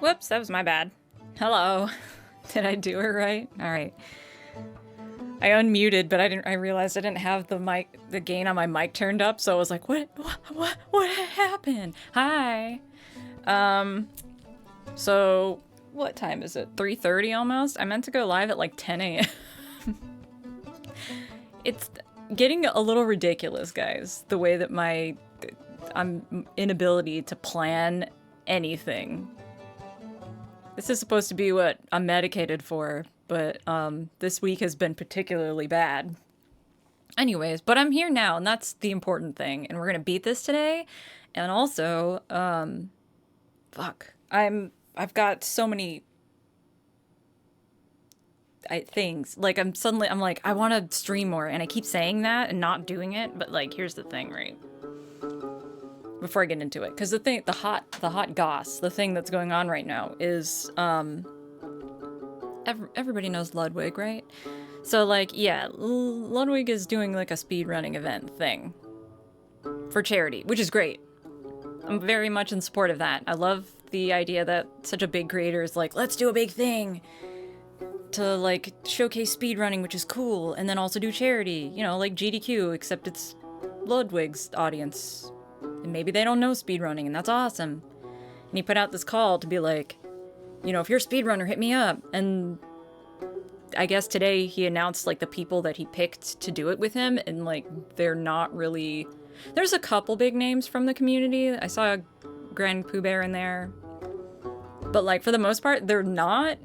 Whoops, that was my bad. Hello. Did I do it right? All right. I unmuted, but I realized I didn't have the gain on my mic turned up, so I was like, what happened? Hi. So what time is it? 3:30 almost? I meant to go live at like 10 a.m. It's getting a little ridiculous, guys, the way that I'm inability to plan anything. This is supposed to be what I'm medicated for, but this week has been particularly bad. Anyways, but I'm here now, and that's the important thing, and we're gonna beat this today. And also, I've got so many things. Like, I'm like, I want to stream more, and I keep saying that and not doing it, but like, here's the thing, right? Before I get into it, because the hot goss, the thing that's going on right now is, everybody knows Ludwig, right? So like, yeah, Ludwig is doing like a speedrunning event thing for charity, which is great. I'm very much in support of that. I love the idea that such a big creator is like, let's do a big thing to like showcase speedrunning, which is cool, and then also do charity, you know, like GDQ, except it's Ludwig's audience. And maybe they don't know speedrunning, and that's awesome. And he put out this call to be like, you know, if you're a speedrunner, hit me up. And I guess today he announced like the people that he picked to do it with him, and like they're not really... There's a couple big names from the community. I saw Grand Pooh Bear in there. But like for the most part, they're not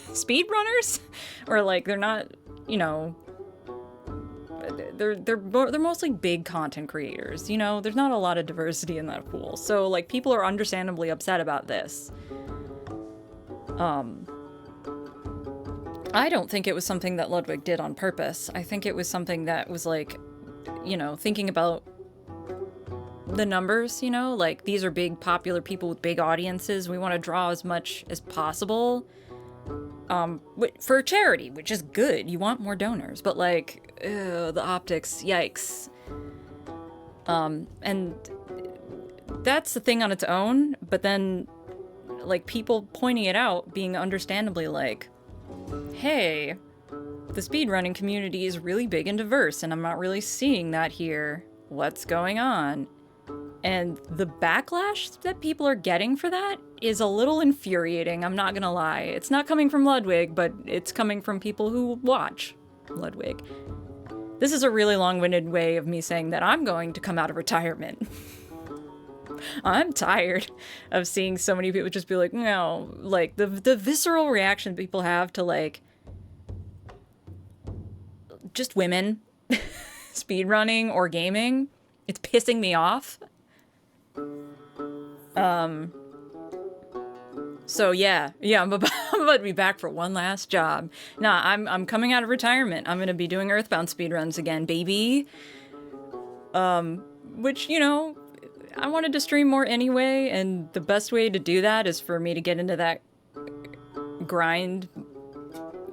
speedrunners, or like they're not, you know, they're mostly big content creators, you know. There's not a lot of diversity in that pool, so like people are understandably upset about this. I don't think it was something that Ludwig did on purpose. I think it was something that was like, you know, thinking about the numbers, you know, like these are big popular people with big audiences. We want to draw as much as possible for charity, which is good. You want more donors, but like, the optics, yikes. And that's the thing on its own, but then like people pointing it out being understandably like, hey, the speedrunning community is really big and diverse, and I'm not really seeing that here. What's going on? And the backlash that people are getting for that is a little infuriating, I'm not gonna lie. It's not coming from Ludwig, but it's coming from people who watch Ludwig. This is a really long-winded way of me saying that I'm going to come out of retirement. I'm tired of seeing so many people just be like, no, like the visceral reaction people have to like just women speedrunning or gaming. It's pissing me off. So yeah, I'm about to be back for one last job. Nah, I'm coming out of retirement. I'm gonna be doing Earthbound speedruns again, baby. Which, you know, I wanted to stream more anyway, and the best way to do that is for me to get into that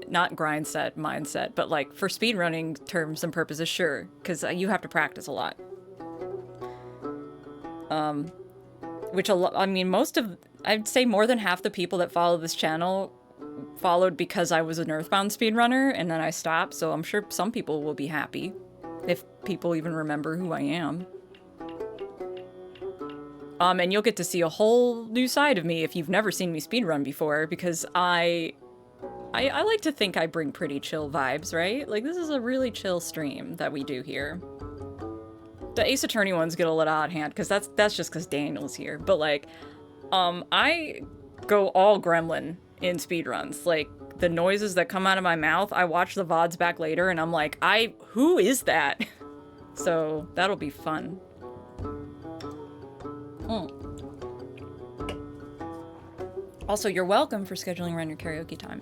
not grind set mindset, but like for speedrunning terms and purposes, sure, because you have to practice a lot. Which I mean, I'd say more than half the people that follow this channel followed because I was an Earthbound speedrunner, and then I stopped, so I'm sure some people will be happy if people even remember who I am. And you'll get to see a whole new side of me if you've never seen me speedrun before, because I like to think I bring pretty chill vibes, right? Like, this is a really chill stream that we do here. The Ace Attorney ones get a little out of hand, because that's just because Daniel's here. But, like, I go all gremlin in speedruns. Like, the noises that come out of my mouth, I watch the VODs back later, and I'm like, who is that? So, that'll be fun. Also, you're welcome for scheduling around your karaoke time.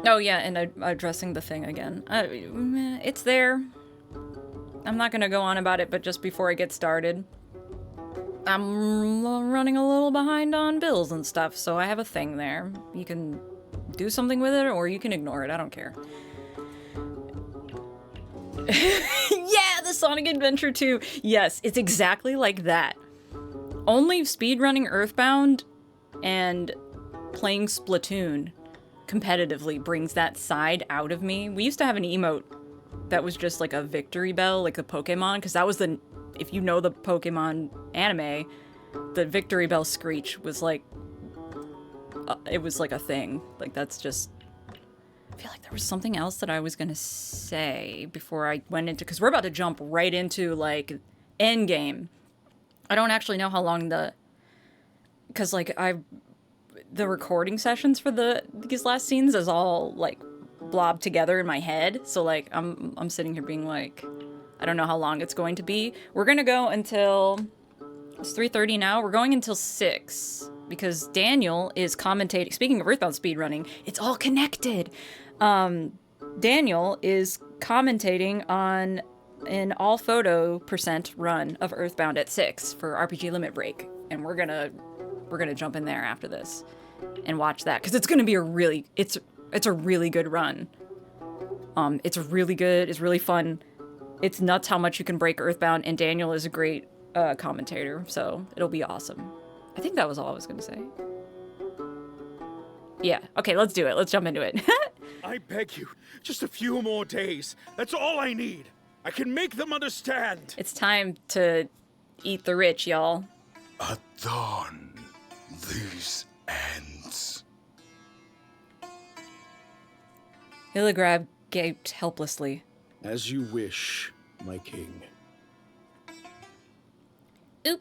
Oh yeah, and addressing the thing again. It's there. I'm not gonna go on about it, but just before I get started, I'm running a little behind on bills and stuff, so I have a thing there. You can do something with it, or you can ignore it, I don't care. Yeah, the Sonic Adventure 2! Yes, it's exactly like that. Only speedrunning Earthbound and playing Splatoon competitively brings that side out of me. We used to have an emote that was just like a victory bell, like the Pokemon, because that was the, if you know the Pokemon anime, the victory bell screech was like, it was like a thing. Like that's just, I feel like there was something else that I was gonna say before I went into, because we're about to jump right into like endgame. I don't actually know how long because like the recording sessions for these last scenes is all like blobbed together in my head. So like I'm sitting here being like, I don't know how long it's going to be. We're gonna go until it's 3:30 now. We're going until 6 because Daniel is commentating. Speaking of Earthbound speedrunning, it's all connected. Daniel is commentating on an all photo % run of Earthbound at 6 for RPG Limit Break, and we're gonna jump in there after this and watch that because it's gonna be it's a really good run. It's really good. It's really fun. It's nuts how much you can break Earthbound, and Daniel is a great commentator, so it'll be awesome. I think that was all I was gonna say. Yeah. Okay, let's do it. Let's jump into it. I beg you, just a few more days. That's all I need. I can make them understand. It's time to eat the rich, y'all. At dawn, this ends. Illigrab gaped helplessly. As you wish, my king. Oop.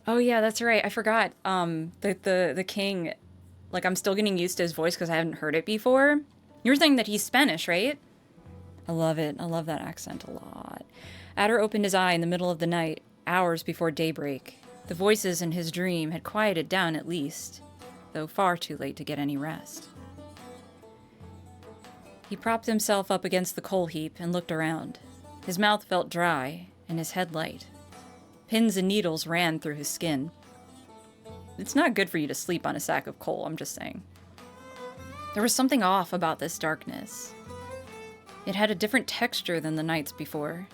Oh yeah, that's right. I forgot. The king, like I'm still getting used to his voice because I haven't heard it before. You were saying that he's Spanish, right? I love it. I love that accent a lot. Adder opened his eye in the middle of the night, hours before daybreak. The voices in his dream had quieted down at least, though far too late to get any rest. He propped himself up against the coal heap and looked around. His mouth felt dry, and his head light. Pins and needles ran through his skin. It's not good for you to sleep on a sack of coal, I'm just saying. There was something off about this darkness. It had a different texture than the nights before.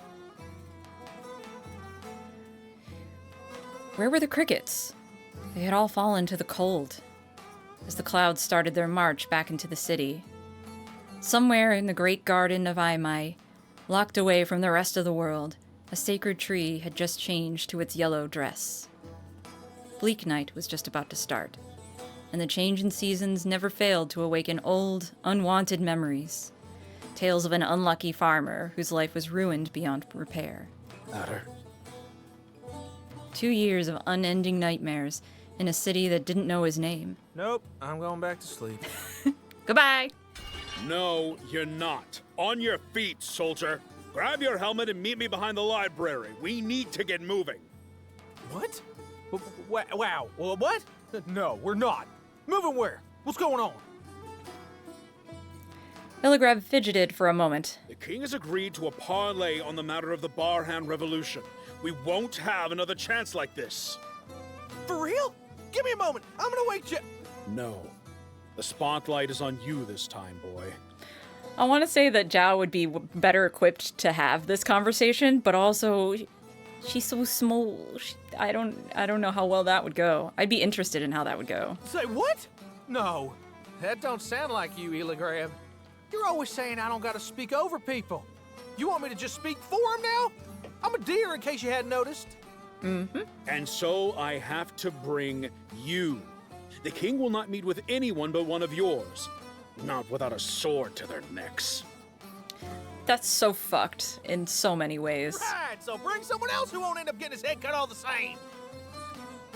Where were the crickets? They had all fallen to the cold as the clouds started their march back into the city. Somewhere in the great garden of Aimai, locked away from the rest of the world, a sacred tree had just changed to its yellow dress. Bleak night was just about to start, and the change in seasons never failed to awaken old, unwanted memories. Tales of an unlucky farmer whose life was ruined beyond repair. Adder. 2 years of unending nightmares in a city that didn't know his name. Nope, I'm going back to sleep. Goodbye! No, you're not. On your feet, soldier. Grab your helmet and meet me behind the library. We need to get moving. What? Wow, well, what? No, we're not. Moving where? What's going on? Illigrab fidgeted for a moment. The king has agreed to a parley on the matter of the Barhand Revolution. We won't have another chance like this. For real? Give me a moment. I'm gonna wake you. No. The spotlight is on you this time, boy. I want to say that Zhao would be better equipped to have this conversation, but also she's so small. I don't know how well that would go. I'd be interested in how that would go. Say what? No, that don't sound like you, Illigrab. You're always saying I don't gotta speak over people. You want me to just speak for him now? I'm a deer, in case you hadn't noticed. Mm-hmm. And so I have to bring you. The king will not meet with anyone but one of yours. Not without a sword to their necks. That's so fucked in so many ways. Right, so bring someone else who won't end up getting his head cut all the same.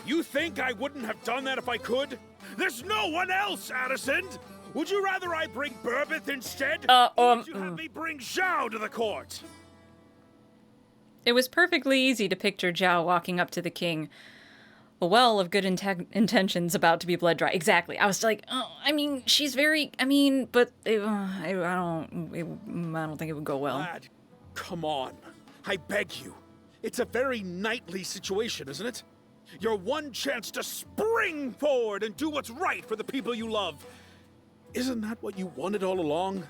You think I wouldn't have done that if I could? There's no one else, Addison! Would you rather I bring Burbeth instead? Or would you have me bring Zhao to the court? It was perfectly easy to picture Zhao walking up to the king, a well of good intentions about to be bled dry. Exactly. I was like, oh, I mean, she's very, but I don't think it would go well. Lad, come on. I beg you. It's a very knightly situation, isn't it? Your one chance to spring forward and do what's right for the people you love. Isn't that what you wanted all along?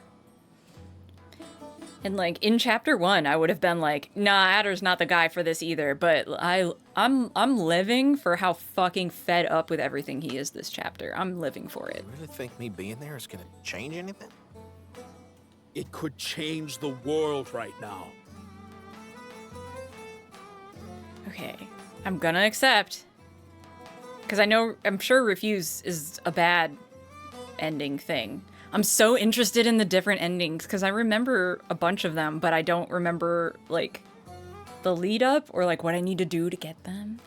And like in chapter 1, I would have been like, nah, Adder's not the guy for this either. But I'm living for how fucking fed up with everything he is this chapter. I'm living for it. You really think me being there is gonna change anything? It could change the world right now. Okay, I'm gonna accept. Because I'm sure refuse is a bad ending thing. I'm so interested in the different endings because I remember a bunch of them, but I don't remember, like, the lead up or, like, what I need to do to get them.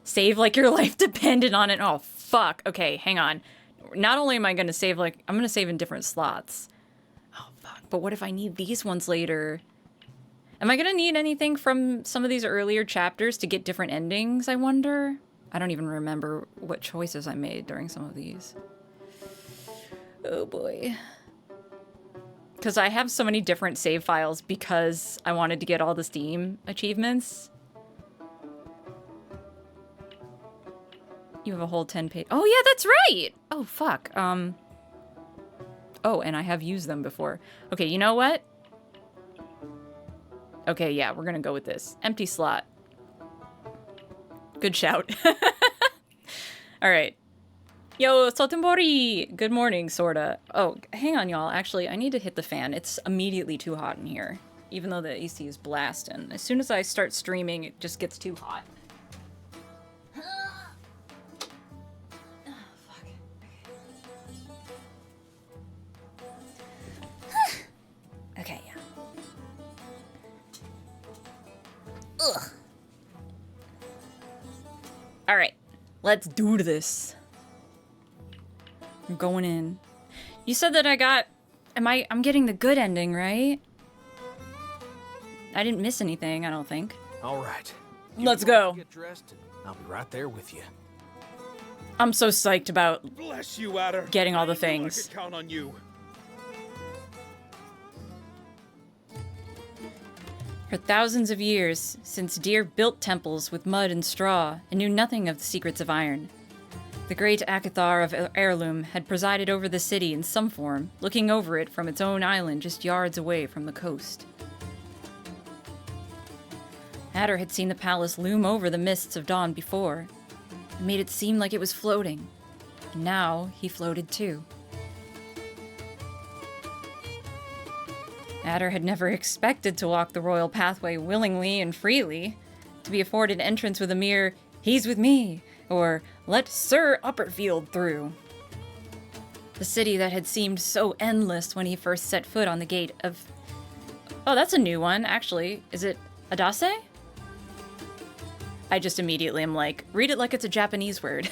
Save like your life depended on it. Oh, fuck. Okay, hang on. Not only am I going to save, like, I'm going to save in different slots. Oh, fuck. But what if I need these ones later? Am I going to need anything from some of these earlier chapters to get different endings, I wonder? I don't even remember what choices I made during some of these. Oh boy. Because I have so many different save files because I wanted to get all the Steam achievements. You have a whole 10-page... Oh yeah, that's right! Oh, fuck. Oh, and I have used them before. Okay, you know what? Okay, yeah, we're gonna go with this. Empty slot. Good shout. Alright. Yo, Sotenbori! Good morning, sorta. Oh, hang on, y'all. Actually, I need to hit the fan. It's immediately too hot in here. Even though the AC is blasting. As soon as I start streaming, it just gets too hot. Oh, fuck. Okay, yeah. Ugh. Alright. Let's do this. I'm going in. You said that I got... I'm getting the good ending, right? I didn't miss anything, I don't think. All right. Let's go. Get dressed and I'll be right there with you. I'm so psyched about Bless you, Adder. getting all the I knew things. I could count on you. For thousands of years, since deer built temples with mud and straw and knew nothing of the secrets of iron, the great Akathar of Heirloom had presided over the city in some form, looking over it from its own island just yards away from the coast. Adder had seen the palace loom over the mists of dawn before, and made it seem like it was floating. And now he floated too. Adder had never expected to walk the royal pathway willingly and freely, to be afforded entrance with a mere, "He's with me," or "Let Sir Upperfield through." The city that had seemed so endless when he first set foot on the gate of... Oh, that's a new one, actually. Is it Adase? I just immediately am like, read it like it's a Japanese word.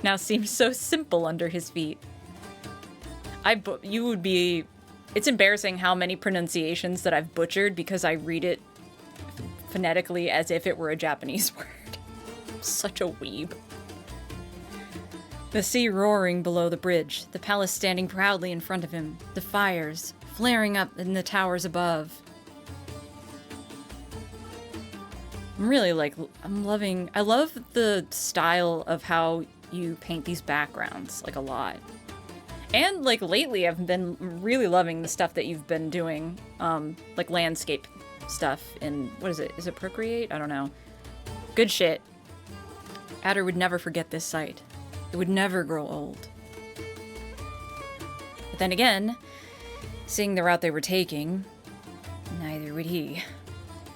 Now seems so simple under his feet. You would be... It's embarrassing how many pronunciations that I've butchered because I read it phonetically as if it were a Japanese word. I'm such a weeb. The sea roaring below the bridge, the palace standing proudly in front of him, the fires flaring up in the towers above. I love the style of how you paint these backgrounds, like, a lot. And, like, lately I've been really loving the stuff that you've been doing, like landscape stuff in, what is it? Is it Procreate? I don't know. Good shit. Adder would never forget this sight. It would never grow old. But then again, seeing the route they were taking, neither would he.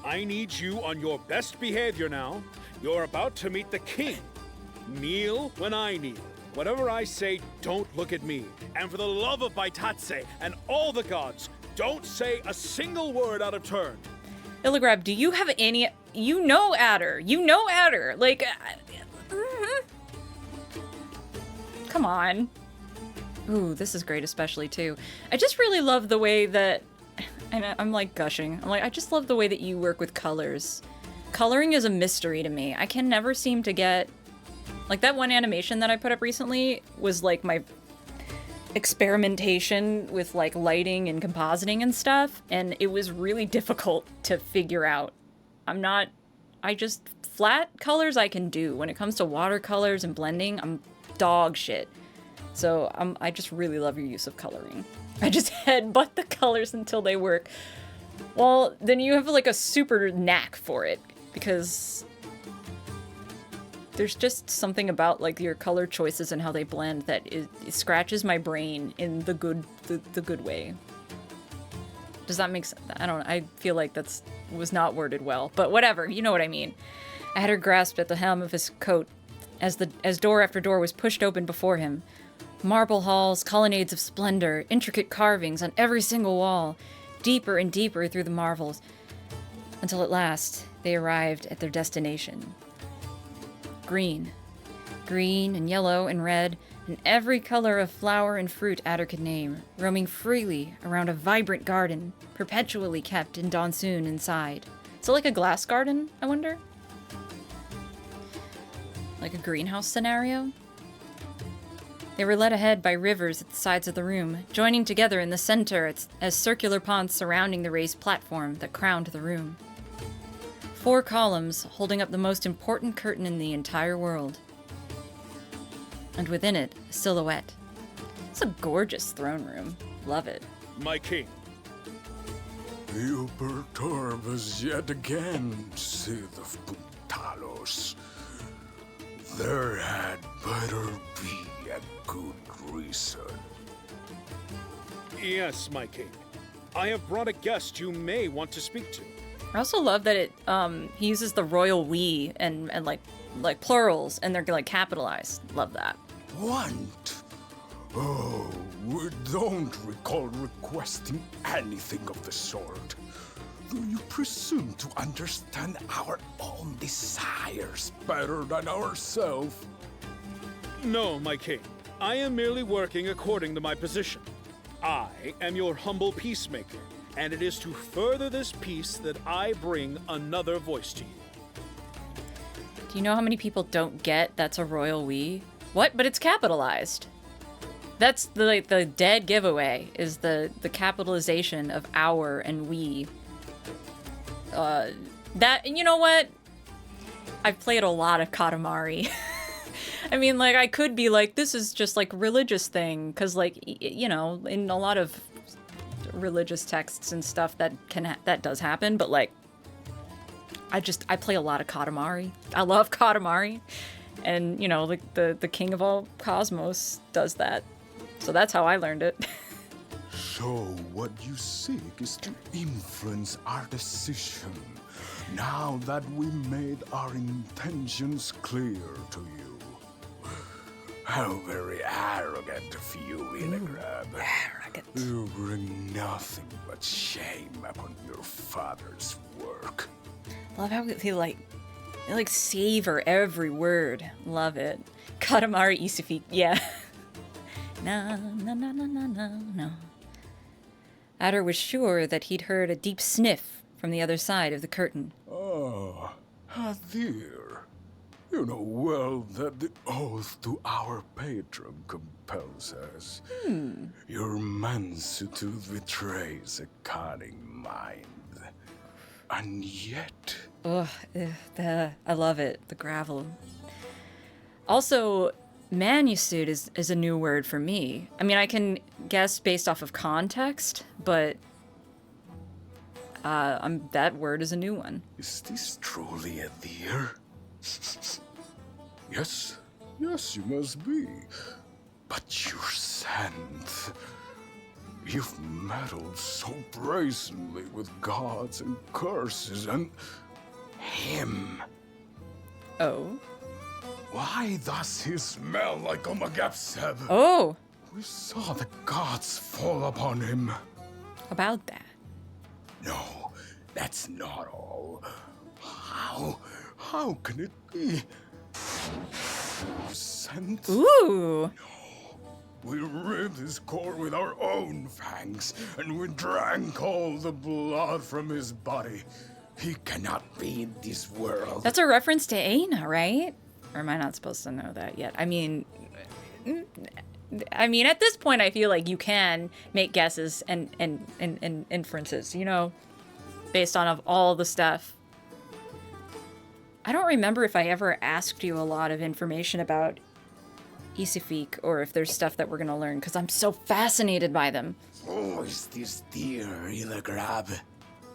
I need you on your best behavior now. You're about to meet the king. Kneel when I kneel. Whatever I say, don't look at me. And for the love of Baitatse and all the gods, don't say a single word out of turn. Illigrab, do you have any... You know Adder. You know Adder. Like... Come on. Ooh, this is great especially, too. I just really love the way that... And I'm, like, gushing. I'm like, I just love the way that you work with colors. Coloring is a mystery to me. I can never seem to get... Like, that one animation that I put up recently was, like, my experimentation with, like, lighting and compositing and stuff, and it was really difficult to figure out. Flat colors I can do. When it comes to watercolors and blending, I'm dog shit. So, I just really love your use of coloring. I just headbutt the colors until they work. Well, then you have like a super knack for it, because there's just something about like your color choices and how they blend that it scratches my brain in the good way. Does that make sense? I don't know. I feel like was not worded well, but whatever. You know what I mean. I had her grasped at the hem of his coat as door after door was pushed open before him. Marble halls, colonnades of splendor, intricate carvings on every single wall, deeper and deeper through the marvels, until at last they arrived at their destination. Green. Green and yellow and red, and every color of flower and fruit Adder could name, roaming freely around a vibrant garden, perpetually kept in Donsoon inside. So like a glass garden, I wonder? Like a greenhouse scenario? They were led ahead by rivers at the sides of the room, joining together in the center as circular ponds surrounding the raised platform that crowned the room. 4 columns holding up the most important curtain in the entire world. And within it, a silhouette. It's a gorgeous throne room. Love it. My king. You perturb us yet again, Sith of Puntalos. There had better be a good reason. Yes, my king. I have brought a guest you may want to speak to. I also love that he uses the royal we and like plurals, and they're like capitalized. Love that. Want? Oh, we don't recall requesting anything of the sort. Do you presume to understand our own desires better than ourselves? No, my king. I am merely working according to my position. I am your humble peacemaker, and it is to further this peace that I bring another voice to you. Do you know how many people don't get that's a royal we? What? But it's capitalized. That's the dead giveaway, is the capitalization of our and we. That, you know what? I've played a lot of Katamari. I mean, like, I could be like, this is just like religious thing, because like, you know, in a lot of religious texts and stuff that does happen, but like, I play a lot of Katamari. I love Katamari, and you know, like the king of all cosmos does that, so that's how I learned it. So what you seek is to influence our decision, now that we made our intentions clear to you. How very arrogant of you, Illigrab. Arrogant. You bring nothing but shame upon your father's work. Love how they like savor every word. Love it. Katamari Isifik, yeah. No. Adder was sure that he'd heard a deep sniff from the other side of the curtain. Ah, dear. You know well that the oath to our patron compels us. Your mansitude betrays a cunning mind. And yet... Ugh, I love it. The gravel. Also, manusud is a new word for me. I mean, I can guess based off of context, but that word is a new one. Is this truly a deer? Yes, you must be. But your scent... You've meddled so brazenly with gods and curses and... him. Oh? Why does he smell like Omagepseb? Oh! We saw the gods fall upon him. About that. No, that's not all. How can it be? Scent? Ooh! We ripped his core with our own fangs, and we drank all the blood from his body. He cannot be in this world. That's a reference to Aina, right? Or am I not supposed to know that yet? I mean, at this point, I feel like you can make guesses and inferences, you know, based on of all the stuff. I don't remember if I ever asked you a lot of information about Isifik, or if there's stuff that we're gonna learn, because I'm so fascinated by them. Oh, is this dear Illigrab?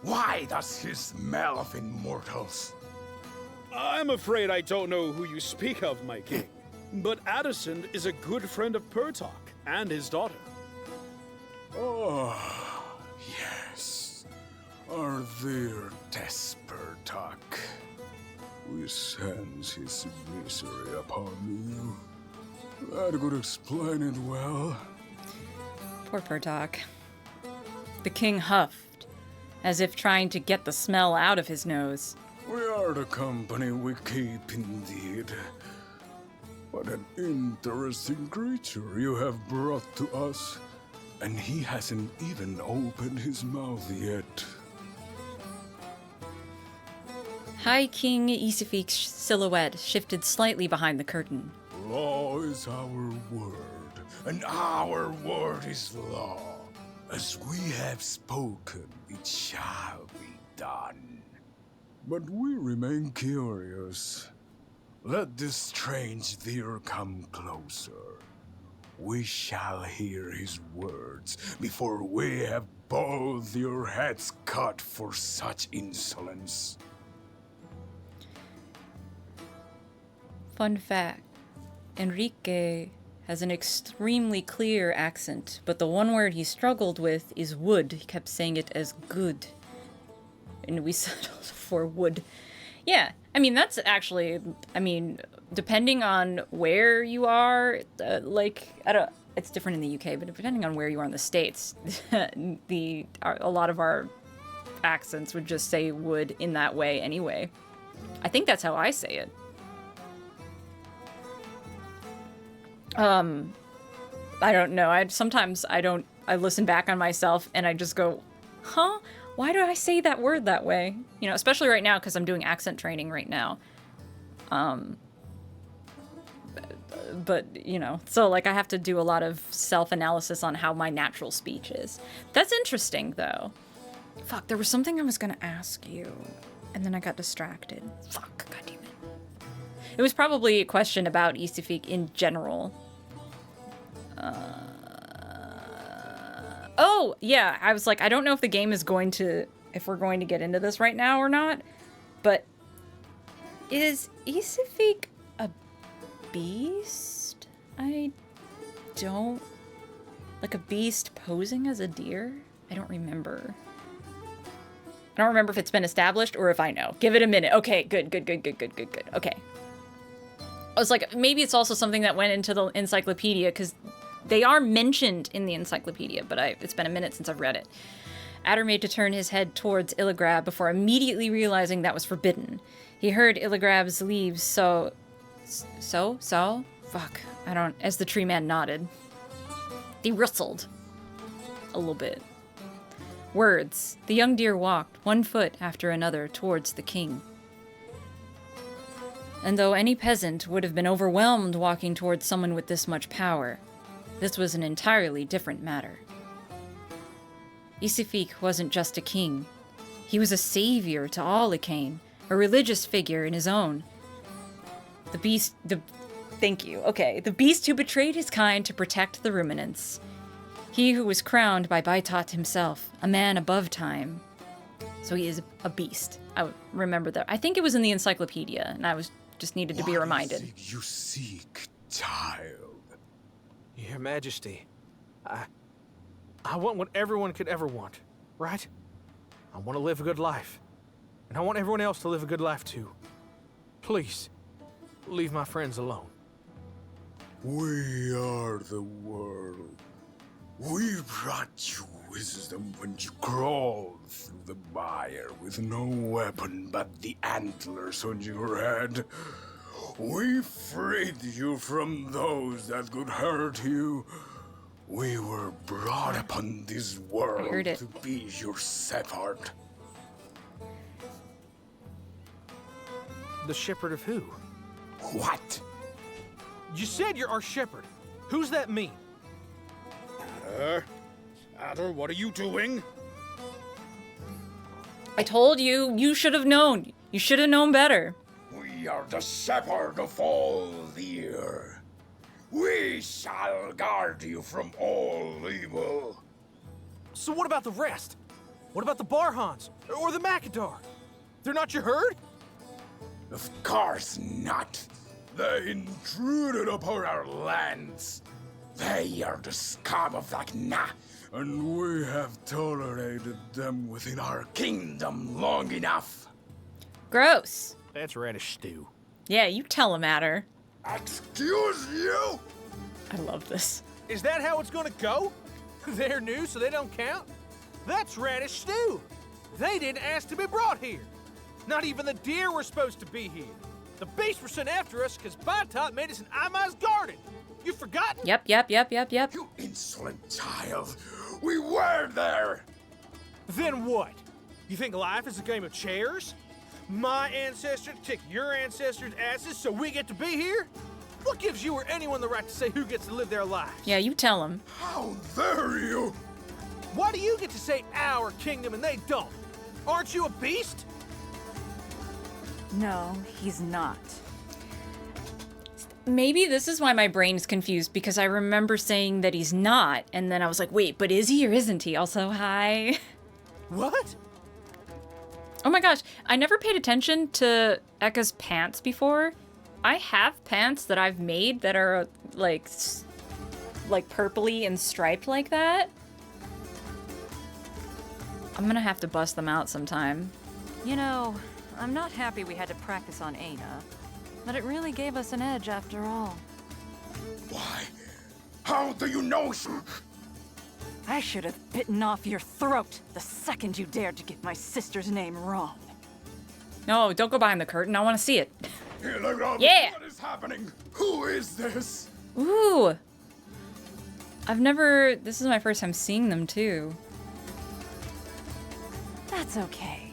Why does he smell of immortals? I'm afraid I don't know who you speak of, my king. But Addison is a good friend of Pertok and his daughter. Oh, yes. Our dear Despertok. We sense his misery upon you. That could explain it well. Poor Pertok. The king huffed, as if trying to get the smell out of his nose. We are the company we keep indeed. What an interesting creature you have brought to us. And he hasn't even opened his mouth yet. High King Isifik's silhouette shifted slightly behind the curtain. Law is our word, and our word is law. As we have spoken, it shall be done. But we remain curious. Let this strange deer come closer. We shall hear his words before we have both your heads cut for such insolence. Fun fact, Enrique has an extremely clear accent, but the one word he struggled with is wood. He kept saying it as good. And we settled for wood. Yeah, I mean, that's actually, I mean, depending on where you are, it's different in the UK, but depending on where you are in the States, a lot of our accents would just say wood in that way anyway. I think that's how I say it. I don't know. I listen back on myself and I just go, huh? Why do I say that word that way? You know, especially right now because I'm doing accent training right now. But, you know, so like I have to do a lot of self-analysis on how my natural speech is. That's interesting though. Fuck, there was something I was gonna ask you and then I got distracted. Fuck, goddamn it. It was probably a question about Isifik in general. Oh, yeah, I was like, I don't know if the game is going to, if we're going to get into this right now or not, but is Isifik a beast? I don't, like a beast posing as a deer? I don't remember. I don't remember if it's been established or if I know. Give it a minute. Okay, good. Okay. I was like, maybe it's also something that went into the encyclopedia because they are mentioned in the encyclopedia, but it's been a minute since I've read it. Adder made to turn his head towards Illigrab before immediately realizing that was forbidden. He heard Illigrab's leaves, so? Fuck, as the tree man nodded. He rustled. A little bit. Words. The young deer walked, one foot after another, towards the king. And though any peasant would have been overwhelmed walking towards someone with this much power, this was an entirely different matter. Isifik wasn't just a king. He was a savior to all Icane, a religious figure in his own. The beast who betrayed his kind to protect the ruminants. He who was crowned by Baitot himself, a man above time. So he is a beast. I would remember that. I think it was in the encyclopedia, and I just needed to be reminded. What is it you seek, child? Your Majesty, I want what everyone could ever want, right? I want to live a good life. And I want everyone else to live a good life too. Please, leave my friends alone. We are the world. We brought you wisdom when you crawled through the mire with no weapon but the antlers on your head. We freed you from those that could hurt you. We were brought upon this world to be your shepherd. The shepherd of who? What? You said you're our shepherd. Who's that mean? Adder, what are you doing? I told you, you should have known. You should have known better. We are the shepherd of all the earth. We shall guard you from all evil. So what about the rest? What about the Barhans? Or the Makadar? They're not your herd? Of course not. They intruded upon our lands. They are the scum of Vecna, and we have tolerated them within our kingdom long enough. Gross. That's radish stew. Yeah, you tell him, Adder. Excuse you? I love this. Is that how it's gonna go? They're new, so they don't count? That's radish stew. They didn't ask to be brought here. Not even the deer were supposed to be here. The beasts were sent after us because Baitat made us an Amai's garden. You forgotten? Yep. You insolent child. We were there. Then what? You think life is a game of chairs? My ancestors kick your ancestors' asses so we get to be here? What gives you or anyone the right to say who gets to live their lives? Yeah, you tell him. How dare you? Why do you get to say our kingdom and they don't? Aren't you a beast? No, he's not. Maybe this is why my brain's confused, because I remember saying that he's not, and then I was like, wait, but is he or isn't he? Also, hi. What? Oh my gosh, I never paid attention to Ekka's pants before. I have pants that I've made that are like purpley and striped like that. I'm gonna have to bust them out sometime. You know, I'm not happy we had to practice on Aina, but it really gave us an edge after all. Why? How do you know? I should have bitten off your throat the second you dared to get my sister's name wrong. No, don't go behind the curtain. I want to see it. Yeah. What is happening? Who is this? Ooh. This is my first time seeing them too. That's okay.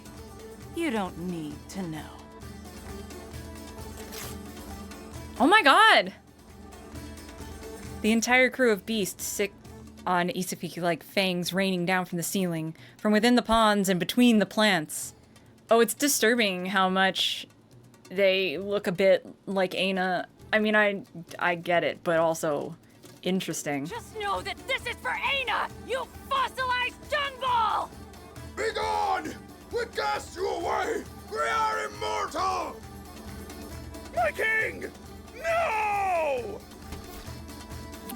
You don't need to know. Oh my god! The entire crew of beasts sit on Isafiki like fangs raining down from the ceiling, from within the ponds and between the plants. Oh, it's disturbing how much they look a bit like Aina. I mean, I get it, but also interesting. Just know that this is for Aina, you fossilized dung ball! Begone! We cast you away! We are immortal! My king! No!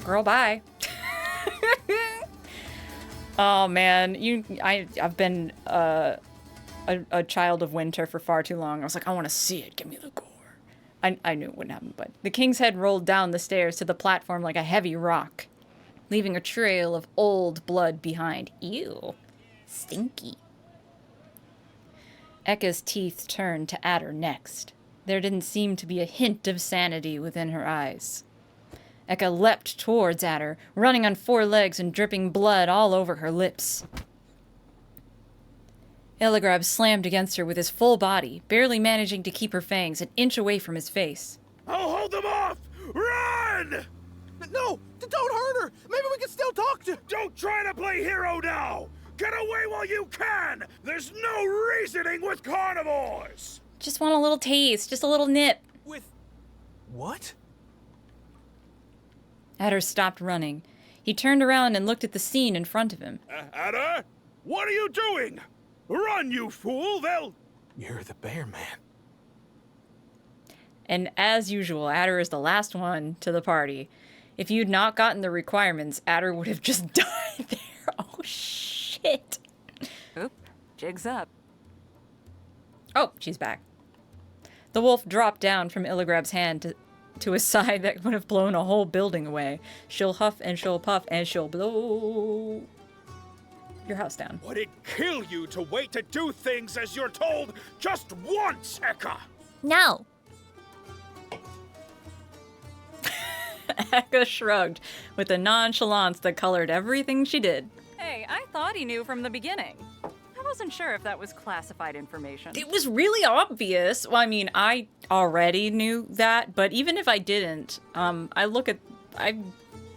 Girl, bye. Oh man, I've been a child of winter for far too long. I was like, I want to see it. Give me the gore. I knew it wouldn't happen, but the king's head rolled down the stairs to the platform like a heavy rock, leaving a trail of old blood behind. Ew. Stinky. Ekka's teeth turned to Adder next. There didn't seem to be a hint of sanity within her eyes. Ekka leapt towards Adder, running on 4 legs and dripping blood all over her lips. Illigrab slammed against her with his full body, barely managing to keep her fangs an inch away from his face. I'll hold them off! Run! No! Don't hurt her! Maybe we can still talk to... Don't try to play hero now! Get away while you can! There's no reasoning with carnivores! Just want a little taste, just a little nip. With... what? Adder stopped running. He turned around and looked at the scene in front of him. Adder? What are you doing? Run, you fool! They'll... You're the bear man. And as usual, Adder is the last one to the party. If you'd not gotten the requirements, Adder would have just died there. Oh, shit. Oop, jig's up. Oh, she's back. The wolf dropped down from Illigrab's hand to a side that would have blown a whole building away. She'll huff and she'll puff and she'll blow your house down. Would it kill you to wait to do things as you're told just once, Ekka? No. Ekka shrugged with a nonchalance that colored everything she did. Hey, I thought he knew from the beginning. I wasn't sure if that was classified information. It was really obvious. Well, I mean, I already knew that, but even if I didn't, I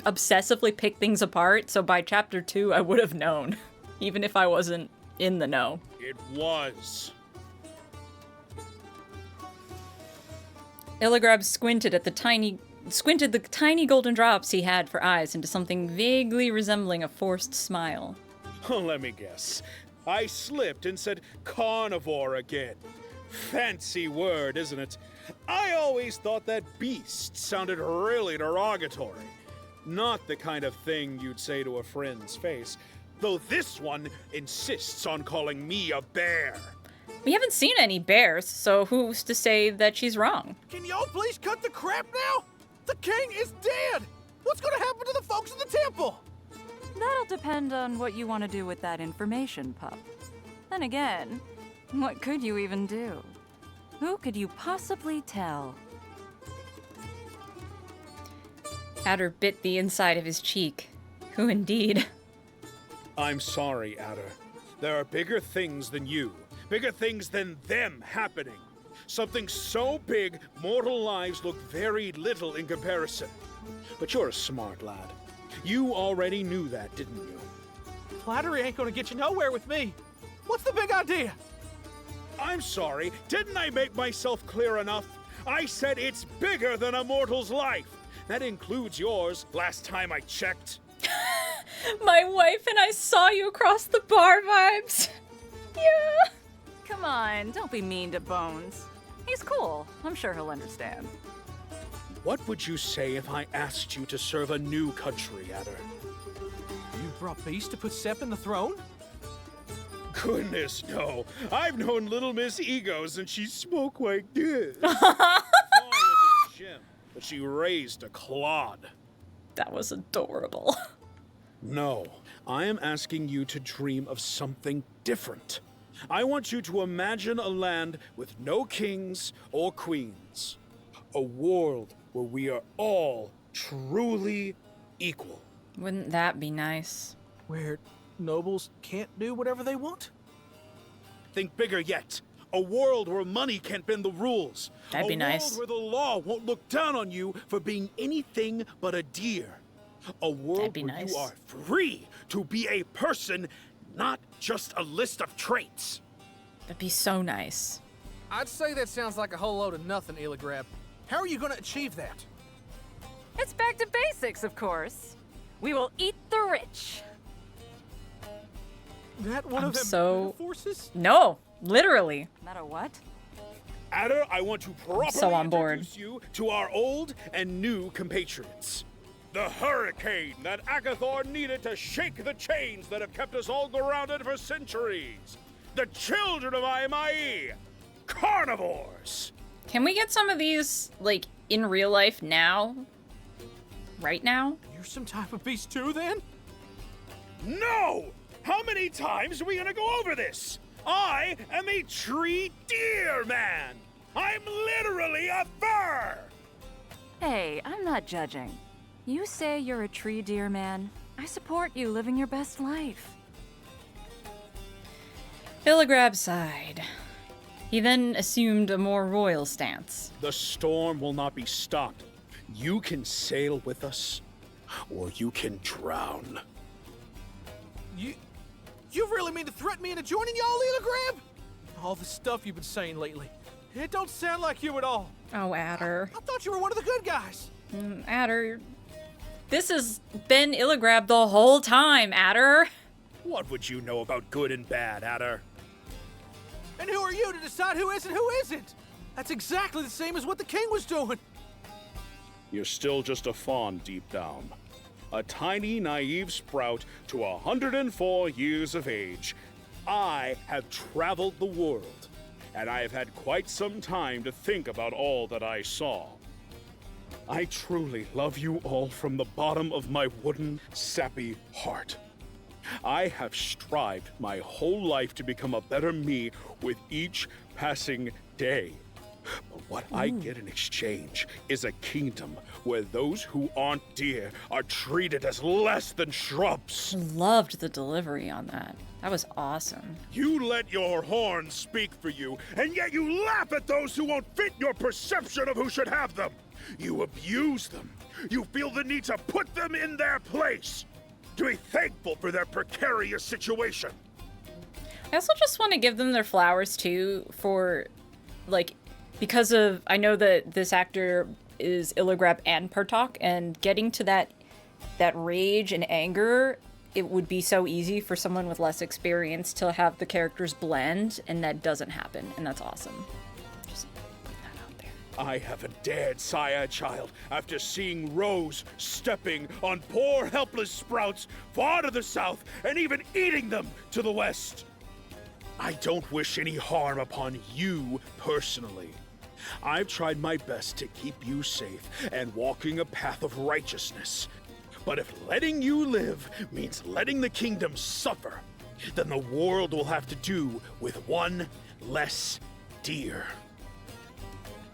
obsessively pick things apart, so by chapter 2, I would have known, even if I wasn't in the know. It was. Illigrab squinted the tiny golden drops he had for eyes into something vaguely resembling a forced smile. Let me guess. I slipped and said carnivore again. Fancy word, isn't it? I always thought that beast sounded really derogatory. Not the kind of thing you'd say to a friend's face, though this one insists on calling me a bear. We haven't seen any bears, so who's to say that she's wrong? Can y'all please cut the crap now? The king is dead! What's gonna happen to the folks in the temple? That'll depend on what you want to do with that information, pup. Then again, what could you even do? Who could you possibly tell? Adder bit the inside of his cheek. Who indeed? I'm sorry, Adder. There are bigger things than you. Bigger things than them happening. Something so big, mortal lives look very little in comparison. But you're a smart lad. You already knew that, didn't you? Flattery ain't gonna get you nowhere with me. What's the big idea? I'm sorry, didn't I make myself clear enough? I said it's bigger than a mortal's life. That includes yours, last time I checked. My wife and I saw you across the bar vibes. Yeah. Come on, don't be mean to Bones. He's cool. I'm sure he'll understand. What would you say if I asked you to serve a new country, Adder? You brought Beast to put Sepp in the throne? Goodness, no. I've known Little Miss Egos and she spoke like this. Paul was a gem, but she raised a clod. That was adorable. No, I am asking you to dream of something different. I want you to imagine a land with no kings or queens. A world where we are all truly equal. Wouldn't that be nice? Where nobles can't do whatever they want? Think bigger yet. A world where money can't bend the rules. That'd be nice. A world where the law won't look down on you for being anything but a deer. A world where nice. you are free to be a person, not just a list of traits. That'd be so nice. I'd say that sounds like a whole load of nothing, Illigrab. How are you gonna achieve that? It's back to basics, of course. We will eat the rich. That one of them so- forces? No, literally. Not a what? Adder, I want to properly so on board. introduce you to our old and new compatriots. The hurricane that Agathor needed to shake the chains that have kept us all grounded for centuries. The children of Imai, carnivores. Can we get some of these, like, in real life now? Right now? You're some type of beast too, then? No! How many times are we gonna go over this? I am a tree deer man. I'm literally a fur. Hey, I'm not judging. You say you're a tree deer man. I support you living your best life. Illigrab sighed. He then assumed a more royal stance. The storm will not be stopped. You can sail with us, or you can drown. You really mean to threaten me into joining y'all, Illigrab? All the stuff you've been saying lately. It don't sound like you at all. Oh, Adder. I thought you were one of the good guys. Adder. This has been Illigrab the whole time, Adder. What would you know about good and bad, Adder? And who are you to decide who is and who isn't? That's exactly the same as what the king was doing. You're still just a fawn deep down. A tiny, naive sprout to 104 years of age. I have traveled the world, and I have had quite some time to think about all that I saw. I truly love you all from the bottom of my wooden, sappy heart. I have strived my whole life to become a better me with each passing day. But what I get in exchange is a kingdom where those who aren't deer are treated as less than shrubs. Loved the delivery on that. That was awesome. You let your horns speak for you, and yet you laugh at those who won't fit your perception of who should have them. You abuse them. You feel the need to put them in their place. To be thankful for their precarious situation. I also just want to give them their flowers, too, for, like, because of, I know that this actor is Illigrab and Partok, and getting to that rage and anger it would be so easy for someone with less experience to have the characters blend, and that doesn't happen, and that's awesome. Just put that out there. I haven't dared sire a child after seeing Rose stepping on poor helpless sprouts far to the south and even eating them to the west. I don't wish any harm upon you personally. I've tried my best to keep you safe and walking a path of righteousness. But if letting you live means letting the kingdom suffer, then the world will have to do with one less deer.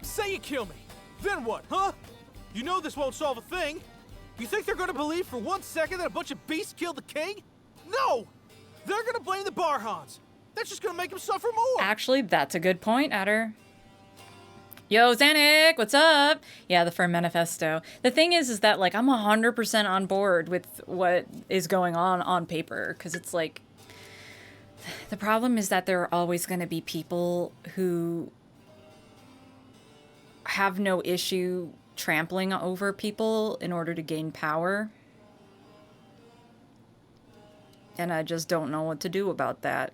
Say you kill me. Then what, huh? You know this won't solve a thing. You think they're gonna believe for 1 second that a bunch of beasts killed the king? No! They're gonna blame the Barhans. That's just gonna make them suffer more. Actually, that's a good point, Adder. Yo, Zanuck, what's up? Yeah, the Firm Manifesto. The thing is that, like, I'm 100% on board with what is going on paper, because it's like, the problem is that there are always going to be people who have no issue trampling over people in order to gain power. And I just don't know what to do about that.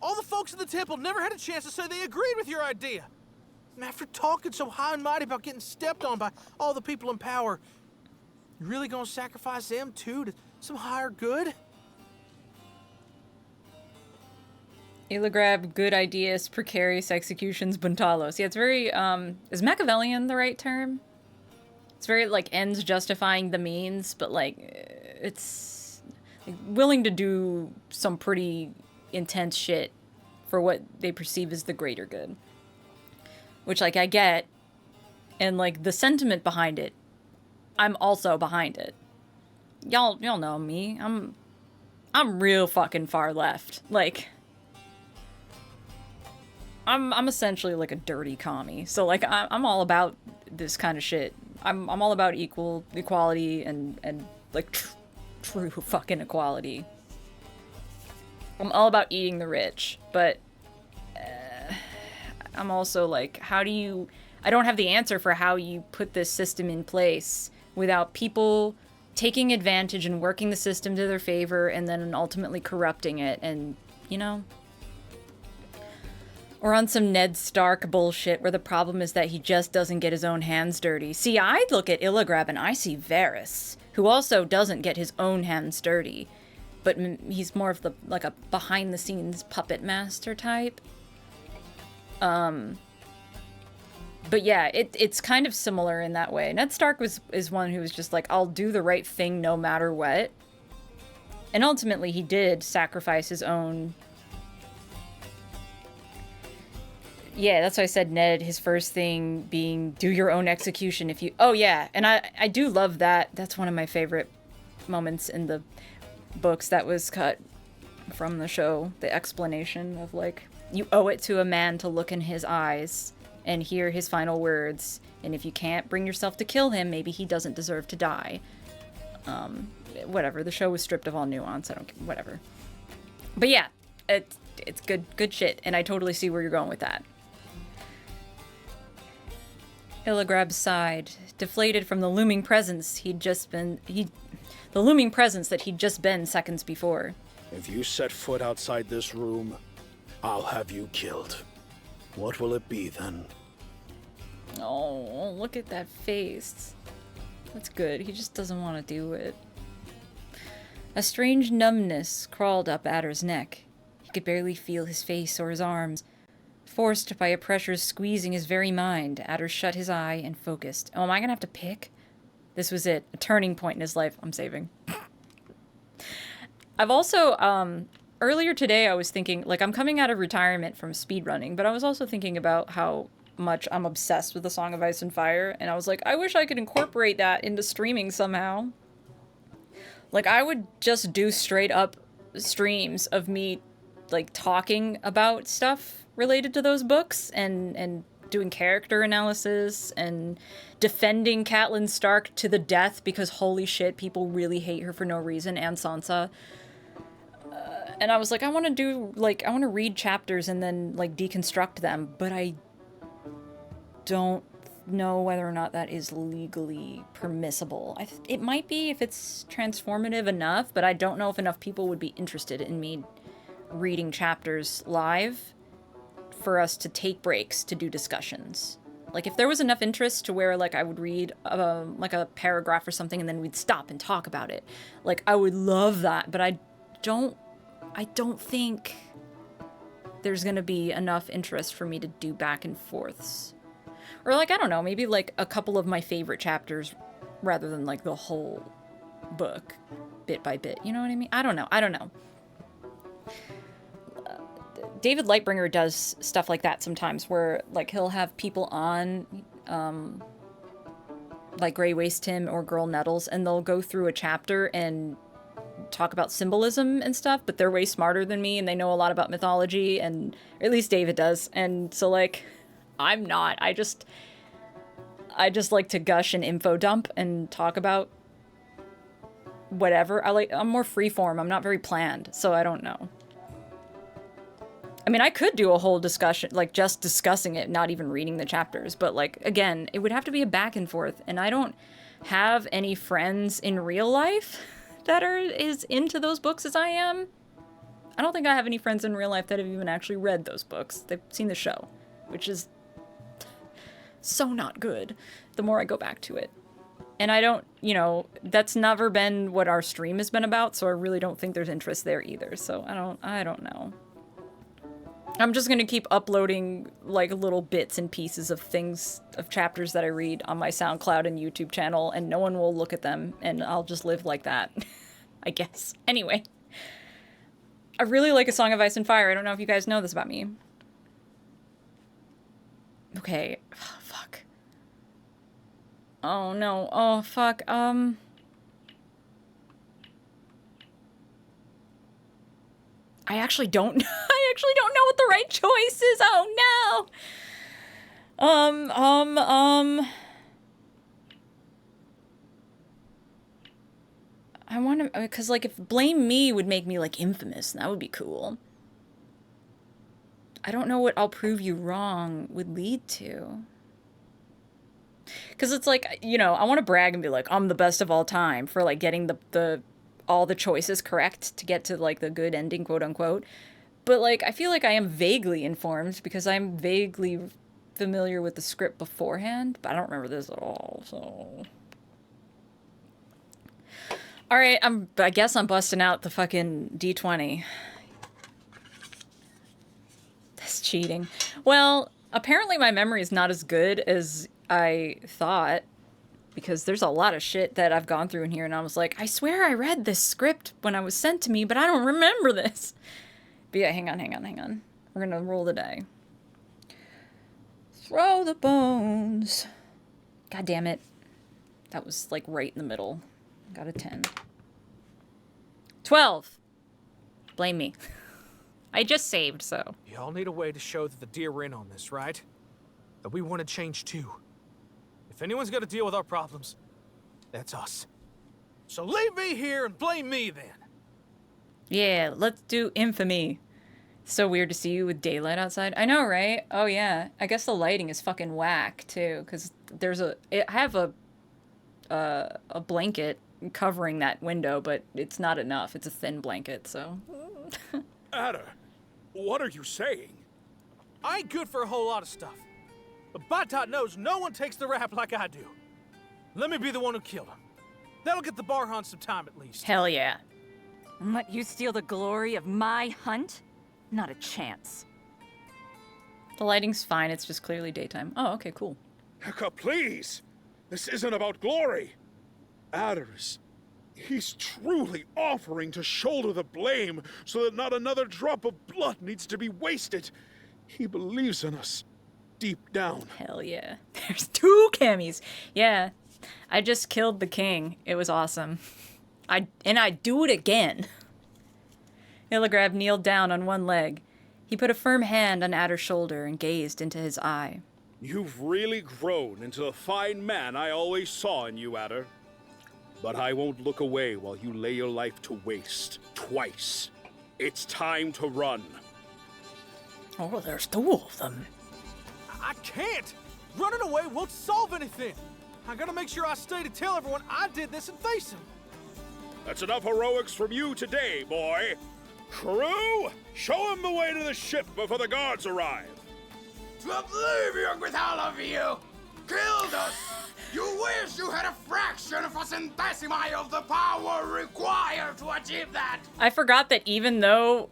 All the folks in the temple never had a chance to say they agreed with your idea. And after talking so high and mighty about getting stepped on by all the people in power, you really gonna sacrifice them too to some higher good? Ilagrab, good ideas, precarious executions, buntalos. Yeah, it's very, is Machiavellian the right term? It's very, like, ends justifying the means, but, like, it's like, willing to do some pretty intense shit for what they perceive as the greater good. Which, like, I get, and, like, the sentiment behind it, I'm also behind it. Y'all know me. I'm real fucking far left. Like, I'm essentially like a dirty commie. So, like, I'm all about this kind of shit. I'm all about equality and like true fucking equality. I'm all about eating the rich, but I'm also like, I don't have the answer for how you put this system in place without people taking advantage and working the system to their favor and then ultimately corrupting it and, you know? Or on some Ned Stark bullshit where the problem is that he just doesn't get his own hands dirty. See, I look at Ilagrab and I see Varys, who also doesn't get his own hands dirty. But he's more of the, like, a behind-the-scenes puppet master type. But yeah, it's kind of similar in that way. Ned Stark is one who was just like, I'll do the right thing no matter what. And ultimately he did sacrifice his own... Yeah, that's why I said Ned, his first thing being do your own execution if you... Oh yeah, and I do love that. That's one of my favorite moments in the books that was cut from the show. The explanation of, like, you owe it to a man to look in his eyes and hear his final words. And if you can't bring yourself to kill him, maybe he doesn't deserve to die. Whatever. The show was stripped of all nuance. I don't care. Whatever. But yeah, it's good shit. And I totally see where you're going with that. Ilagrab sighed, deflated from the looming presence that he'd just been seconds before. If you set foot outside this room, I'll have you killed. What will it be then? Oh, look at that face. That's good. He just doesn't want to do it. A strange numbness crawled up Adder's neck. He could barely feel his face or his arms. Forced by a pressure squeezing his very mind, Adder shut his eye and focused. Oh, am I gonna have to pick? This was it. A turning point in his life. I'm saving. I've also, earlier today I was thinking, like, I'm coming out of retirement from speedrunning, but I was also thinking about how much I'm obsessed with the Song of Ice and Fire, and I was like, I wish I could incorporate that into streaming somehow. Like, I would just do straight up streams of me, like, talking about stuff related to those books and doing character analysis and defending Catelyn Stark to the death because holy shit, people really hate her for no reason, and Sansa. And I was like, I want to read chapters and then, like, deconstruct them, but I don't know whether or not that is legally permissible. It might be if it's transformative enough, but I don't know if enough people would be interested in me reading chapters live for us to take breaks to do discussions. Like, if there was enough interest to where, like, I would read, like, a paragraph or something and then we'd stop and talk about it. Like, I would love that, but I don't think there's gonna be enough interest for me to do back and forths. Or, like, I don't know, maybe, like, a couple of my favorite chapters rather than, like, the whole book, bit by bit. You know what I mean? I don't know. David Lightbringer does stuff like that sometimes, where, like, he'll have people on, like Grey Waste Tim or Girl Nettles, and they'll go through a chapter and talk about symbolism and stuff, but they're way smarter than me, and they know a lot about mythology, and or at least David does. And so, like, I'm not. I just like to gush and info dump and talk about whatever. I'm more freeform. I'm not very planned, so I don't know. I mean, I could do a whole discussion, like, just discussing it, not even reading the chapters. But, like, again, it would have to be a back and forth. And I don't have any friends in real life that are as into those books as I am. I don't think I have any friends in real life that have even actually read those books. They've seen the show, which is so not good the more I go back to it. And I don't, you know, that's never been what our stream has been about, so I really don't think there's interest there either. So I don't know. I'm just gonna keep uploading, like, little bits and pieces of things, of chapters that I read on my SoundCloud and YouTube channel, and no one will look at them, and I'll just live like that, I guess. Anyway. I really like A Song of Ice and Fire. I don't know if you guys know this about me. Okay. Oh, fuck. Oh, no. Oh, fuck. I actually don't know what the right choice is. Oh, no. I want to, because, like, if Blame Me would make me, like, infamous, that would be cool. I don't know what I'll Prove You Wrong would lead to. Because it's like, you know, I want to brag and be like, I'm the best of all time for, like, getting all the choices correct to get to, like, the good ending, quote unquote. But, like, I feel like I am vaguely informed because I'm vaguely familiar with the script beforehand, but I don't remember this at all, so. Alright, I guess I'm busting out the fucking D20. That's cheating. Well, apparently my memory is not as good as I thought, because there's a lot of shit that I've gone through in here, and I was like, I swear I read this script when I was sent to me, but I don't remember this. But yeah, hang on. We're gonna roll the die. Throw the bones. God damn it. That was, like, right in the middle. Got a 10. 12. Blame me. I just saved, so. Y'all need a way to show that the deer were in on this, right? That we want to change too. If anyone's gonna deal with our problems, that's us. So leave me here and blame me then. Yeah, let's do infamy. So weird to see you with daylight outside. I know, right? Oh yeah. I guess the lighting is fucking whack too, because I have a blanket covering that window, but it's not enough. It's a thin blanket, so. Adder, what are you saying? I ain't good for a whole lot of stuff. But Batot knows no one takes the rap like I do. Let me be the one who killed him. That'll get the bar hunt some time at least. Hell yeah. Let you steal the glory of my hunt? Not a chance. The lighting's fine, it's just clearly daytime. Oh, okay, cool. Heka, please! This isn't about glory. Adder's, he's truly offering to shoulder the blame so that not another drop of blood needs to be wasted. He believes in us, deep down. Hell yeah. There's 2 Kemis. Yeah. I just killed the king. It was awesome. I'd do it again. Illigrav kneeled down on one leg. He put a firm hand on Adder's shoulder and gazed into his eye. You've really grown into the fine man I always saw in you, Adder. But I won't look away while you lay your life to waste. Twice. It's time to run. Oh, there's 2 of them. I can't! Running away won't solve anything. I gotta make sure I stay to tell everyone I did this and face him. That's enough heroics from you today, boy. Crew, show him the way to the ship before the guards arrive. To oblivion with all of you! Killed us! You wish you had a fraction of a centesimi of the power required to achieve that! I forgot that even though...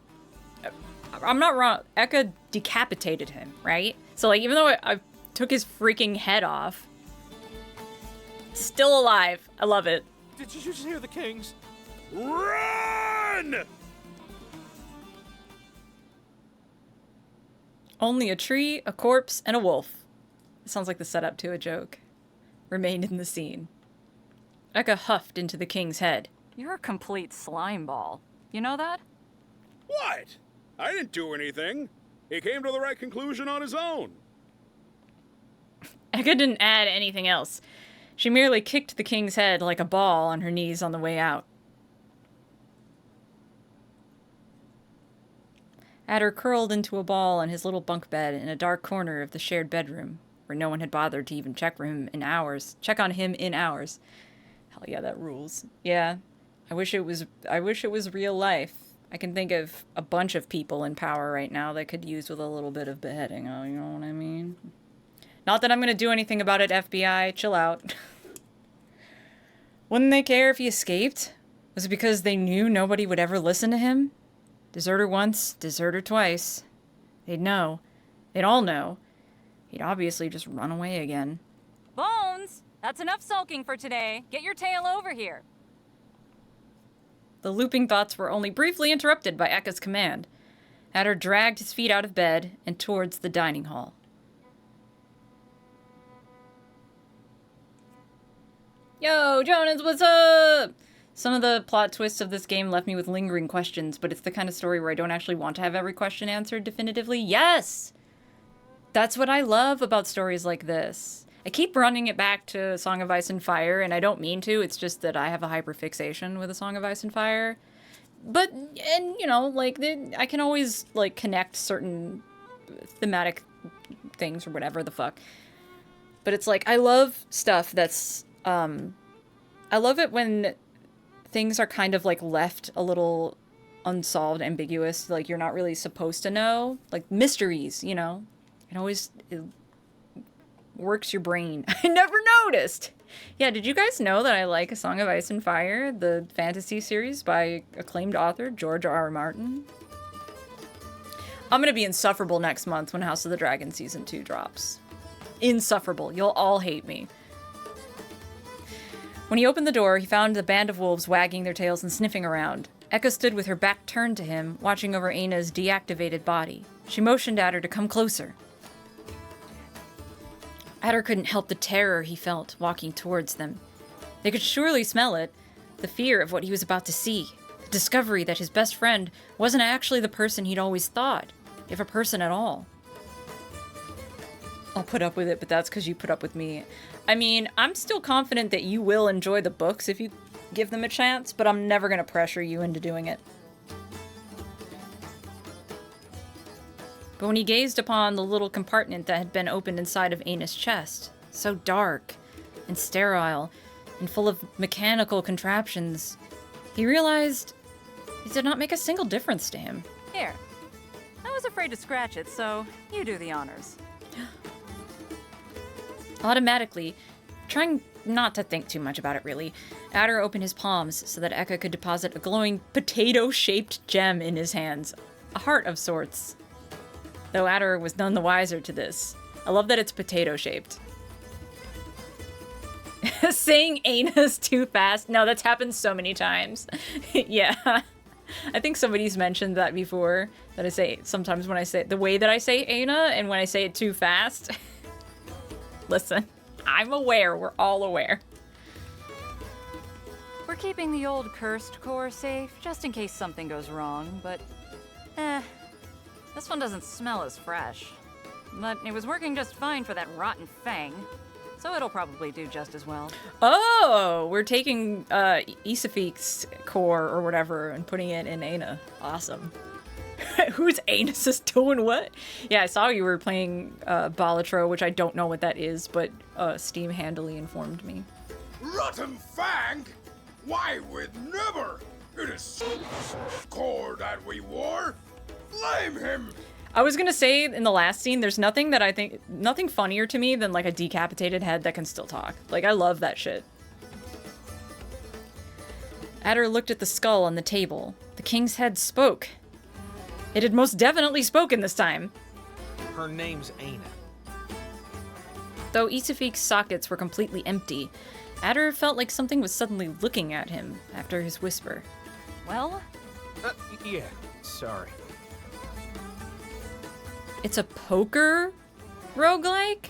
I'm not wrong, Eka decapitated him, right? So, like, even though I took his freaking head off, still alive. I love it. Did you just hear the kings? Run! Only a tree, a corpse, and a wolf. Sounds like the setup to a joke. Remained in the scene. Eka huffed into the king's head. You're a complete slime ball. You know that? What? I didn't do anything. He came to the right conclusion on his own. Eka didn't add anything else. She merely kicked the king's head like a ball on her knees on the way out. Adder curled into a ball on his little bunk bed in a dark corner of the shared bedroom, where no one had bothered to even check on him in hours. Hell yeah, that rules. Yeah, I wish it was real life. I can think of a bunch of people in power right now that could use with a little bit of beheading. Oh, you know what I mean? Not that I'm gonna do anything about it, FBI. Chill out. Wouldn't they care if he escaped? Was it because they knew nobody would ever listen to him? Deserter once, deserter twice. They'd know. They'd all know. He'd obviously just run away again. Bones! That's enough sulking for today. Get your tail over here. The looping thoughts were only briefly interrupted by Eka's command. Adder dragged his feet out of bed and towards the dining hall. Yo, Jonas, what's up? Some of the plot twists of this game left me with lingering questions, but it's the kind of story where I don't actually want to have every question answered definitively. Yes! That's what I love about stories like this. I keep running it back to Song of Ice and Fire, and I don't mean to. It's just that I have a hyperfixation with A Song of Ice and Fire. But, and, you know, like, I can always, like, connect certain thematic things or whatever the fuck. But it's like, I love stuff that's, I love it when things are kind of, like, left a little unsolved, ambiguous. Like, you're not really supposed to know. Like, mysteries, you know? It works your brain. I never noticed. Yeah, did you guys know that I like A Song of Ice and Fire, the fantasy series by acclaimed author George R.R. Martin? I'm gonna be insufferable next month when House of the Dragon Season 2 drops. Insufferable. You'll all hate me. When he opened the door, he found a band of wolves wagging their tails and sniffing around. Eka stood with her back turned to him, watching over Aina's deactivated body. She motioned at her to come closer. Adder couldn't help the terror he felt walking towards them. They could surely smell it, the fear of what he was about to see, the discovery that his best friend wasn't actually the person he'd always thought, if a person at all. I'll put up with it, but that's because you put up with me. I mean, I'm still confident that you will enjoy the books if you give them a chance, but I'm never going to pressure you into doing it. But when he gazed upon the little compartment that had been opened inside of Aina's chest, so dark and sterile and full of mechanical contraptions, he realized it did not make a single difference to him. Here. I was afraid to scratch it, so you do the honors. Automatically, trying not to think too much about it really, Adder opened his palms so that Eka could deposit a glowing potato-shaped gem in his hands, a heart of sorts. Though Adder was none the wiser to this. I love that it's potato-shaped. Saying Aina's too fast. No, that's happened so many times. Yeah. I think somebody's mentioned that before. That I say sometimes when I say the way that I say Aina and when I say it too fast. Listen, I'm aware. We're all aware. We're keeping the old cursed core safe, just in case something goes wrong, but this one doesn't smell as fresh. But it was working just fine for that rotten fang, so it'll probably do just as well. Oh, we're taking Isafik's core or whatever and putting it in Aina. Awesome. Whose anus is doing what? Yeah, I saw you were playing Balatro, which I don't know what that is, but Steam handily informed me. Rotten fang? Why, we'd never! It is core that we wore! Blame him! I was gonna say in the last scene, there's nothing that I think, nothing funnier to me than like a decapitated head that can still talk. Like, I love that shit. Adder looked at the skull on the table. The king's head spoke. It had most definitely spoken this time. Her name's Aina. Though Isafik's sockets were completely empty, Adder felt like something was suddenly looking at him after his whisper. Well, Yeah, sorry. It's a poker roguelike?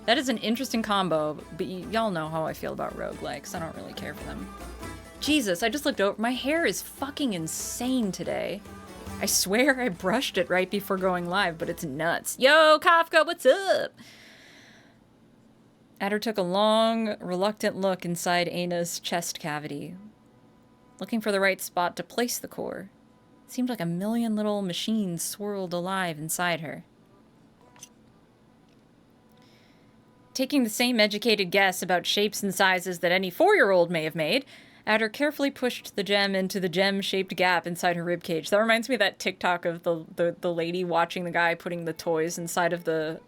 That is an interesting combo, but y'all know how I feel about roguelikes. I don't really care for them. Jesus, I just looked over. My hair is fucking insane today. I swear I brushed it right before going live, but it's nuts. Yo, Kafka, what's up? Adder took a long, reluctant look inside Aina's chest cavity, looking for the right spot to place the core. It seemed like a million little machines swirled alive inside her. Taking the same educated guess about shapes and sizes that any 4-year-old may have made, Adder carefully pushed the gem into the gem-shaped gap inside her ribcage. That reminds me of that TikTok of the lady watching the guy putting the toys inside of the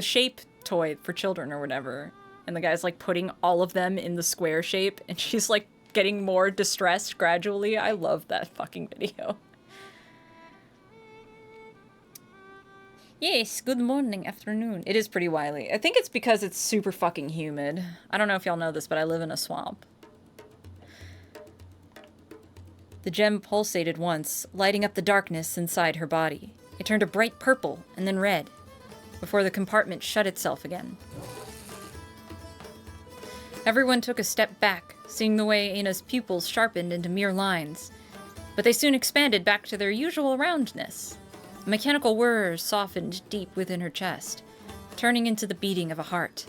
shape toy for children or whatever. And the guy's like putting all of them in the square shape and she's like getting more distressed gradually. I love that fucking video. Yes, good morning, afternoon. It is pretty wily. I think it's because it's super fucking humid. I don't know if y'all know this, but I live in a swamp. The gem pulsated once, lighting up the darkness inside her body. It turned a bright purple and then red, before the compartment shut itself again. Everyone took a step back, seeing the way Aina's pupils sharpened into mere lines, but they soon expanded back to their usual roundness. A mechanical whir softened deep within her chest, turning into the beating of a heart.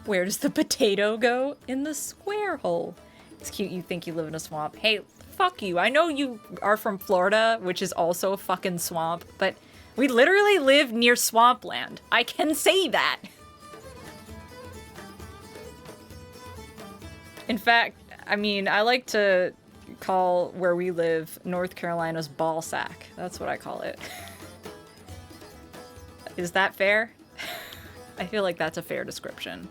Where does the potato go? In the square hole. It's cute you think you live in a swamp. Hey, fuck you. I know you are from Florida, which is also a fucking swamp, but we literally live near swampland. I can say that. In fact, I mean, I like to call where we live North Carolina's ball sack. That's what I call it. Is that fair? I feel like that's a fair description.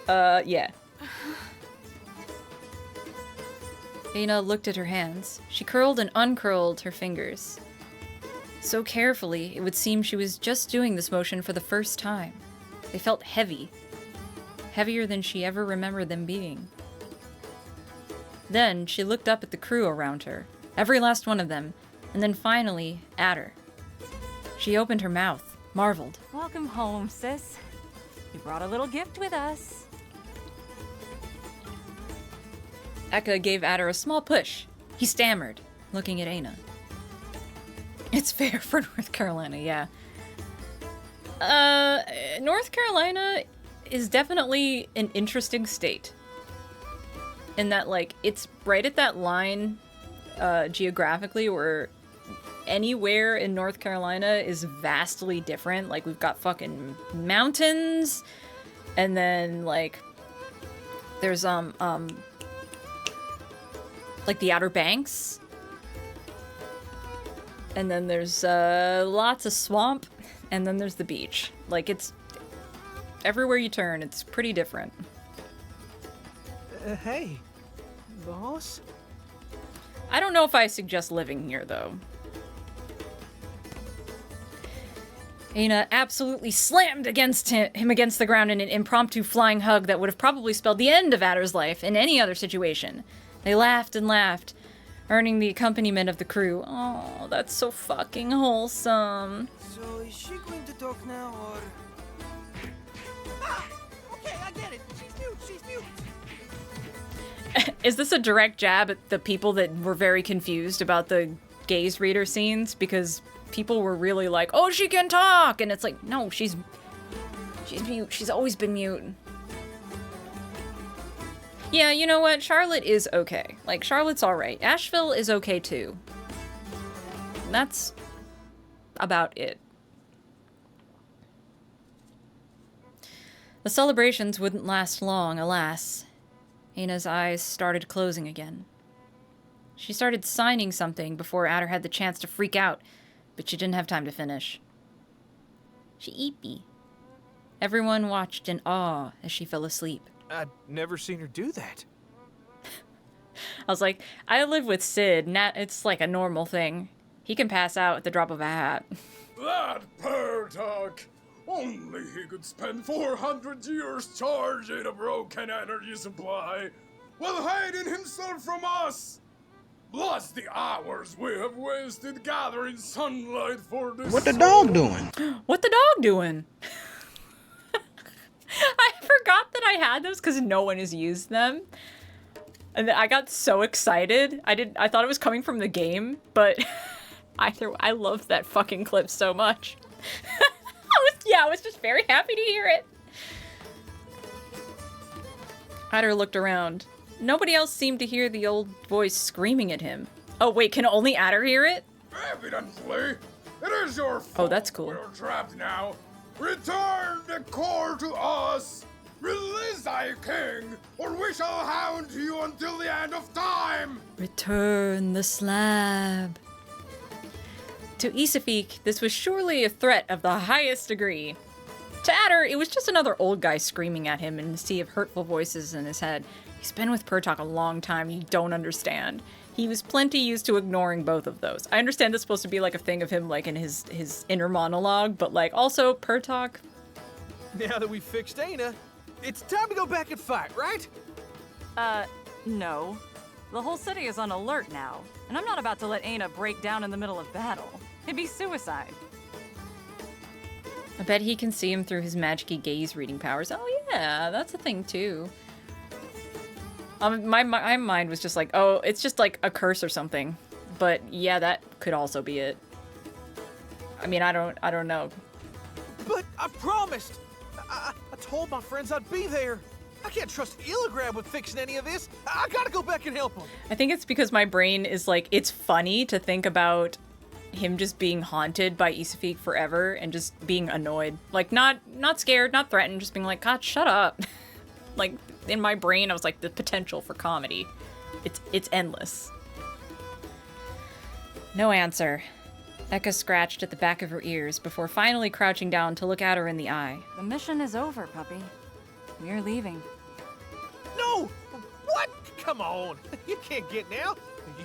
Yeah. Aina looked at her hands. She curled and uncurled her fingers. So carefully, it would seem she was just doing this motion for the first time. They felt heavy. Heavier than she ever remembered them being. Then, she looked up at the crew around her, every last one of them, and then finally, at her. She opened her mouth, marveled. welcome home, sis. You brought a little gift with us. Eka gave Adder a small push. He stammered, looking at Aina. It's fair for North Carolina, yeah. North Carolina is definitely an interesting state. In that, like, it's right at that line, geographically, where anywhere in North Carolina is vastly different. Like, we've got fucking mountains, and then, like, there's, like the Outer Banks. And then there's, lots of swamp, and then there's the beach. Like, it's, everywhere you turn, it's pretty different. Hey, boss? I don't know if I suggest living here, though. Aina absolutely slammed against him against the ground in an impromptu flying hug that would have probably spelled the end of Adder's life in any other situation. They laughed and laughed, earning the accompaniment of the crew. Oh, that's so fucking wholesome. So is she going to talk now, or? Ah! Okay, I get it. She's mute. Is this a direct jab at the people that were very confused about the gaze reader scenes? Because people were really like, oh, she can talk! And it's like, no, she's mute. She's always been mute. Yeah, you know what? Charlotte is okay. Like, Charlotte's alright. Asheville is okay too. That's about it. The celebrations wouldn't last long, alas. Ana's eyes started closing again. She started signing something before Adder had the chance to freak out, but she didn't have time to finish. She eepy. Everyone watched in awe as she fell asleep. I'd never seen her do that. I was like, I live with Sid. It's like a normal thing. He can pass out at the drop of a hat. That Pertuck! Only he could spend 400 years charging a broken energy supply while hiding himself from us! Plus the hours we have wasted gathering sunlight for this. What the dog doing? What the dog doing? I forgot that I had those because no one has used them. And I got so excited. I thought it was coming from the game, but I loved that fucking clip so much. I was just very happy to hear it. Adder looked around. Nobody else seemed to hear the old voice screaming at him. Oh wait, can only Adder hear it? Evidently, it is your fault. Oh, that's cool. We're trapped now. Return the core to us. Release thy king, or we shall hound you until the end of time. Return the slab. To Isafik, this was surely a threat of the highest degree. To Adder, it was just another old guy screaming at him in a sea of hurtful voices in his head. He's been with Pertok a long time, you don't understand. He was plenty used to ignoring both of those. I understand this is supposed to be like a thing of him like in his inner monologue, but like also Pertok. Now that we've fixed Ana, it's time to go back and fight, right? No. The whole city is on alert now, and I'm not about to let Ana break down in the middle of battle. It'd be suicide. I bet he can see him through his magic-y gaze reading powers. Oh yeah, that's a thing too. My mind was just like, oh, it's just like a curse or something. But yeah, that could also be it. I mean, I don't know. But I promised! I told my friends I'd be there. I can't trust Illigrab with fixing any of this. I gotta go back and help him. I think it's because my brain is like, it's funny to think about him just being haunted by Isafik forever and just being annoyed. Like, not scared, not threatened, just being like, God, shut up. Like, in my brain, I was like, the potential for comedy. It's endless. No answer. Eka scratched at the back of her ears before finally crouching down to look at her in the eye. The mission is over, puppy. We're leaving. No! What? Come on. You can't get now.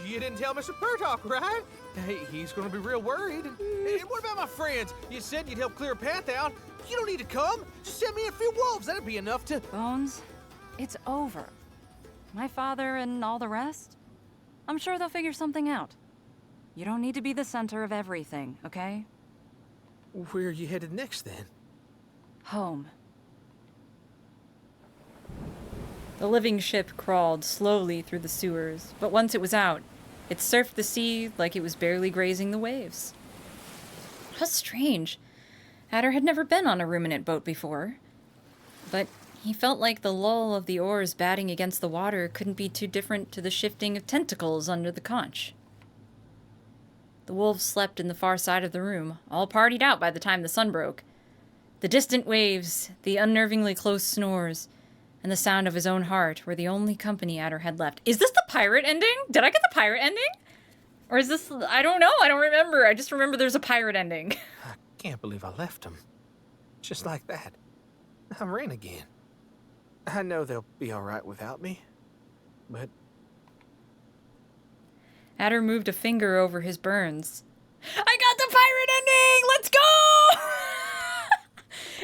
You didn't tell Mr. Pertok, right? Hey, he's gonna be real worried. Hey, what about my friends? You said you'd help clear a path out. You don't need to come. Just send me a few wolves. That'd be enough to... Bones, it's over. My father and all the rest? I'm sure they'll figure something out. You don't need to be the center of everything, okay? Where are you headed next, then? Home. The living ship crawled slowly through the sewers, but once it was out, it surfed the sea like it was barely grazing the waves. How strange. Adder had never been on a ruminant boat before, but he felt like the lull of the oars batting against the water couldn't be too different to the shifting of tentacles under the conch. The wolves slept in the far side of the room, all partied out by the time the sun broke. The distant waves, the unnervingly close snores, and the sound of his own heart were the only company Adder had left. Is this the pirate ending? Did I get the pirate ending? Or is this... I don't know. I don't remember. I just remember there's a pirate ending. I can't believe I left him. Just like that. I'm Rain again. I know they'll be all right without me, but... Adder moved a finger over his burns. I got the pirate ending! Let's go!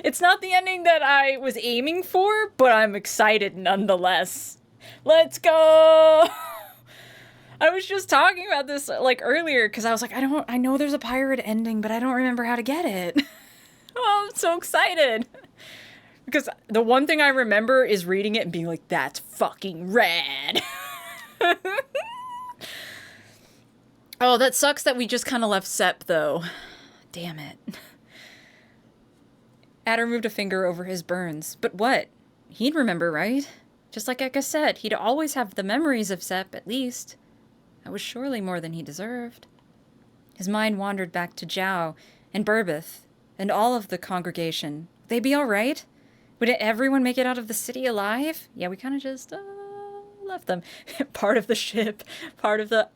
It's not the ending that I was aiming for, but I'm excited nonetheless. Let's go! I was just talking about this like earlier because I was like, I know there's a pirate ending, but I don't remember how to get it. Oh, I'm so excited. Because the one thing I remember is reading it and being like, that's fucking rad. Oh, that sucks that we just kind of left Sep, though. Damn it. Adder moved a finger over his burns. But what? He'd remember, right? Just like Eka said, he'd always have the memories of Sep, at least. That was surely more than he deserved. His mind wandered back to Zhao and Burbeth and all of the congregation. Would they be all right? Would everyone make it out of the city alive? Yeah, we kind of just left them. Part of the ship, part of the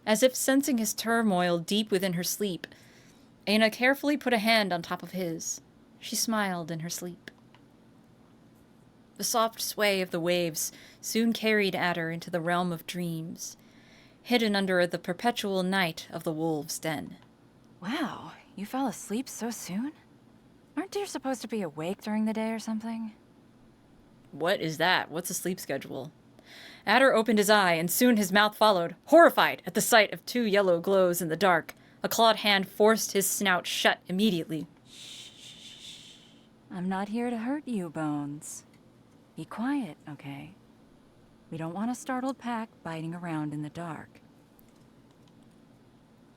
As if sensing his turmoil deep within her sleep, Aina carefully put a hand on top of his. She smiled in her sleep. The soft sway of the waves soon carried Adder into the realm of dreams, hidden under the perpetual night of the wolves' den. Wow, you fell asleep so soon? Aren't deer supposed to be awake during the day or something? What is that? What's a sleep schedule? Adder opened his eye, and soon his mouth followed, horrified at the sight of 2 yellow glows in the dark. A clawed hand forced his snout shut immediately. Shh. I'm not here to hurt you, Bones. Be quiet, okay? We don't want a startled pack biting around in the dark.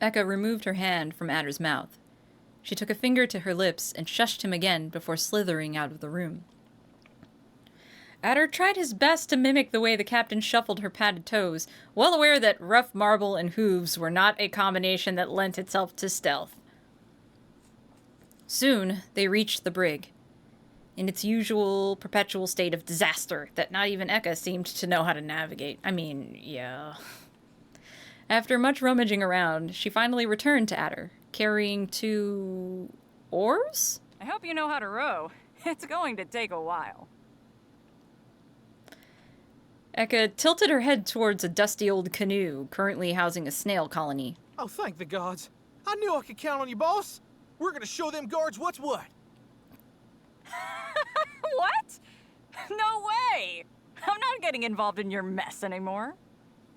Eka removed her hand from Adder's mouth. She took a finger to her lips and shushed him again before slithering out of the room. Adder tried his best to mimic the way the captain shuffled her padded toes, well aware that rough marble and hooves were not a combination that lent itself to stealth. Soon, they reached the brig, in its usual perpetual state of disaster that not even Eka seemed to know how to navigate. I mean, yeah. After much rummaging around, she finally returned to Adder, carrying 2 oars? I hope you know how to row. It's going to take a while. Eka tilted her head towards a dusty old canoe currently housing a snail colony. Oh, thank the gods. I knew I could count on you, boss. We're gonna show them guards what's what. What? No way! I'm not getting involved in your mess anymore.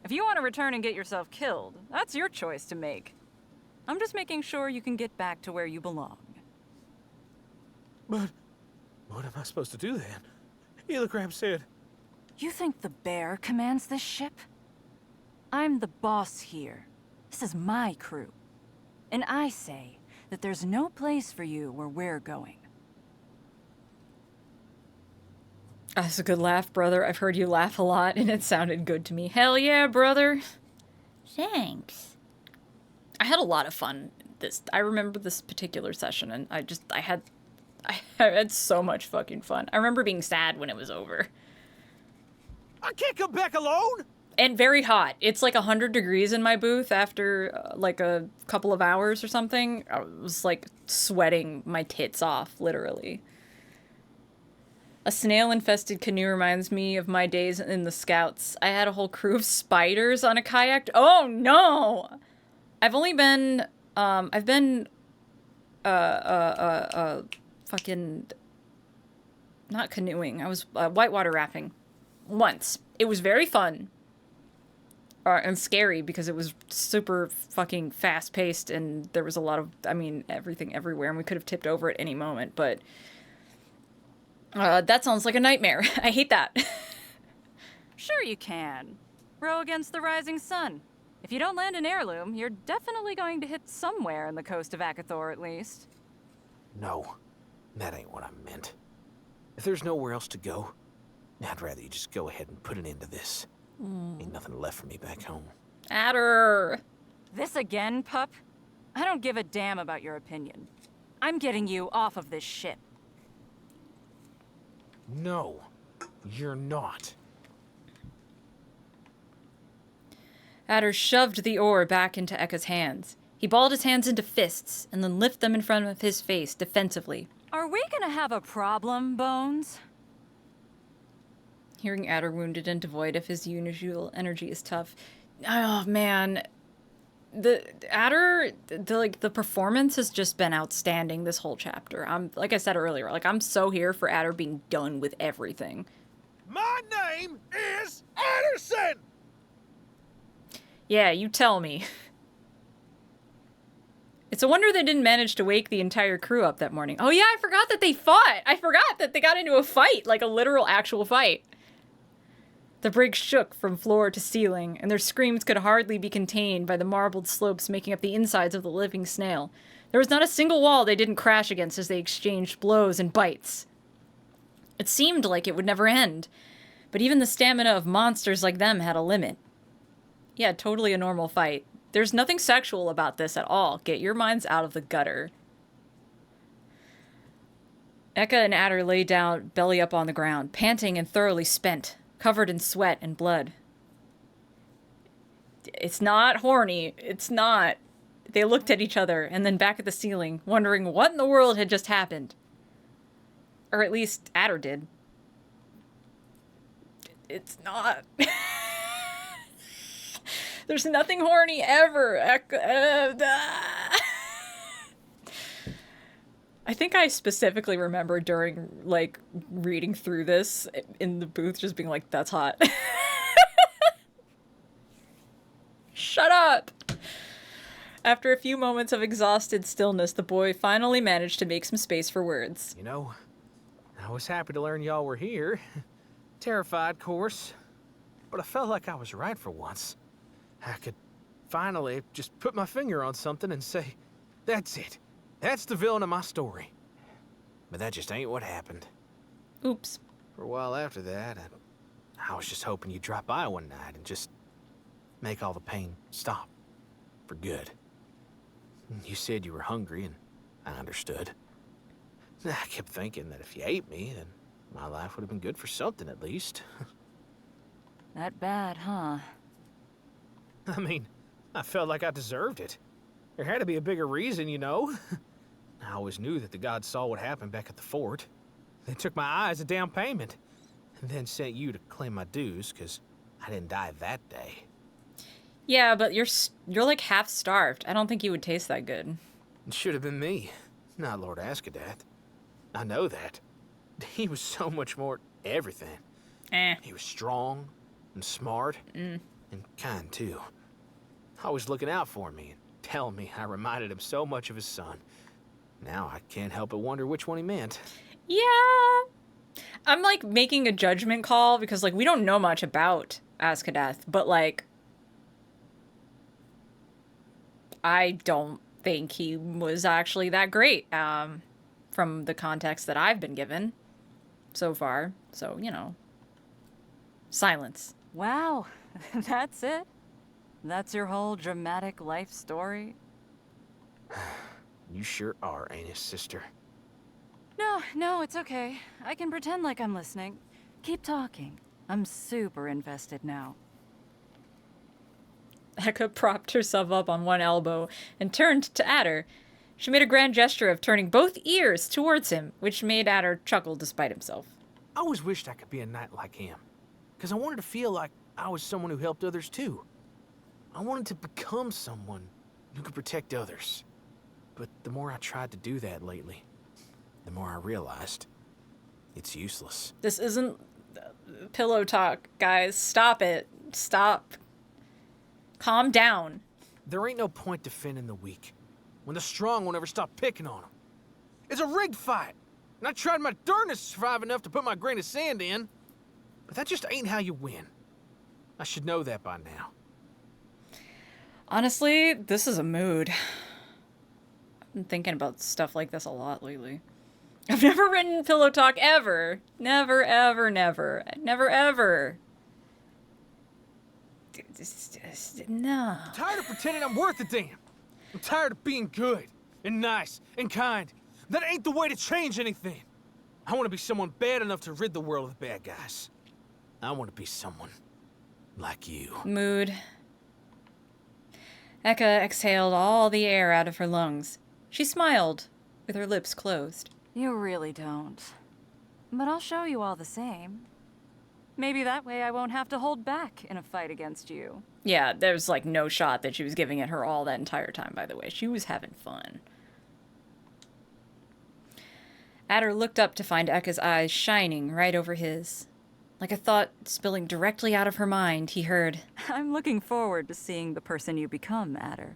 If you want to return and get yourself killed, that's your choice to make. I'm just making sure you can get back to where you belong. But what am I supposed to do then? Elecram said. You think the bear commands this ship? I'm the boss here. This is my crew. And I say that there's no place for you where we're going. That's a good laugh, brother. I've heard you laugh a lot, and it sounded good to me. Hell yeah, brother. Thanks. I had a lot of fun. I remember this particular session, and I had so much fucking fun. I remember being sad when it was over. I can't come back alone! And very hot. It's like 100 degrees in my booth after like a couple of hours or something. I was like sweating my tits off, literally. A snail-infested canoe reminds me of my days in the Scouts. I had a whole crew of spiders on a kayak. Oh no! I've only been, fucking, not canoeing. I was whitewater rafting once. It was very fun. And scary because it was super fucking fast-paced and there was a lot of, everything everywhere and we could have tipped over at any moment, but that sounds like a nightmare. I hate that. Sure you can. Row against the rising sun. If you don't land an heirloom, you're definitely going to hit somewhere in the coast of Akathor at least. No, that ain't what I meant. If there's nowhere else to go, I'd rather you just go ahead and put an end to this. Ain't nothing left for me back home. Adder. This again, pup? I don't give a damn about your opinion. I'm getting you off of this ship. No, you're not. Adder shoved the oar back into Eka's hands. He balled his hands into fists and then lifted them in front of his face defensively. Are we gonna have a problem, Bones? Hearing Adder wounded and devoid of his usual energy is tough. Oh man, the Adder, the performance has just been outstanding this whole chapter. Like I said earlier, I'm so here for Adder being done with everything. My name is Anderson! Yeah, you tell me. It's a wonder they didn't manage to wake the entire crew up that morning. Oh yeah, I forgot that they fought. I forgot that they got into a fight, like a literal actual fight. The brig shook from floor to ceiling, and their screams could hardly be contained by the marbled slopes making up the insides of the living snail. There was not a single wall they didn't crash against as they exchanged blows and bites. It seemed like it would never end, but even the stamina of monsters like them had a limit. Yeah, totally a normal fight. There's nothing sexual about this at all. Get your minds out of the gutter. Eka and Adder lay down, belly up on the ground, panting and thoroughly spent, covered in sweat and blood. It's not horny. It's not. They looked at each other and then back at the ceiling, wondering what in the world had just happened. Or at least Adder did. It's not. There's nothing horny ever. I think I specifically remember during, like, reading through this in the booth just being like, that's hot. Shut up! After a few moments of exhausted stillness, the boy finally managed to make some space for words. You know, I was happy to learn y'all were here. Terrified, course. But I felt like I was right for once. I could finally just put my finger on something and say, that's it. That's the villain of my story. But that just ain't what happened. Oops. For a while after that, I was just hoping you'd drop by one night and just make all the pain stop. For good. You said you were hungry, and I understood. I kept thinking that if you ate me, then my life would have been good for something at least. That bad, huh? I mean, I felt like I deserved it. There had to be a bigger reason, you know? I always knew that the gods saw what happened back at the fort. They took my eye as a down payment, and then sent you to claim my dues, because I didn't die that day. Yeah, but you're like half starved. I don't think you would taste that good. It should have been me, not Lord Askadath. I know that. He was so much more everything. He was strong and smart and kind too. Always looking out for me and telling me I reminded him so much of his son. Now I can't help but wonder which one he meant. Yeah. I'm like making a judgment call because like we don't know much about Askadath, but like I don't think he was actually that great from the context that I've been given so far. So, you know, silence. Wow, that's it? That's your whole dramatic life story? You sure are, ain't it, sister? No, it's okay. I can pretend like I'm listening. Keep talking. I'm super invested now. Eka propped herself up on one elbow and turned to Adder. She made a grand gesture of turning both ears towards him, which made Adder chuckle despite himself. I always wished I could be a knight like him. Because I wanted to feel like I was someone who helped others too. I wanted to become someone who could protect others. But the more I tried to do that lately, the more I realized it's useless. This isn't pillow talk, guys. Stop it. Stop. Calm down. There ain't no point defending the weak when the strong won't ever stop picking on them. It's a rigged fight, and I tried my darnest to survive enough to put my grain of sand in. But that just ain't how you win. I should know that by now. Honestly, this is a mood. I've been thinking about stuff like this a lot lately. I've never written pillow talk ever. Never, ever, never. Never, ever. No. I'm tired of pretending I'm worth a damn. I'm tired of being good and nice and kind. That ain't the way to change anything. I want to be someone bad enough to rid the world of bad guys. I want to be someone like you. Mood. Eka exhaled all the air out of her lungs. She smiled, with her lips closed. You really don't. But I'll show you all the same. Maybe that way I won't have to hold back in a fight against you. Yeah, there's like no shot that she was giving it her all that entire time, by the way. She was having fun. Adder looked up to find Eka's eyes shining right over his. Like a thought spilling directly out of her mind, he heard, I'm looking forward to seeing the person you become, Adder.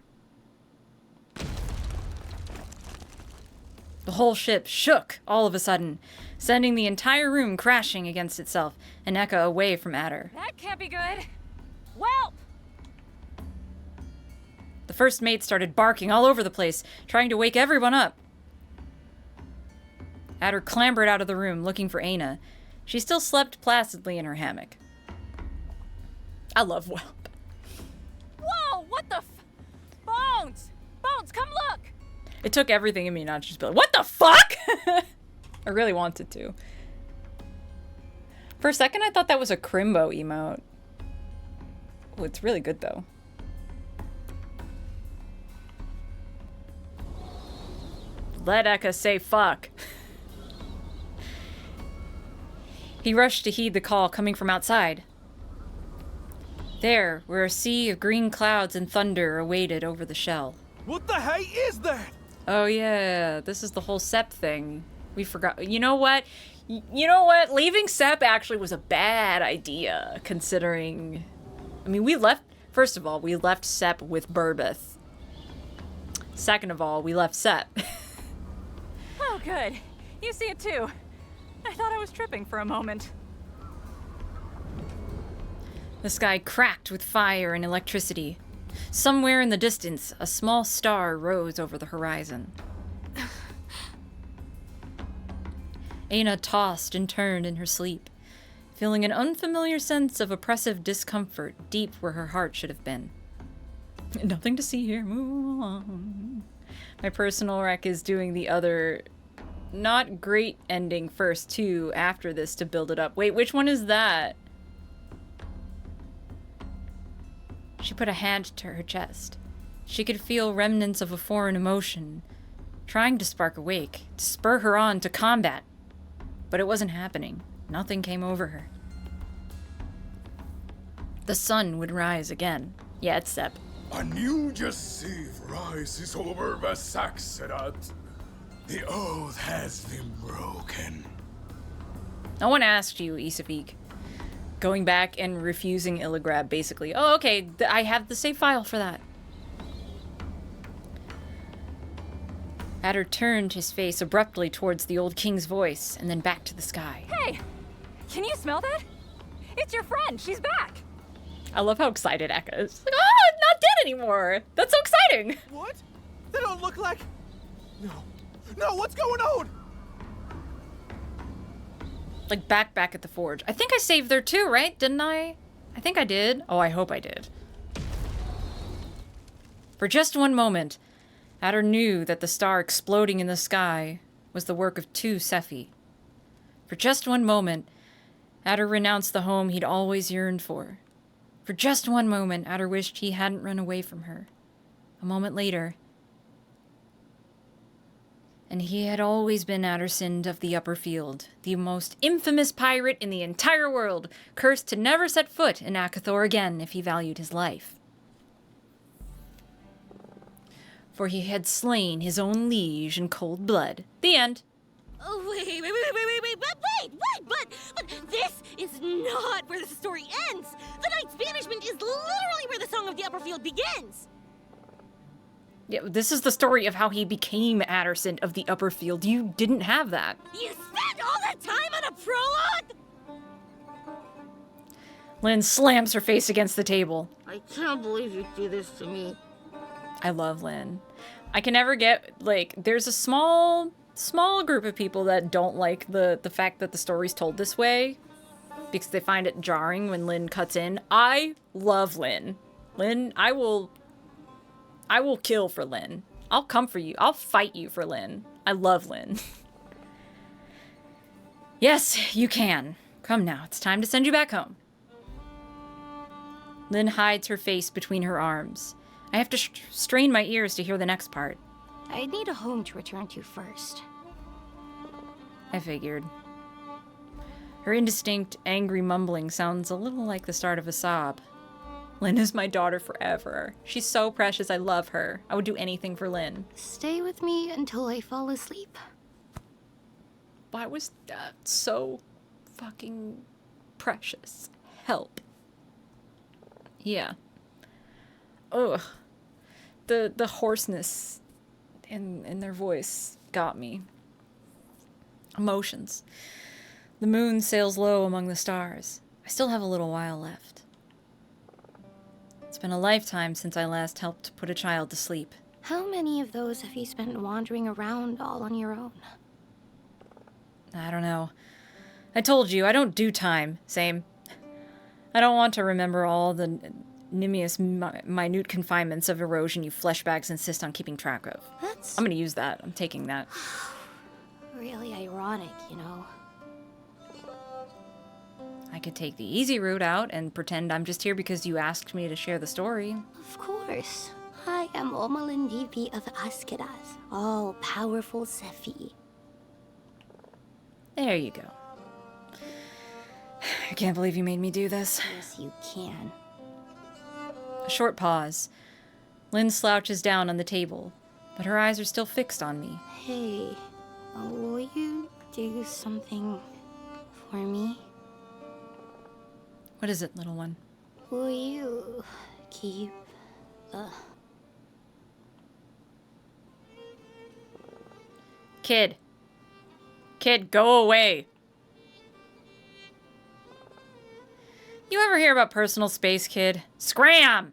The whole ship shook all of a sudden, sending the entire room crashing against itself and Eka away from Adder. That can't be good. Well, The first mate started barking all over the place, trying to wake everyone up. Adder clambered out of the room, looking for Aina. She still slept placidly in her hammock. I love Whelp. Whoa, what the Bones! Bones, come look! It took everything in me not to just be like, what the fuck? I really wanted to. For a second, I thought that was a Crimbo emote. Oh, it's really good, though. Let Eka say fuck. He rushed to heed the call coming from outside. There, where a sea of green clouds and thunder awaited over the shell. What the hey is that? Oh yeah, this is the whole Sep thing. We forgot. You know what? You know what? Leaving Sep actually was a bad idea, considering... I mean, we left... First of all, we left Sep with Burbeth. Second of all, we left Sep. Oh, good. You see it too. I thought I was tripping for a moment. The sky cracked with fire and electricity. Somewhere in the distance, a small star rose over the horizon. Aina tossed and turned in her sleep, feeling an unfamiliar sense of oppressive discomfort deep where her heart should have been. Nothing to see here, move on. My personal rec is doing the other not great ending first too after this to build it up. Wait, which one is that? She put a hand to her chest. She could feel remnants of a foreign emotion, trying to spark awake, to spur her on to combat. But it wasn't happening. Nothing came over her. The sun would rise again. Yeah, it's Sep. A new Jasiv rises over Vasaxerat. The oath has been broken. No one asked you, Isafik. Going back and refusing Illigrab, basically. Oh, okay, I have the save file for that. Adder turned his face abruptly towards the old king's voice, and then back to the sky. Hey! Can you smell that? It's your friend! She's back! I love how excited Eka is. Like, oh, I'm not dead anymore! That's so exciting! What? They don't look like... No. No, what's going on? Like, back at the forge. I think I saved there too, right? Didn't I? I think I did. Oh, I hope I did. For just one moment, Adder knew that the star exploding in the sky was the work of two Sephi. For just one moment, Adder renounced the home he'd always yearned for. For just one moment, Adder wished he hadn't run away from her. A moment later, and he had always been Addersind of the Upper Field, the most infamous pirate in the entire world, cursed to never set foot in Akathor again if he valued his life. For he had slain his own liege in cold blood. The end. Oh, but this is not where the story ends. The knight's banishment is literally where the Song of the Upper Field begins. Yeah, this is the story of how he became Addersind of the Upper Field. You didn't have that. You spent all that time on a prologue? Lynn slams her face against the table. I can't believe you do this to me. I love Lynn. I can never get, like, there's a small group of people that don't like the fact that the story's told this way because they find it jarring when Lynn cuts in. I love Lynn. Lynn, I will kill for Lynn. I'll come for you. I'll fight you for Lynn. I love Lynn. Yes, you can. Come now, it's time to send you back home. Lynn hides her face between her arms. I have to strain my ears to hear the next part. I need a home to return to first. I figured. Her indistinct, angry mumbling sounds a little like the start of a sob. Lynn is my daughter forever. She's so precious, I love her. I would do anything for Lynn. Stay with me until I fall asleep. Why was that so fucking precious? Help. Yeah. Ugh. The hoarseness in their voice got me. Emotions. The moon sails low among the stars. I still have a little while left. It's been a lifetime since I last helped put a child to sleep. How many of those have you spent wandering around all on your own? I don't know. I told you, I don't do time. Same. I don't want to remember all the nimius minute confinements of erosion you fleshbags insist on keeping track of. That's I'm gonna use that. I'm taking that. really ironic, you know. I could take the easy route out and pretend I'm just here because you asked me to share the story. Of course. I am Omalin DP of Askedas, all-powerful Sephi. There you go. I can't believe you made me do this. Yes, you can. A short pause. Lynn slouches down on the table, but her eyes are still fixed on me. Hey, will you do something for me? What is it, little one? Will you keep the... Kid. Kid, go away. You ever hear about personal space, kid? Scram!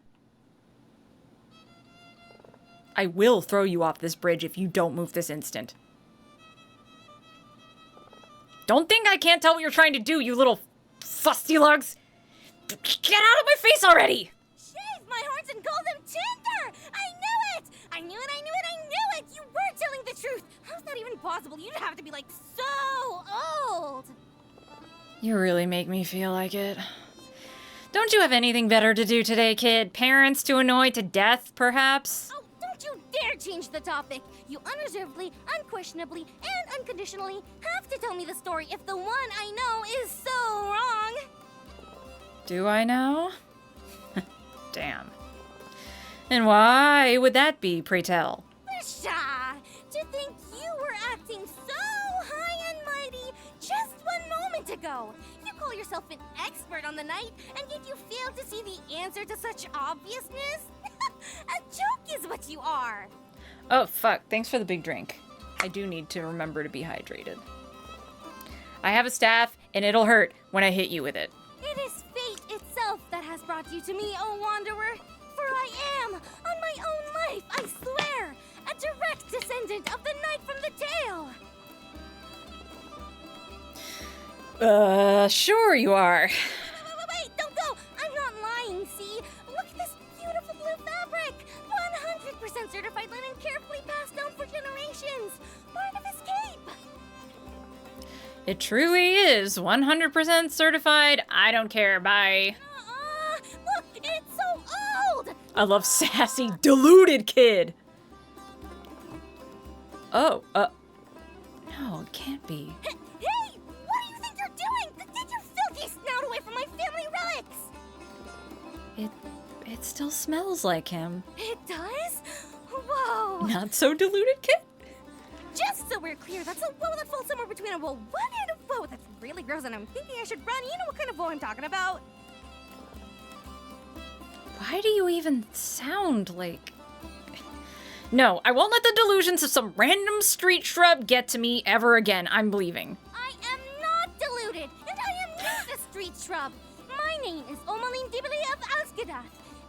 I will throw you off this bridge if you don't move this instant. Don't think I can't tell what you're trying to do, you little fusty lugs. Get out of my face already! Shave my horns and call them tinder! I knew it! I knew it, I knew it, I knew it! You were telling the truth! How's that even possible? You'd have to be, like, so old! You really make me feel like it. Don't you have anything better to do today, kid? Parents to annoy to death, perhaps? Oh, don't you dare change the topic! You unreservedly, unquestionably, and unconditionally have to tell me the story if the one I know is so wrong! Do I now? Damn. And why would that be, pray tell? Pshaw! To think you were acting so high and mighty just one moment ago! You call yourself an expert on the night, and yet you fail to see the answer to such obviousness? A joke is what you are! Oh, fuck. Thanks for the big drink. I do need to remember to be hydrated. I have a staff, and it'll hurt when I hit you with it. It is fate itself that has brought you to me, O Wanderer! For I am, on my own life, I swear, a direct descendant of the Knight from the Tale! Sure you are. Wait, don't go! I'm not lying, see? Look at this beautiful blue fabric! 100% certified linen carefully passed down for generations! Part of his cape! It truly is 100% certified. I don't care. Bye. Look, it's so old! I love sassy, deluded kid. Oh, no, it can't be. Hey, what do you think you're doing? Get your filthy snout away from my family relics! It still smells like him. It does? Whoa! Not so deluded kid? Just so we're clear, that's a woe that falls somewhere between a woe 1 and a woe that's really gross, and I'm thinking I should run. You know what kind of woe I'm talking about? Why do you even sound like... No, I won't let the delusions of some random street shrub get to me ever again. I'm leaving. I am not deluded, and I am not a street shrub. My name is Omalin Dibili of Askedath,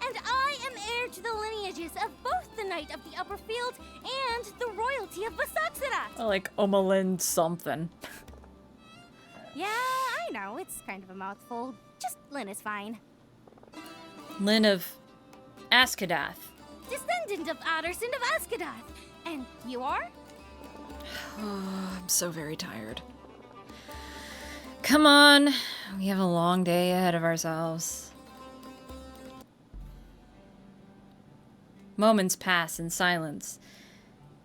and I am heir to the lineages of both the Knight of the Upper Field and the royalty of Basaxerat. I like Omalin something. Yeah, I know, it's kind of a mouthful. Just Lynn is fine. Lynn of Askedath. Descendant of Adderson of Askedath. And you are? Oh, I'm so very tired. Come on. We have a long day ahead of ourselves. Moments pass in silence.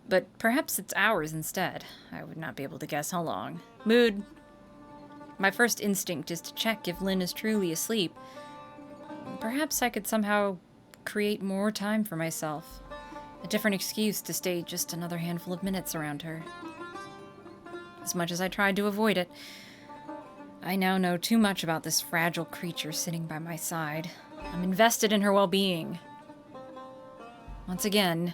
But perhaps it's hours instead. I would not be able to guess how long. Mood. My first instinct is to check if Lynn is truly asleep. Perhaps I could somehow create more time for myself. A different excuse to stay just another handful of minutes around her. As much as I tried to avoid it, I now know too much about this fragile creature sitting by my side. I'm invested in her well-being. Once again,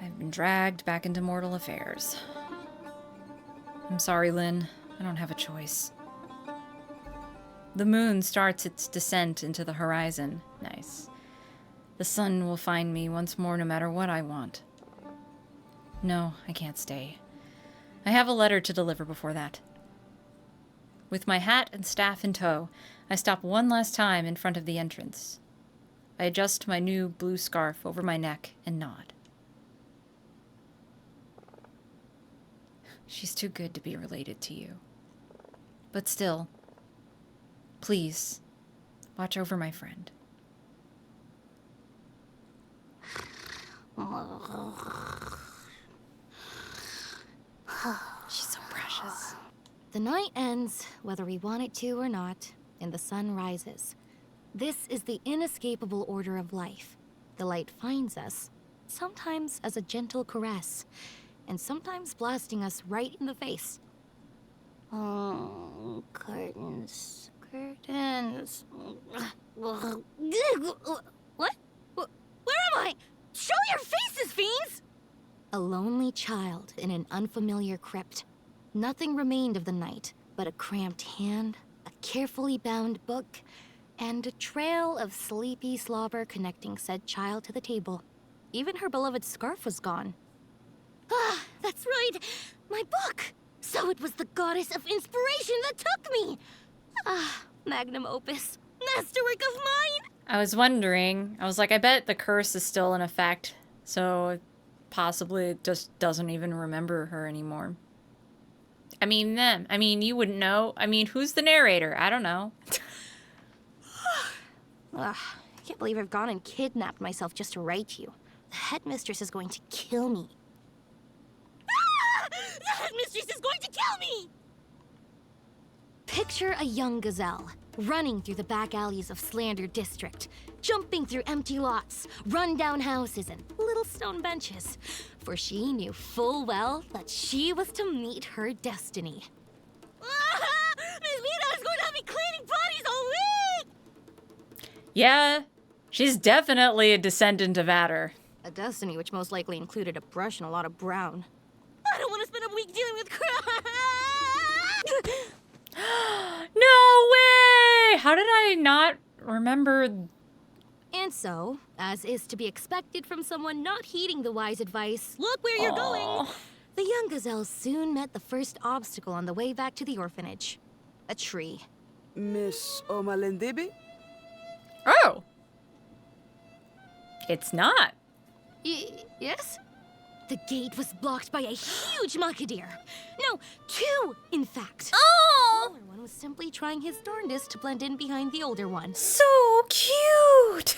I've been dragged back into mortal affairs. I'm sorry, Lynn. I don't have a choice. The moon starts its descent into the horizon. Nice. The sun will find me once more no matter what I want. No, I can't stay. I have a letter to deliver before that. With my hat and staff in tow, I stop one last time in front of the entrance. I adjust my new blue scarf over my neck and nod. She's too good to be related to you. But still, please, watch over my friend. She's so precious. The night ends, whether we want it to or not, and the sun rises. This is the inescapable order of life. The light finds us, sometimes as a gentle caress, and sometimes blasting us right in the face. Oh, curtains, curtains. What? Where am I? Show your faces, fiends! A lonely child in an unfamiliar crypt. Nothing remained of the night but a cramped hand, a carefully bound book, and a trail of sleepy slobber connecting said child to the table. Even her beloved scarf was gone. Ah, that's right! My book! So it was the goddess of inspiration that took me! Ah, magnum opus. Masterwork of mine! I was wondering, I was like, I bet the curse is still in effect, so possibly it just doesn't even remember her anymore. I mean, you wouldn't know. I mean, who's the narrator? I don't know. Ugh, I can't believe I've gone and kidnapped myself just to write you. The headmistress is going to kill me. Ah! The headmistress is going to kill me! Picture a young gazelle, running through the back alleys of Slander District, jumping through empty lots, run-down houses, and little stone benches. For she knew full well that she was to meet her destiny. Ah! Miss Vita is going to have me cleaning bodies all week! Yeah, she's definitely a descendant of Adder. A destiny which most likely included a brush and a lot of brown. I don't want to spend a week dealing with crap! No way! How did I not remember? And so, as is to be expected from someone not heeding the wise advice, look where you're going! The young gazelles soon met the first obstacle on the way back to the orphanage. A tree. Miss Omalendibi? Oh! It's not. Yes? The gate was blocked by a huge Makadir. No, two, in fact. Oh! The smaller one was simply trying his darndest to blend in behind the older one. So cute!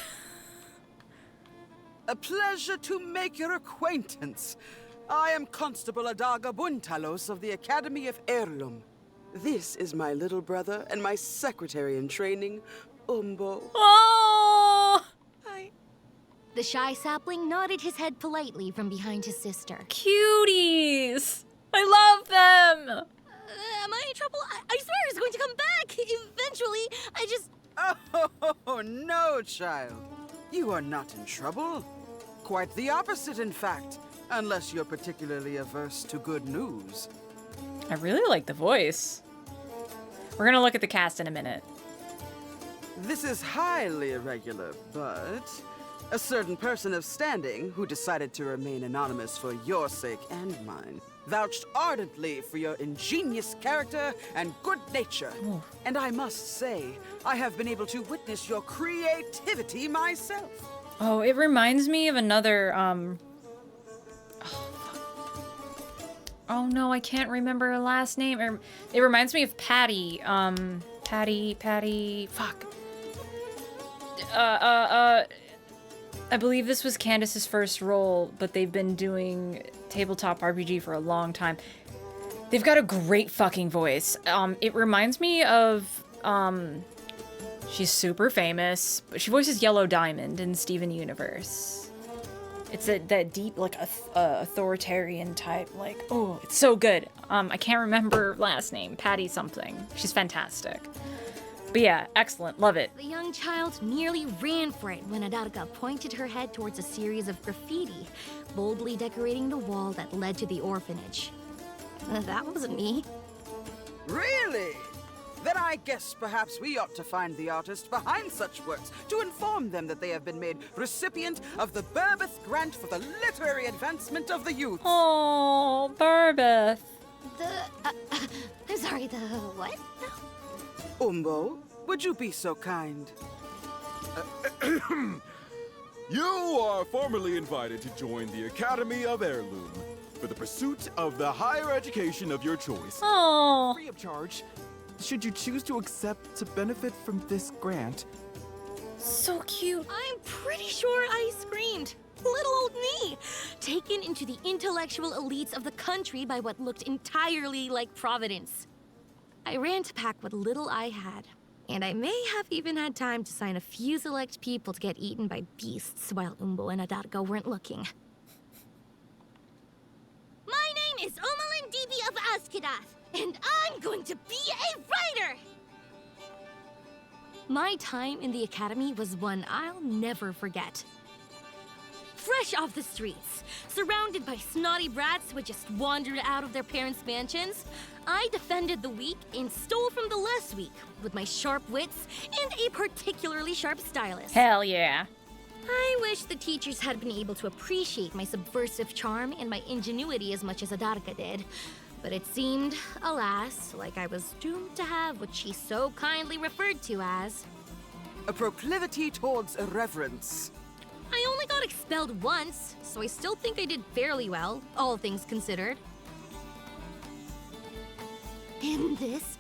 A pleasure to make your acquaintance. I am Constable Adaga Buntalos of the Academy of Heirloom. This is my little brother and my secretary in training, Umbo. Oh! The shy sapling nodded his head politely from behind his sister. Cuties! I love them! Am I in trouble? I swear he's going to come back! Eventually, I just... Oh, no, child. You are not in trouble. Quite the opposite, in fact. Unless you're particularly averse to good news. I really like the voice. We're gonna look at the cast in a minute. This is highly irregular, but... a certain person of standing who decided to remain anonymous for your sake and mine vouched ardently for your ingenious character and good nature. Ooh. And I must say, I have been able to witness your creativity myself. Oh, it reminds me of another, Oh no, I can't remember her last name. It reminds me of Patty. Patty, fuck. I believe this was Candace's first role, but they've been doing tabletop RPG for a long time. They've got a great fucking voice. It reminds me of, she's super famous, but she voices Yellow Diamond in Steven Universe. It's that deep, like, authoritarian type, like, oh, it's so good. I can't remember last name, Patty something. She's fantastic. But yeah, excellent, love it. The young child nearly ran for it when Adarga pointed her head towards a series of graffiti, boldly decorating the wall that led to the orphanage. That wasn't me. Really? Then I guess perhaps we ought to find the artist behind such works to inform them that they have been made recipient of the Burbeth Grant for the literary advancement of the youth. Oh, Burbeth. I'm sorry, the what? Umbo, would you be so kind? You are formally invited to join the Academy of Heirloom for the pursuit of the higher education of your choice. Oh. Free of charge, should you choose to accept to benefit from this grant. So cute. I'm pretty sure I screamed. Little old me! Taken into the intellectual elites of the country by what looked entirely like Providence. I ran to pack what little I had, and I may have even had time to sign a few select people to get eaten by beasts while Umbo and Adarga weren't looking. My name is Omalin Devi of Azkadath, and I'm going to be a writer! My time in the academy was one I'll never forget. Fresh off the streets, surrounded by snotty brats who had just wandered out of their parents' mansions, I defended the weak and stole from the less weak with my sharp wits and a particularly sharp stylus. Hell yeah. I wish the teachers had been able to appreciate my subversive charm and my ingenuity as much as Adarga did. But it seemed, alas, like I was doomed to have what she so kindly referred to as A proclivity towards irreverence. I only got expelled once, so I still think I did fairly well, all things considered. And this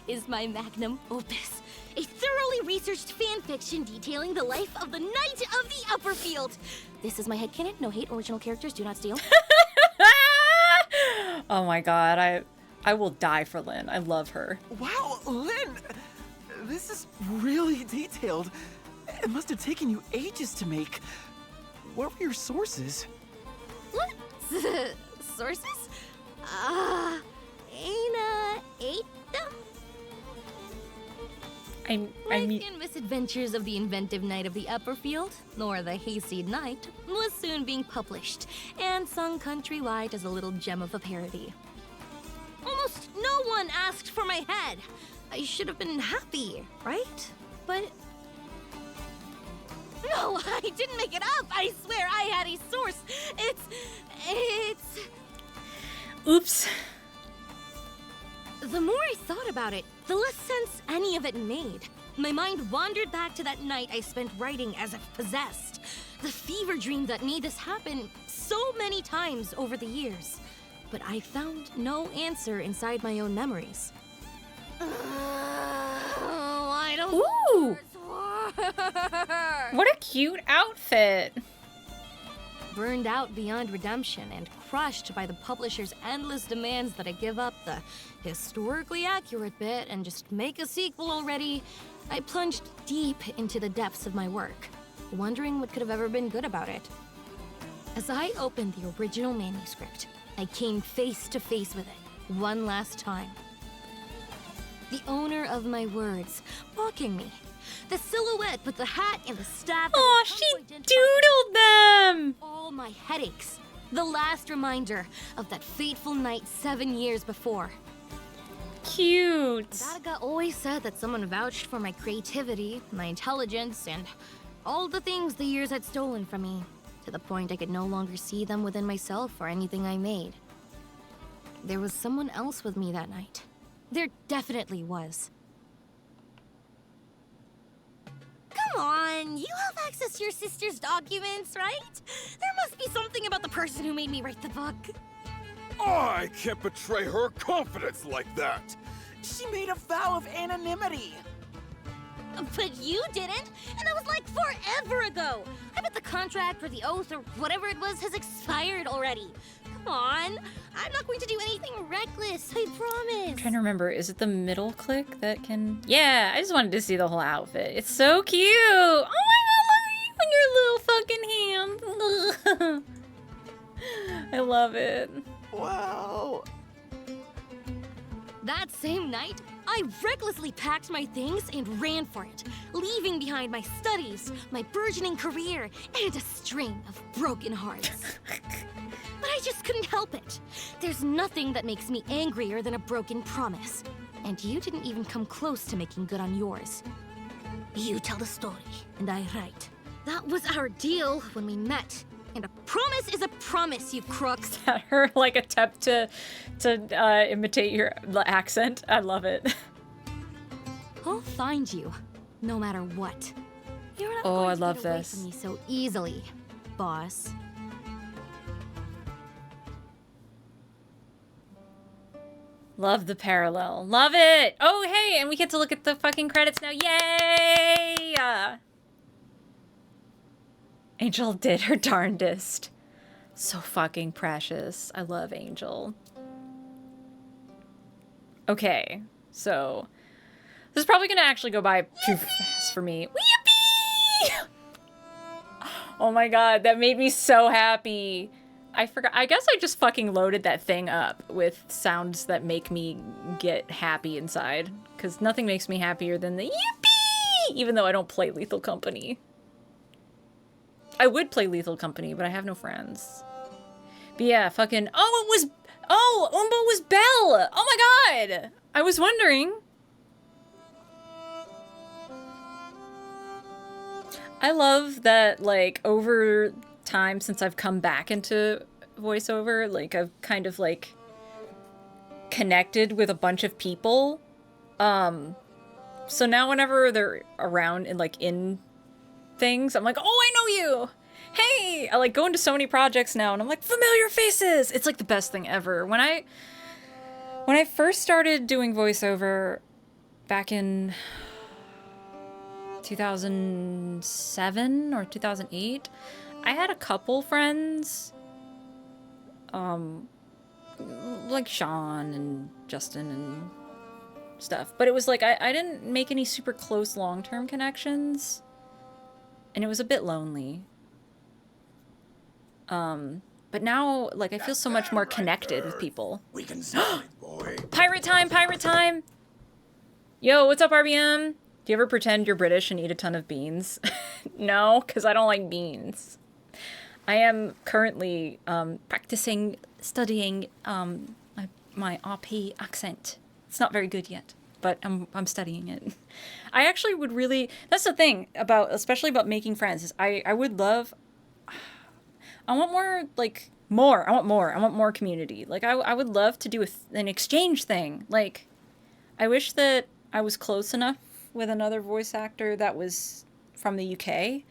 is my magnum opus. A thoroughly researched fanfiction detailing the life of the Knight of the Upperfield. This is my headcanon. No hate, original characters, do not steal. Oh my god, I will die for Lynn. I love her. Wow, Lynn! This is really detailed. It must have taken you ages to make. What were your sources? What? Sources? I Life mean, and Misadventures of the Inventive Knight of the Upperfield, nor the Hayseed Knight, was soon being published and sung countrywide as a little gem of a parody. Almost no one asked for my head. I should have been happy, right? But no, I didn't make it up. I swear I had a source. It's... oops. The more I thought about it, the less sense any of it made. My mind wandered back to that night I spent writing as if possessed. The fever dream that made this happen so many times over the years. But I found no answer inside my own memories. I don't Ooh. know. What a cute outfit. Burned out beyond redemption and crushed by the publisher's endless demands that I give up the historically accurate bit and just make a sequel already, I plunged deep into the depths of my work, wondering what could have ever been good about it. As I opened the original manuscript, I came face to face with it, one last time. The owner of my words, mocking me. The silhouette with the hat and the staff. Oh, she doodled them. All my headaches. The last reminder of that fateful night 7 years before. Cute. Adarga always said that someone vouched for my creativity, my intelligence, and all the things the years had stolen from me, to the point I could no longer see them within myself or anything I made. There was someone else with me that night. There definitely was. Come on, you have access to your sister's documents, right? There must be something about the person who made me write the book. I can't betray her confidence like that. She made a vow of anonymity. But you didn't, and that was like forever ago. I bet the contract or the oath or whatever it was has expired already. Come on, I'm not going to do anything reckless, I promise. I'm trying to remember, is it the middle click that can... Yeah, I just wanted to see the whole outfit. It's so cute. Oh my god, look at you and your little fucking hand. I love it. Wow. That same night, I recklessly packed my things and ran for it, leaving behind my studies, my burgeoning career, and a string of broken hearts. But I just couldn't help it. There's nothing that makes me angrier than a broken promise. And you didn't even come close to making good on yours. You tell the story, and I write. That was our deal when we met, and a promise promise is a promise, you crooks. Her like attempt to imitate your accent. I love it. I'll find you, no matter what. You're not Oh, going I to love get away this. from me so easily, boss. Love the parallel. Love it. Oh, hey, and we get to look at the fucking credits now. Yay! Angel did her darndest. So fucking precious. I love Angel. Okay, so this is probably gonna actually go by too fast for me. Yippee! Oh my god, that made me so happy. I forgot. I guess I just fucking loaded that thing up with sounds that make me get happy inside. Because nothing makes me happier than the yippee! Even though I don't play Lethal Company. I would play Lethal Company, but I have no friends. But yeah, fucking... Oh, it was... Oh, Umbo was Belle! Oh my god! I was wondering. I love that, like, over time since I've come back into voiceover, like, I've kind of, like, connected with a bunch of people. So now whenever they're around and, like, in things, I'm like, oh, I know you! Hey! I, like, go into so many projects now, and I'm like, familiar faces! It's, like, the best thing ever. When I first started doing voiceover back in 2007 or 2008, I had a couple friends, like Sean and Justin and stuff, but it was like I didn't make any super close long-term connections, and it was a bit lonely. But now, like, I feel so much more connected with people. We can start it, boy. Pirate time! Pirate time! Yo, what's up, RBM? Do you ever pretend you're British and eat a ton of beans? No, because I don't like beans. I am currently studying my RP accent. It's not very good yet, but I'm studying it. I actually would really... That's the thing about, especially about making friends, is I would love... I want more, like, more. I want more. I want more community. Like, I would love to do an exchange thing. Like, I wish that I was close enough with another voice actor that was from the UK,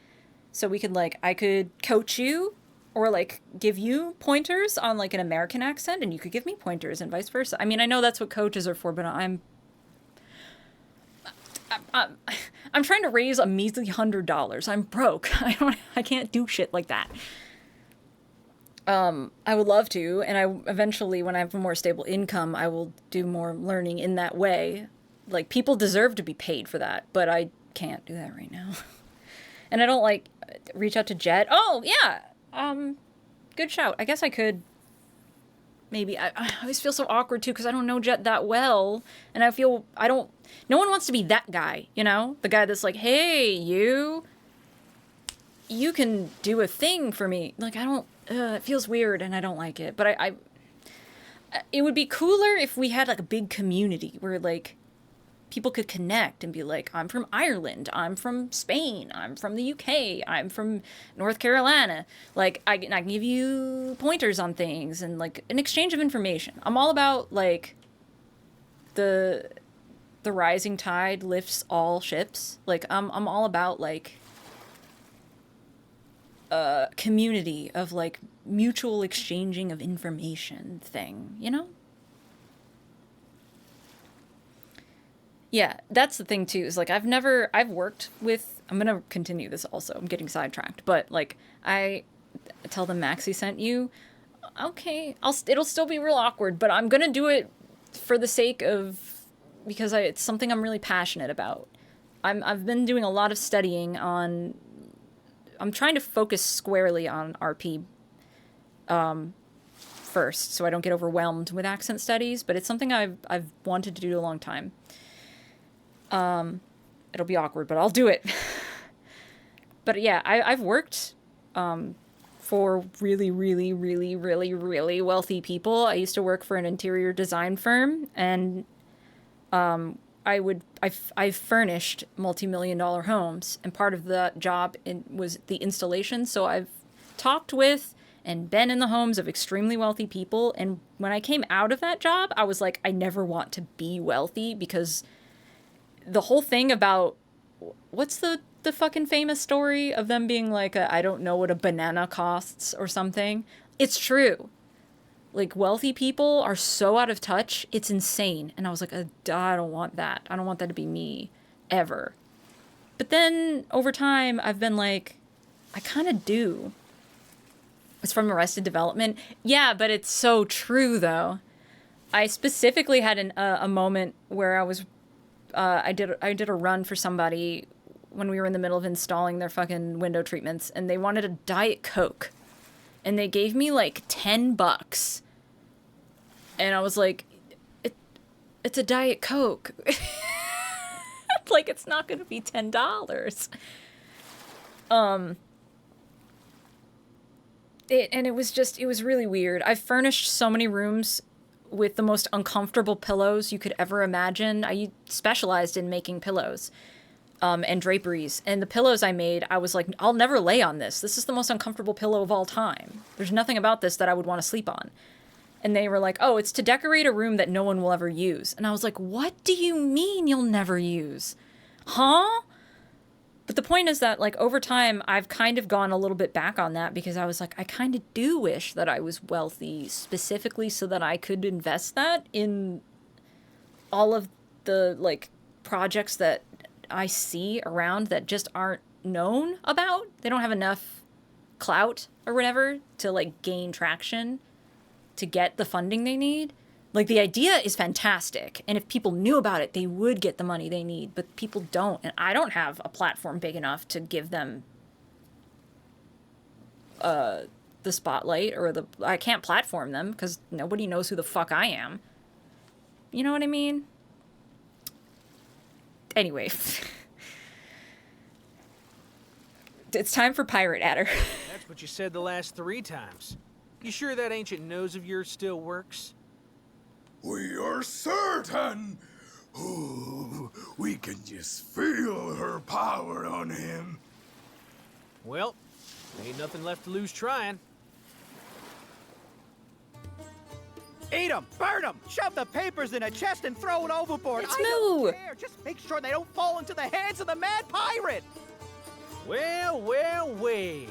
so we could, like, I could coach you or, like, give you pointers on, like, an American accent, and you could give me pointers and vice versa. I mean, I know that's what coaches are for, but I'm trying to raise a measly $100. I'm broke. I can't do shit like that. I would love to, and I eventually, when I have a more stable income, I will do more learning in that way. Like, people deserve to be paid for that, but I can't do that right now. And I don't, like, reach out to Jet. Oh, yeah! Good shout. I guess I could... Maybe. I always feel so awkward, too, because I don't know Jet that well, and I feel... No one wants to be that guy, you know? The guy that's like, hey, you can do a thing for me. Like, I don't... it feels weird, and I don't like it. But it would be cooler if we had, like, a big community where, like, people could connect and be like, I'm from Ireland, I'm from Spain, I'm from the UK, I'm from North Carolina. Like, I can give you pointers on things and, like, an exchange of information. I'm all about, like, the rising tide lifts all ships. Like, I'm all about, like, a community of, like, mutual exchanging of information thing, you know? Yeah, that's the thing, too, is, like, I've worked with, I'm gonna continue this also, I'm getting sidetracked, but, like, I tell them Maxie sent you, okay, it'll still be real awkward, but I'm gonna do it for the sake of, because it's something I'm really passionate about. I've been doing a lot of studying on, I'm trying to focus squarely on RP, first, so I don't get overwhelmed with accent studies, but it's something I've wanted to do a long time. It'll be awkward, but I'll do it. But yeah, I've worked for really, really, really, really, really wealthy people. I used to work for an interior design firm, and I furnished multi-million-dollar homes, and part of the job was the installation. So I've talked with and been in the homes of extremely wealthy people. And when I came out of that job, I was like, I never want to be wealthy, because the whole thing about, what's the fucking famous story of them being like, I don't know what a banana costs or something. It's true. Like, wealthy people are so out of touch. It's insane. And I was like, I don't want that. I don't want that to be me ever. But then over time, I've been like, I kind of do. It's from Arrested Development. Yeah, but it's so true, though. I specifically had a moment where I was, I did a run for somebody when we were in the middle of installing their fucking window treatments, and they wanted a Diet Coke. And they gave me like $10. And I was like, it's a Diet Coke. Like, it's not going to be $10. And it was really weird. I've furnished so many rooms with the most uncomfortable pillows you could ever imagine. I specialized in making pillows and draperies. And the pillows I made, I was like, I'll never lay on this. This is the most uncomfortable pillow of all time. There's nothing about this that I would want to sleep on. And they were like, oh, it's to decorate a room that no one will ever use. And I was like, what do you mean you'll never use? Huh? But the point is that, like, over time, I've kind of gone a little bit back on that, because I was like, I kind of do wish that I was wealthy, specifically so that I could invest that in all of the, like, projects that I see around that just aren't known about. They don't have enough clout or whatever to, like, gain traction to get the funding they need. Like, the idea is fantastic, and if people knew about it, they would get the money they need, but people don't, and I don't have a platform big enough to give them the spotlight, or I can't platform them, because nobody knows who the fuck I am. You know what I mean? Anyway. It's time for Pirate Adder. That's what you said the last 3 times. You sure that ancient nose of yours still works? We are certain. Ooh, we can just feel her power on him. Well, ain't nothing left to lose trying. Eat them, burn them, shove the papers in a chest and throw it overboard. It's I don't Moo. care. Just make sure they don't fall into the hands of the mad pirate. Well, well, well.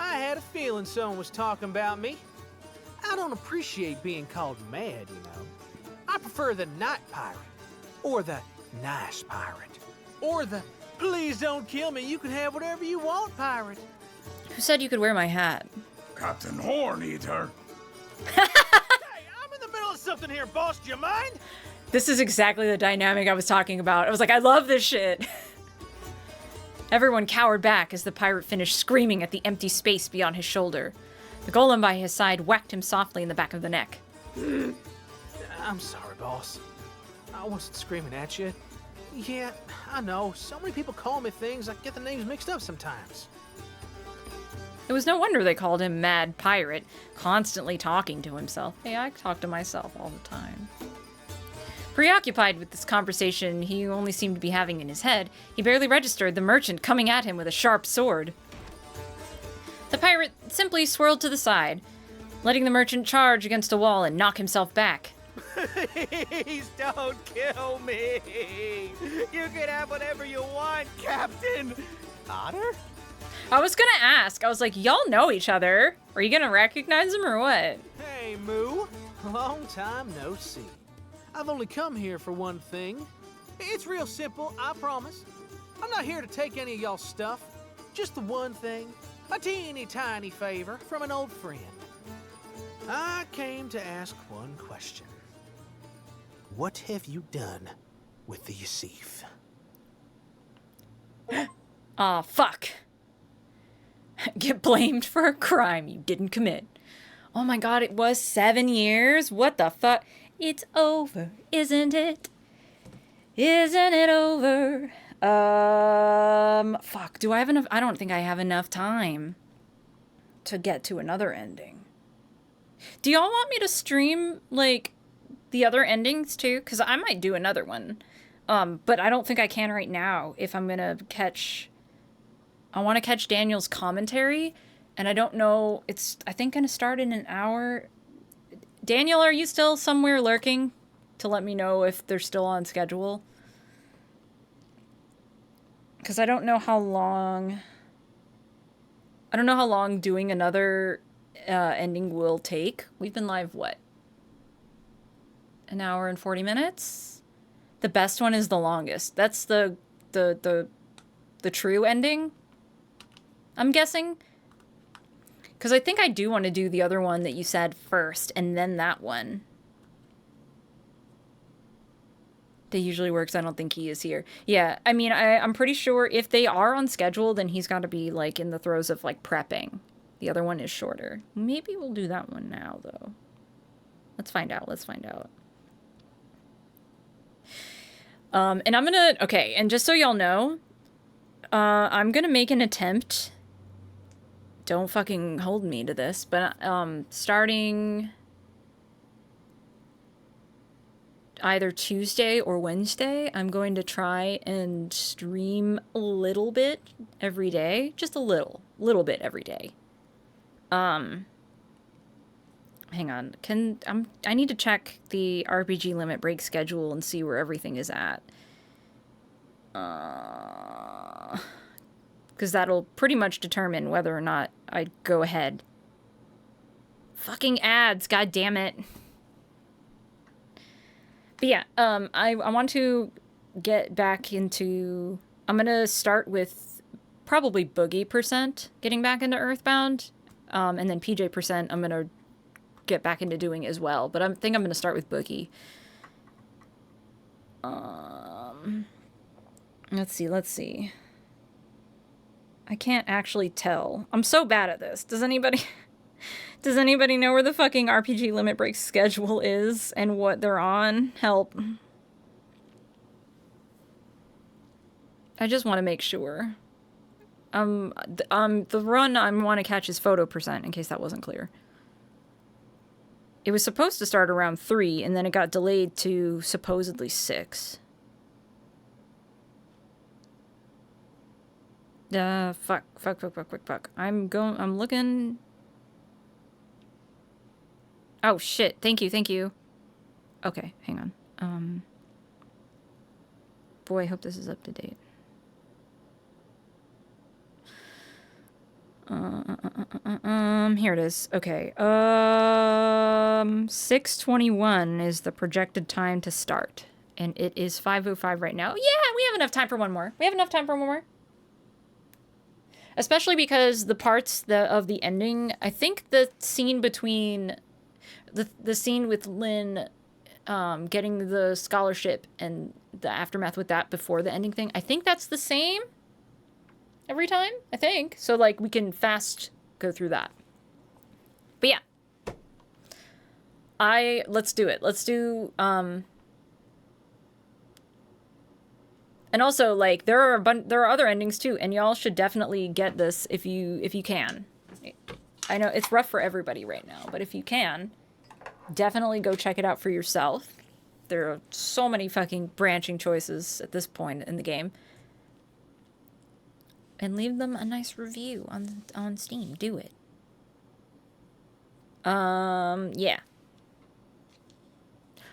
I had a feeling someone was talking about me. I don't appreciate being called mad, you know. I prefer the night pirate, or the nice pirate, or the please don't kill me, you can have whatever you want pirate. Who said you could wear my hat? Captain Horneater. Hey, I'm in the middle of something here, boss. Do you mind? This is exactly the dynamic I was talking about. I was like, I love this shit. Everyone cowered back as the pirate finished screaming at the empty space beyond his shoulder. The golem by his side whacked him softly in the back of the neck. I'm sorry, boss. I wasn't screaming at you. Yeah, I know. So many people call me things, I get the names mixed up sometimes. It was no wonder they called him Mad Pirate, constantly talking to himself. Hey, I talk to myself all the time. Preoccupied with this conversation he only seemed to be having in his head, he barely registered the merchant coming at him with a sharp sword. The pirate simply swirled to the side, letting the merchant charge against a wall and knock himself back. Please don't kill me. You can have whatever you want, Captain. Otter? I was gonna ask, I was like, y'all know each other. Are you gonna recognize him or what? Hey, Moo. Long time no see. I've only come here for one thing. It's real simple, I promise. I'm not here to take any of y'all's stuff. Just the one thing. A teeny tiny favor from an old friend. I came to ask one question. What have you done with the Yusif? Aw, fuck. Get blamed for a crime you didn't commit. Oh my god, it was 7 years? What the fuck? It's over, isn't it? Isn't it over? Fuck, do I have enough? I don't think I have enough time to get to another ending. Do y'all want me to stream, like, the other endings too? Because I might do another one. But I don't think I can right now if I'm gonna catch... I want to catch Daniel's commentary, And I don't know, it's, I think, gonna start in an hour. Daniel, are you still somewhere lurking to let me know if they're still on schedule? Because I don't know how long... I don't know how long doing another ending will take. We've been live, what? An hour and 40 minutes? The best one is the longest. That's the true ending, I'm guessing. Because I think I do want to do the other one that you said first, and then that one. That usually works. I don't think he is here. Yeah, I mean, I'm pretty sure if they are on schedule, then he's got to be, like, in the throes of, like, prepping. The other one is shorter. Maybe we'll do that one now, though. Let's find out. Let's find out. And I'm gonna... Okay, and just so y'all know, I'm gonna make an attempt... Don't fucking hold me to this, but starting either Tuesday or Wednesday, I'm going to try and stream a little bit every day. Just a little bit every day. Hang on. I need to check the RPG Limit Break schedule and see where everything is at. Because that'll pretty much determine whether or not I go ahead. Fucking ads, god damn it. But yeah, I want to get back into... I'm gonna start with probably Boogie%, getting back into Earthbound. And then PJ% I'm gonna get back into doing as well. But I think I'm gonna start with Boogie. Let's see. I can't actually tell. I'm so bad at this. Does anybody know where the fucking RPG Limit Break schedule is and what they're on? Help. I just want to make sure. The run I want to catch is Photo%, in case that wasn't clear. It was supposed to start around 3, and then it got delayed to supposedly 6. Fuck. I'm looking... Oh, shit. Thank you. Okay, hang on. Boy, I hope this is up to date. Here it is. Okay. 6:21 is the projected time to start. And it is 5:05 right now. Yeah, we have enough time for one more. Especially because the parts of the ending, I think the scene between the scene with Lynn getting the scholarship and the aftermath with that before the ending thing, I think that's the same every time, I think. So, like, we can fast go through that. But yeah. Let's do it. Let's do, and also, like, there are other endings too, and y'all should definitely get this if you can. I know it's rough for everybody right now, but if you can, definitely go check it out for yourself. There are so many fucking branching choices at this point in the game. And leave them a nice review on Steam. Do it. Yeah.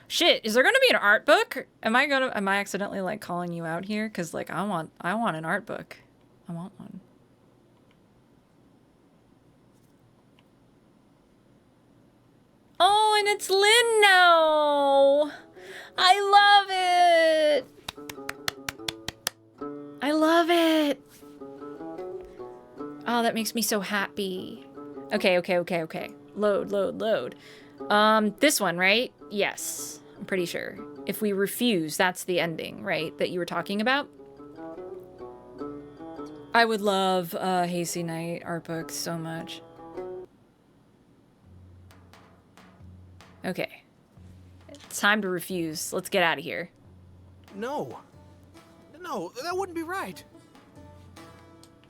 Shit, is there gonna be an art book? Am I accidentally, like, calling you out here? Cause, like, I want an art book. I want one. Oh, and it's Lynn now! I love it! I love it! Oh, that makes me so happy. Okay. Load. This one, right? Yes, I'm pretty sure. If we refuse, that's the ending, right? That you were talking about? I would love Hayseed Knight art books so much. Okay. It's time to refuse. Let's get out of here. No, that wouldn't be right.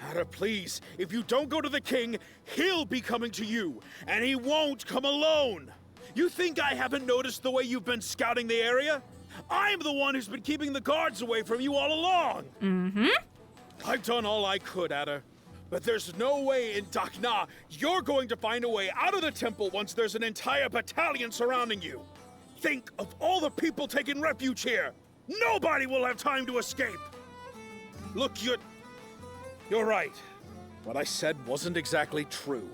Ada, please, if you don't go to the king, he'll be coming to you, and he won't come alone. You think I haven't noticed the way you've been scouting the area? I'm the one who's been keeping the guards away from you all along. Mm-hmm. I've done all I could, Ada, But there's no way in Dakna you're going to find a way out of the temple once there's an entire battalion surrounding you. Think of all the people taking refuge here. Nobody will have time to escape. Look, you're right. What I said wasn't exactly true.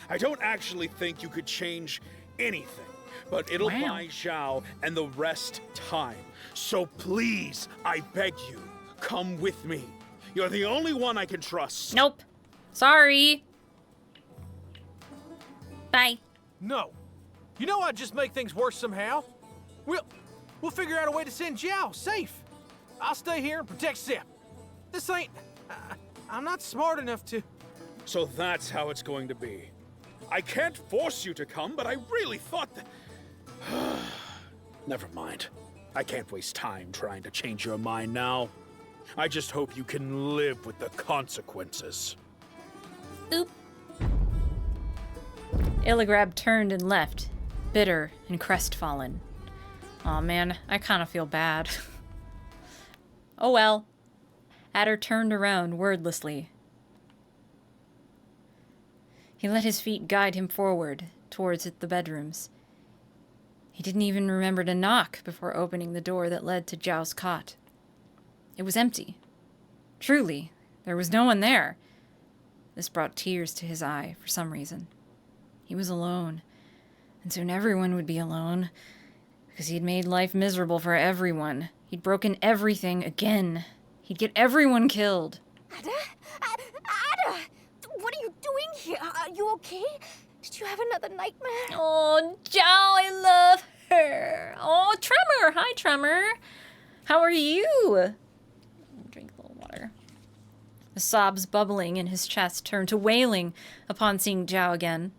I don't actually think you could change anything, but it'll buy Zhao and the rest time. So please, I beg you, come with me. You're the only one I can trust. Nope. Sorry. Bye. No. You know I'd just make things worse somehow. We'll figure out a way to send Zhao safe. I'll stay here and protect Sip. This ain't... I'm not smart enough to... So that's how it's going to be. I can't force you to come, but I really thought that... Never mind. I can't waste time trying to change your mind now. I just hope you can live with the consequences. Oop. Illigrab turned and left, bitter and crestfallen. Aw, man, I kind of feel bad. Oh well. Adder turned around wordlessly. He let his feet guide him forward, towards the bedrooms. He didn't even remember to knock before opening the door that led to Zhao's cot. It was empty. Truly, there was no one there. This brought tears to his eye for some reason. He was alone, and soon everyone would be alone, because he'd made life miserable for everyone. He'd broken everything again. He'd get everyone killed. Ada? Ada! What are you doing here? Are you okay? Did you have another nightmare? Oh, Zhao, I love her. Oh, Tremor. Hi, Tremor. How are you? Drink a little water. The sobs bubbling in his chest turned to wailing upon seeing Zhao again.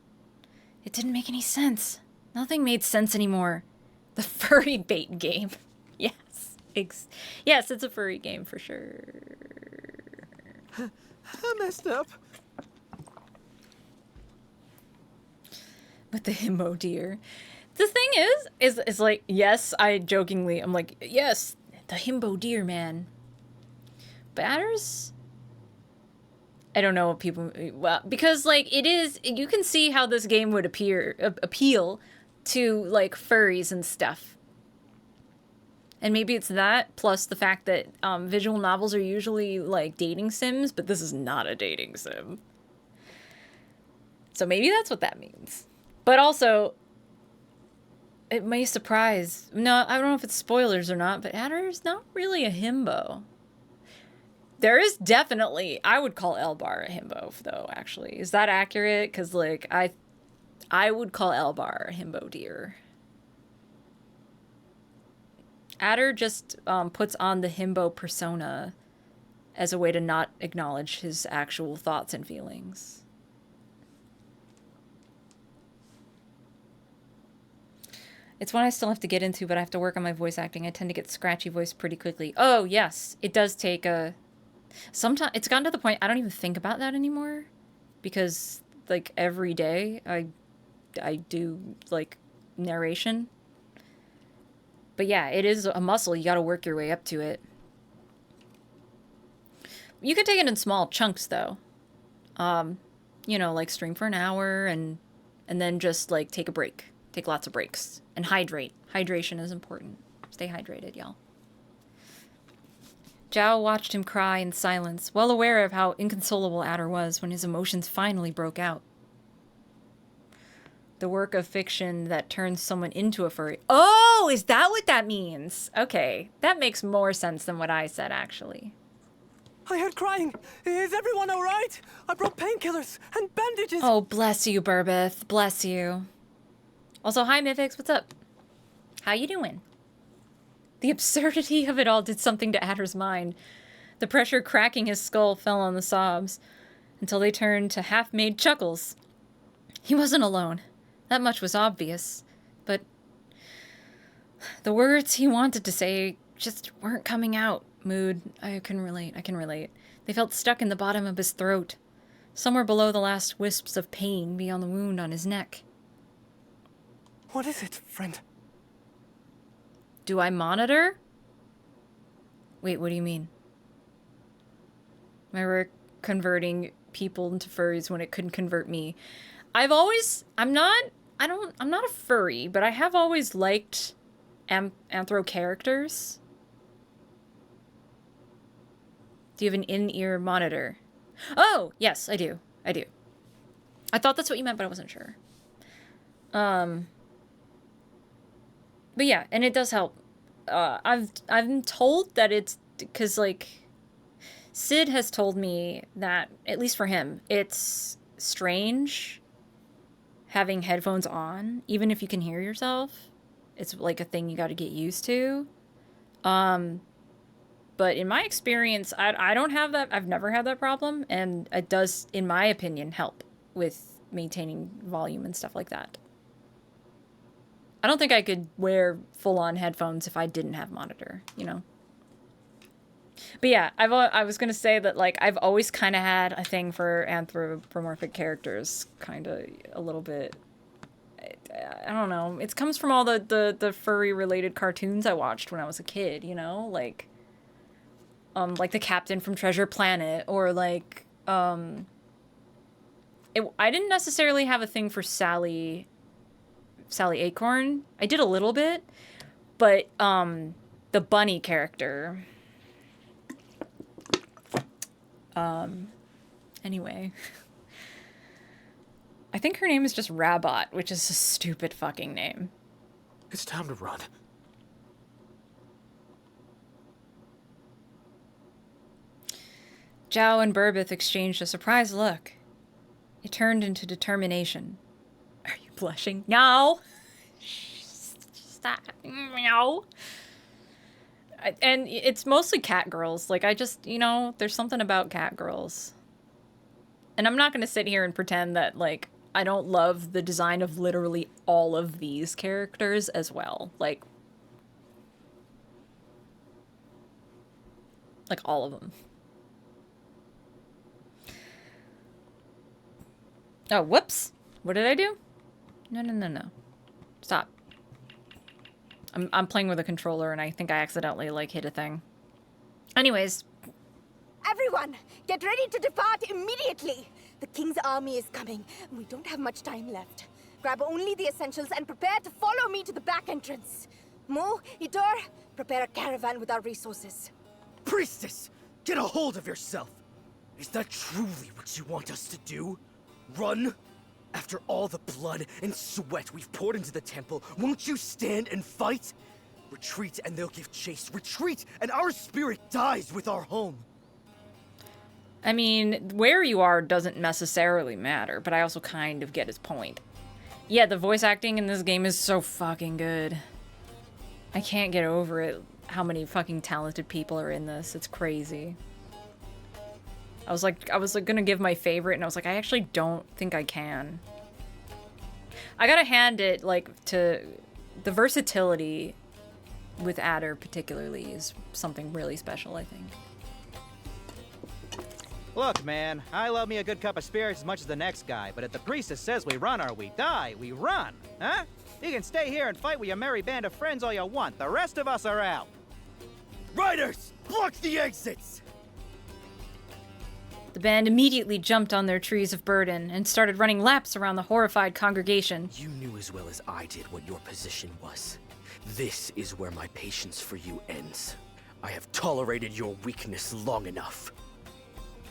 It didn't make any sense. Nothing made sense anymore. The furry bait game. Yes. Yes, it's a furry game for sure. I messed up. With the himbo deer. The thing is like, yes, I'm like, yes, the himbo deer, man. But adders, I don't know what people, well, because like it is, you can see how this game would appeal to like furries and stuff. And maybe it's that, plus the fact that visual novels are usually like dating sims, but this is not a dating sim. So maybe that's what that means. But also, it may surprise... No, I don't know if it's spoilers or not, but Adder's not really a himbo. There is definitely... I would call Elbar a himbo, though, actually. Is that accurate? Because, like, I would call Elbar a himbo deer. Adder just puts on the himbo persona as a way to not acknowledge his actual thoughts and feelings. It's one I still have to get into, but I have to work on my voice acting. I tend to get scratchy voice pretty quickly. Oh, yes. It does take a... Sometimes it's gotten to the point I don't even think about that anymore. Because, like, every day I do, like, narration. But yeah, it is a muscle. You gotta work your way up to it. You can take it in small chunks, though. You know, like stream for an hour and then just, like, take a break. Take lots of breaks. And hydrate. Hydration is important. Stay hydrated, y'all. Zhao watched him cry in silence, well aware of how inconsolable Adder was when his emotions finally broke out. The work of fiction that turns someone into a furry. Oh, is that what that means? Okay, that makes more sense than what I said, actually. I heard crying. Is everyone all right? I brought painkillers and bandages. Oh, bless you, Burbeth. Bless you. Also, hi, Mythix. What's up? How you doing? The absurdity of it all did something to Adder's mind. The pressure cracking his skull fell on the sobs, until they turned to half-made chuckles. He wasn't alone. That much was obvious. But the words he wanted to say just weren't coming out. Mood. I can relate. They felt stuck in the bottom of his throat, somewhere below the last wisps of pain beyond the wound on his neck. What is it, friend? Do I monitor? Wait, what do you mean? My work converting people into furries when it couldn't convert me. I'm not a furry, but I have always liked anthro characters. Do you have an in-ear monitor? Oh, yes, I do. I do. I thought that's what you meant, but I wasn't sure. But yeah, and it does help. I'm told that it's because, like, Sid has told me that, at least for him, it's strange having headphones on, even if you can hear yourself. It's like a thing you got to get used to. But in my experience, I don't have that. I've never had that problem, and it does, in my opinion, help with maintaining volume and stuff like that. I don't think I could wear full-on headphones if I didn't have monitor, you know? But yeah, I was gonna say that, like, I've always kind of had a thing for anthropomorphic characters, kind of a little bit. I don't know. It comes from all the furry-related cartoons I watched when I was a kid, you know? Like the Captain from Treasure Planet, or like, I didn't necessarily have a thing for Sally Acorn. I did a little bit, but the bunny character. Anyway. I think her name is just Rabot, which is a stupid fucking name. It's time to run. Zhao and Burbeth exchanged a surprised look. It turned into determination. Are you blushing? No! Stop. No. And it's mostly cat girls. Like, I just, you know, there's something about cat girls. And I'm not going to sit here and pretend that, like, I don't love the design of literally all of these characters as well. Like all of them. Oh, whoops. What did I do? No. Stop. I'm playing with a controller and I think I accidentally, like, hit a thing. Anyways. Everyone, get ready to depart immediately. The king's army is coming. We don't have much time left. Grab only the essentials and prepare to follow me to the back entrance. Mo, Itor, prepare a caravan with our resources. Priestess, get a hold of yourself. Is that truly what you want us to do? Run? After all the blood and sweat we've poured into the temple, won't you stand and fight? Retreat and they'll give chase. Retreat and our spirit dies with our home. I mean, where you are doesn't necessarily matter, but I also kind of get his point. Yeah, the voice acting in this game is so fucking good. I can't get over it, how many fucking talented people are in this. It's crazy. I was like gonna give my favorite, and I was like, I actually don't think I can. I gotta hand it, like, to the versatility with Adder particularly is something really special, I think. Look, man, I love me a good cup of spirits as much as the next guy, but if the priestess says we run or we die, we run, huh? You can stay here and fight with your merry band of friends all you want. The rest of us are out. Riders, block the exits! The band immediately jumped on their trees of burden and started running laps around the horrified congregation. You knew as well as I did what your position was. This is where my patience for you ends. I have tolerated your weakness long enough.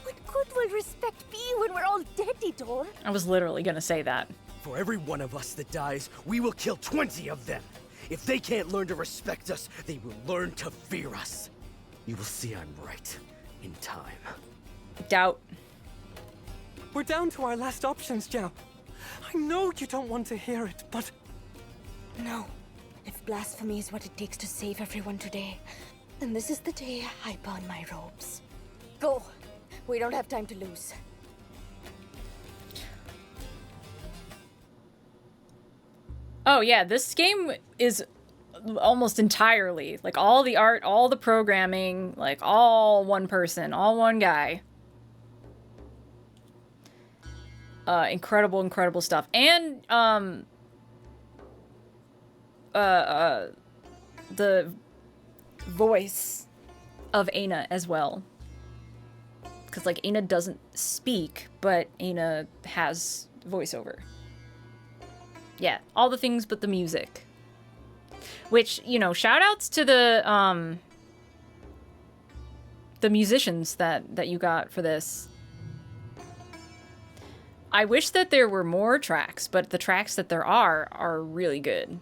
What good will respect be when we're all dead, Itor? I was literally gonna say that. For every one of us that dies, we will kill 20 of them. If they can't learn to respect us, they will learn to fear us. You will see I'm right in time. Doubt. We're down to our last options, Zhao. I know you don't want to hear it, but... No. If blasphemy is what it takes to save everyone today, then this is the day I burn my robes. Go. We don't have time to lose. Oh yeah, this game is almost entirely, like, all the art, all the programming, like, all one person, all one guy. Incredible stuff. And, the voice of Aina as well. Because, like, Aina doesn't speak, but Aina has voiceover. Yeah, all the things but the music. Which, you know, shout-outs to the musicians that you got for this. I wish that there were more tracks, but the tracks that there are really good.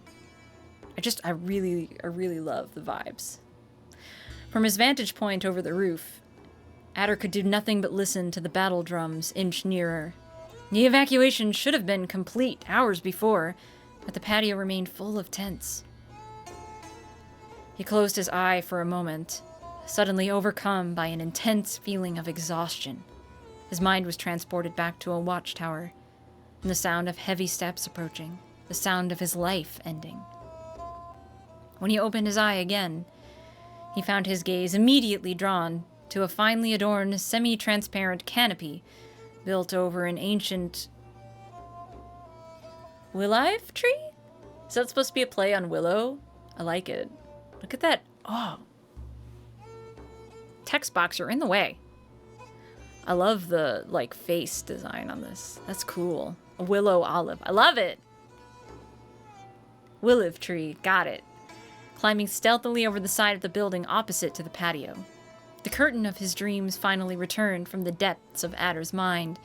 I really love the vibes. From his vantage point over the roof, Adder could do nothing but listen to the battle drums inch nearer. The evacuation should have been complete hours before, but the patio remained full of tents. He closed his eye for a moment, suddenly overcome by an intense feeling of exhaustion. His mind was transported back to a watchtower, and the sound of heavy steps approaching, the sound of his life ending. When he opened his eye again, he found his gaze immediately drawn to a finely adorned, semi-transparent canopy built over an ancient willive tree? Is that supposed to be a play on willow? I like it. Look at that. Oh. Text box are in the way. I love the, like, face design on this. That's cool. A willow olive. I love it. Willive tree. Got it. Climbing stealthily over the side of the building opposite to the patio. The curtain of his dreams finally returned from the depths of Adder's mind,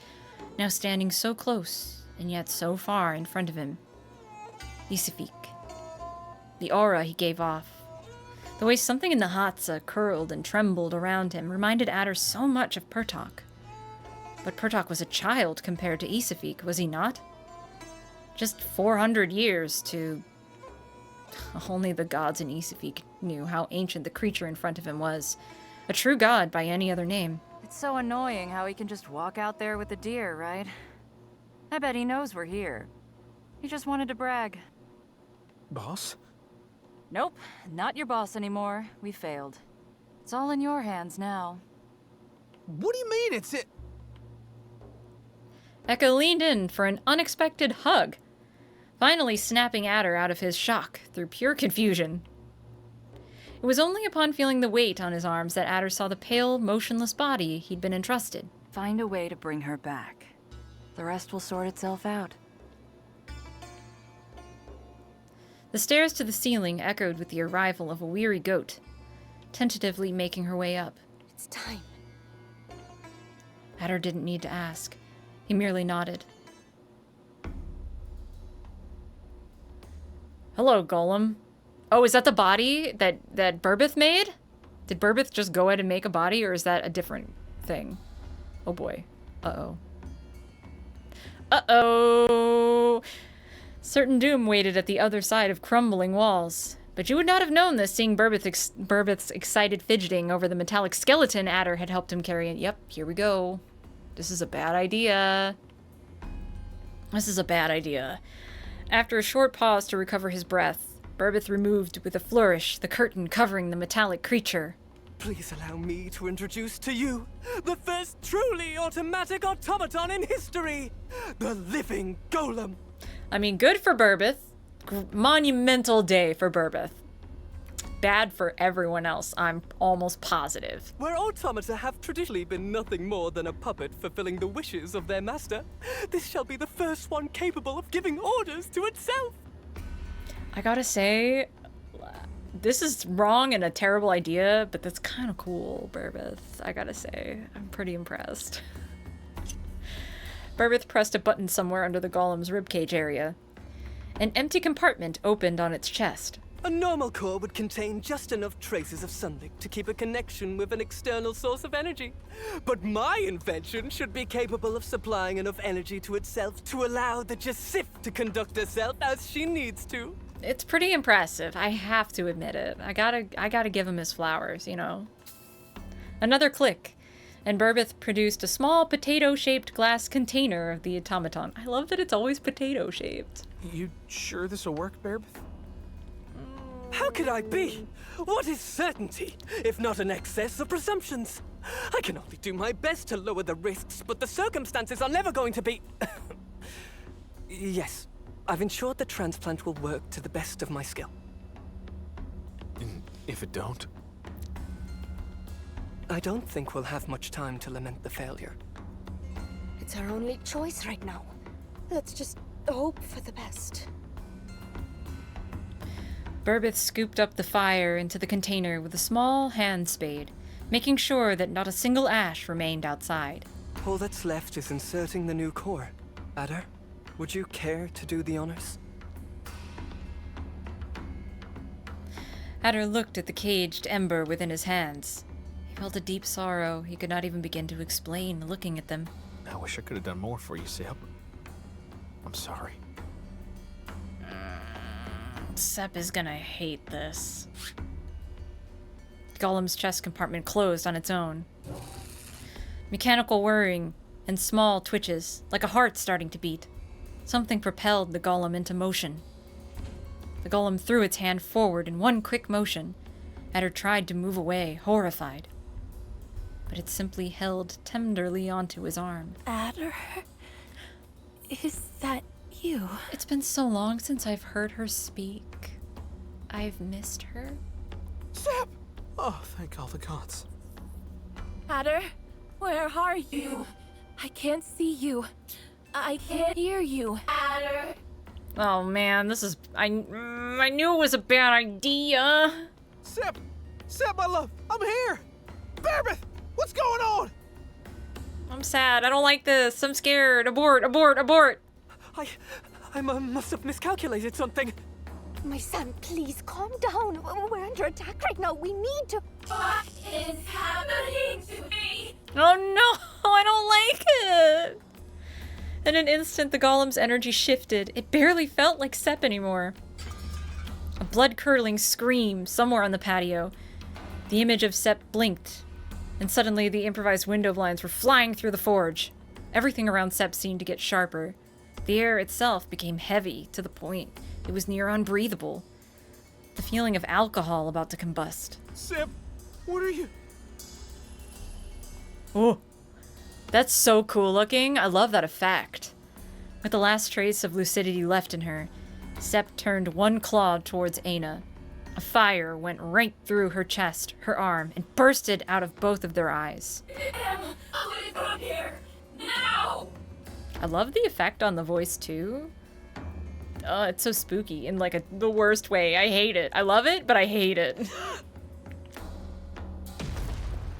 now standing so close and yet so far in front of him. Isifik. The aura he gave off. The way something in the Hatsa curled and trembled around him reminded Adder so much of Pertok. But Pertok was a child compared to Isifik, was he not? Just 400 years to... Only the gods in Isifik knew how ancient the creature in front of him was. A true god by any other name. It's so annoying how he can just walk out there with the deer, right? I bet he knows we're here. He just wanted to brag. Boss? Nope, not your boss anymore. We failed. It's all in your hands now. What do you mean it's it? Echo leaned in for an unexpected hug, finally snapping Adder out of his shock through pure confusion. It was only upon feeling the weight on his arms that Adder saw the pale, motionless body he'd been entrusted. Find a way to bring her back. The rest will sort itself out. The stairs to the ceiling echoed with the arrival of a weary goat, tentatively making her way up. It's time. Adder didn't need to ask. He merely nodded. Hello, Golem. Oh, is that the body that Burbeth made? Did Burbeth just go ahead and make a body, or is that a different thing? Oh boy. Uh-oh. Uh-oh! Certain doom waited at the other side of crumbling walls. But you would not have known this, seeing Burbeth's excited fidgeting over the metallic skeleton Adder had helped him carry in. Yep, here we go. This is a bad idea. This is a bad idea. After a short pause to recover his breath, Burbeth removed with a flourish the curtain covering the metallic creature. Please allow me to introduce to you the first truly automatic automaton in history, the living golem. I mean, good for Burbeth. Monumental day for Burbeth. Bad for everyone else, I'm almost positive. Where automata have traditionally been nothing more than a puppet fulfilling the wishes of their master, this shall be the first one capable of giving orders to itself. I gotta say, this is wrong and a terrible idea, but that's kind of cool, Burbeth. I gotta say, I'm pretty impressed. Burbeth pressed a button somewhere under the golem's ribcage area. An empty compartment opened on its chest. A normal core would contain just enough traces of sunlight to keep a connection with an external source of energy. But my invention should be capable of supplying enough energy to itself to allow the Jasif to conduct herself as she needs to. It's pretty impressive, I have to admit it. I gotta give him his flowers, you know. Another click, and Burbeth produced a small potato-shaped glass container of the automaton. I love that it's always potato-shaped. You sure this'll work, Burbeth? How could I be? What is certainty, if not an excess of presumptions? I can only do my best to lower the risks, but the circumstances are never going to be... Yes, I've ensured the transplant will work to the best of my skill. And if it don't? I don't think we'll have much time to lament the failure. It's our only choice right now. Let's just hope for the best. Burbith scooped up the fire into the container with a small hand spade, making sure that not a single ash remained outside. All that's left is inserting the new core. Adder, would you care to do the honors? Adder looked at the caged ember within his hands. He felt a deep sorrow he could not even begin to explain looking at them. I wish I could have done more for you, Sep. I'm sorry. Sep is gonna hate this. Golem's chest compartment closed on its own. Mechanical whirring and small twitches, like a heart starting to beat. Something propelled the golem into motion. The golem threw its hand forward in one quick motion. Adder tried to move away, horrified. But it simply held tenderly onto his arm. Adder? Is that you? It's been so long since I've heard her speak. I've missed her. Sep! Oh, thank all the gods. Adder, where are you? I can't see you. I can't hear you. Adder! Oh man, this is... I knew it was a bad idea. Sep! Sep, my love! I'm here! Bearbeth! What's going on? I'm sad. I don't like this. I'm scared. Abort, abort, abort. I must have miscalculated something. My son, please calm down. We're under attack right now. We need to... What is happening to me? Oh no, I don't like it. In an instant, the golem's energy shifted. It barely felt like Sep anymore. A blood-curdling scream somewhere on the patio. The image of Sep blinked, and suddenly the improvised window blinds were flying through the forge. Everything around Sep seemed to get sharper. The air itself became heavy to the point it was near unbreathable. The feeling of alcohol about to combust. Sep, what are you? Oh, that's so cool looking. I love that effect. With the last trace of lucidity left in her, Sep turned one claw towards Aina. A fire went right through her chest, her arm, and bursted out of both of their eyes. Away from here! Now! I love the effect on the voice too. Oh, it's so spooky in like the worst way. I hate it. I love it, but I hate it.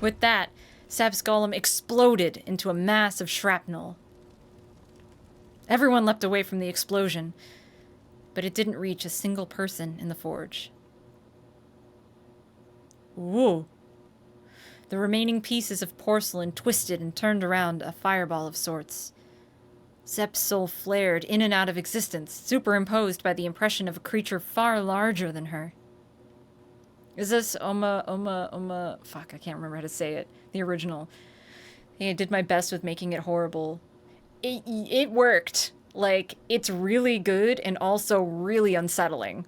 With that, Sep's golem exploded into a mass of shrapnel. Everyone leapt away from the explosion, but it didn't reach a single person in the forge. Whoa. The remaining pieces of porcelain twisted and turned around a fireball of sorts. Sep's soul flared in and out of existence, superimposed by the impression of a creature far larger than her. Is this Oma... Fuck, I can't remember how to say it. The original. I did my best with making it horrible. It worked. Like, it's really good and also really unsettling.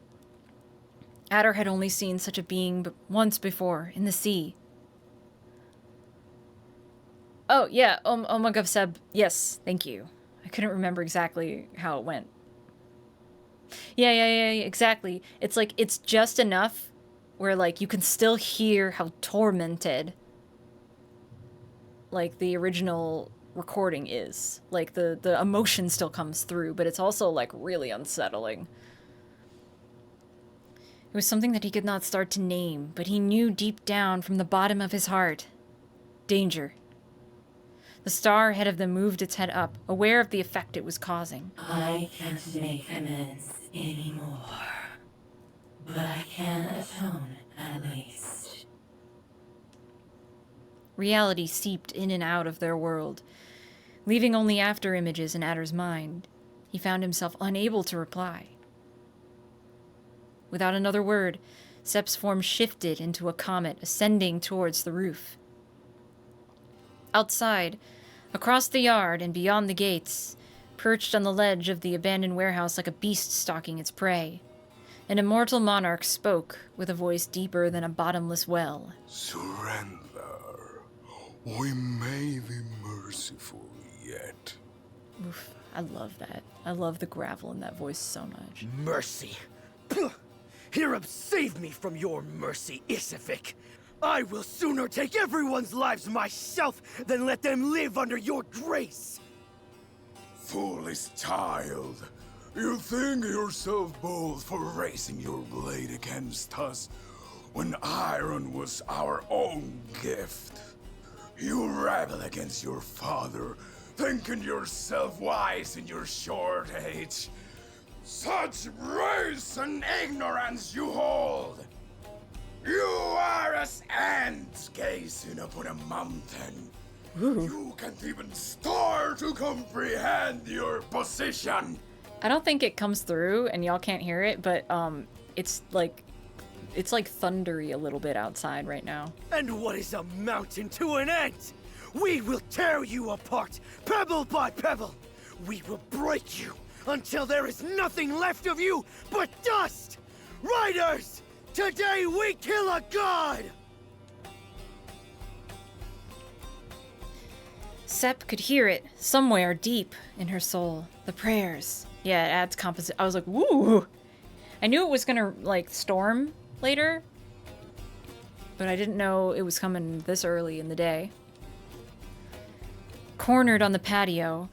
Adder had only seen such a being once before, in the sea. Oh, yeah, Omega Seb. Yes, thank you. I couldn't remember exactly how it went. Yeah, exactly. It's like, it's just enough where, like, you can still hear how tormented, like, the original recording is. Like, the emotion still comes through, but it's also, like, really unsettling. It was something that he could not start to name, but he knew deep down from the bottom of his heart. Danger. The star ahead of them moved its head up, aware of the effect it was causing. I can't make amends anymore, but I can atone at least. Reality seeped in and out of their world, leaving only after images in Adder's mind. He found himself unable to reply. Without another word, Sep's form shifted into a comet ascending towards the roof. Outside, across the yard and beyond the gates, perched on the ledge of the abandoned warehouse like a beast stalking its prey, an immortal monarch spoke with a voice deeper than a bottomless well. Surrender. We may be merciful yet. Oof, I love that. I love the gravel in that voice so much. Mercy. Puh. Hirab, save me from your mercy, Isifik. I will sooner take everyone's lives myself than let them live under your grace! Foolish child. You think yourself bold for raising your blade against us, when iron was our own gift. You rebel against your father, thinking yourself wise in your short age. Such race and ignorance you hold! You are as ants gazing upon a mountain. You can't even start to comprehend your position. I don't think it comes through, and y'all can't hear it, but it's like thundery a little bit outside right now. And what is a mountain to an ant? We will tear you apart, pebble by pebble. We will break you until there is nothing left of you but dust! Riders! Today we kill a god! Sep could hear it somewhere deep in her soul. The prayers. Yeah, it adds composite. I was like, woo! I knew it was gonna, like, storm later, but I didn't know it was coming this early in the day. Cornered on the patio,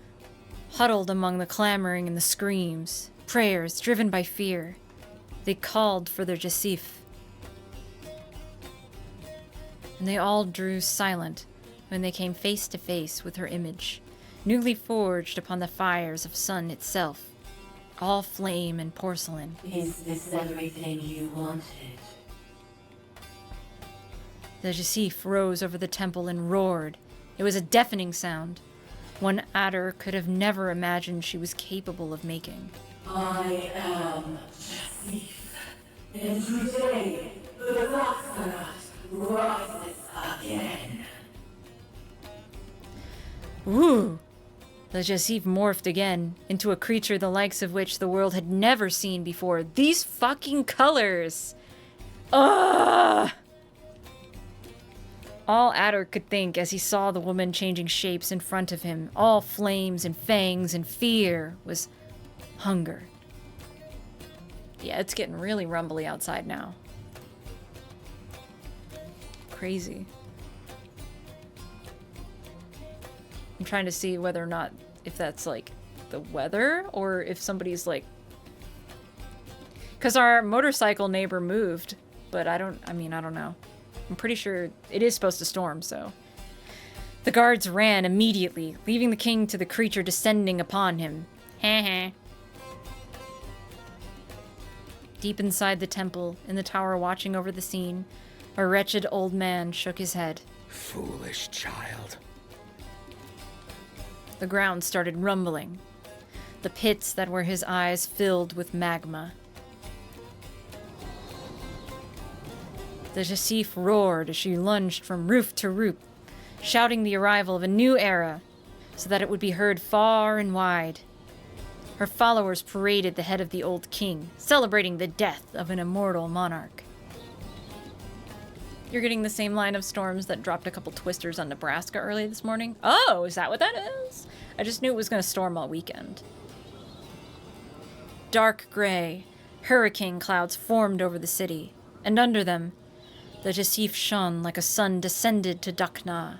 huddled among the clamoring and the screams, prayers driven by fear, they called for their Jasif. And they all drew silent when they came face to face with her image, newly forged upon the fires of sun itself, all flame and porcelain. Is this everything you wanted? The Jasif rose over the temple and roared. It was a deafening sound, one Adder could have never imagined she was capable of making. I am Jasif, and today the Roxanat rises again. Ooh! The Jasif morphed again into a creature the likes of which the world had never seen before. These fucking colors! Ugh! All Adder could think as he saw the woman changing shapes in front of him, all flames and fangs and fear, was hunger. Yeah, it's getting really rumbly outside now. Crazy. I'm trying to see whether or not if that's like the weather or if somebody's like, because our motorcycle neighbor moved, but I don't know. I'm pretty sure it is supposed to storm, so. The guards ran immediately, leaving the king to the creature descending upon him. Heh. Deep inside the temple, in the tower watching over the scene, a wretched old man shook his head. Foolish child. The ground started rumbling. The pits that were his eyes filled with magma. The Jasif roared as she lunged from roof to roof, shouting the arrival of a new era, so that it would be heard far and wide. Her followers paraded the head of the old king, celebrating the death of an immortal monarch. You're getting the same line of storms that dropped a couple twisters on Nebraska early this morning? Oh, is that what that is? I just knew it was going to storm all weekend. Dark gray, hurricane clouds formed over the city, and under them, the Jasif shone like a sun descended to Dakna.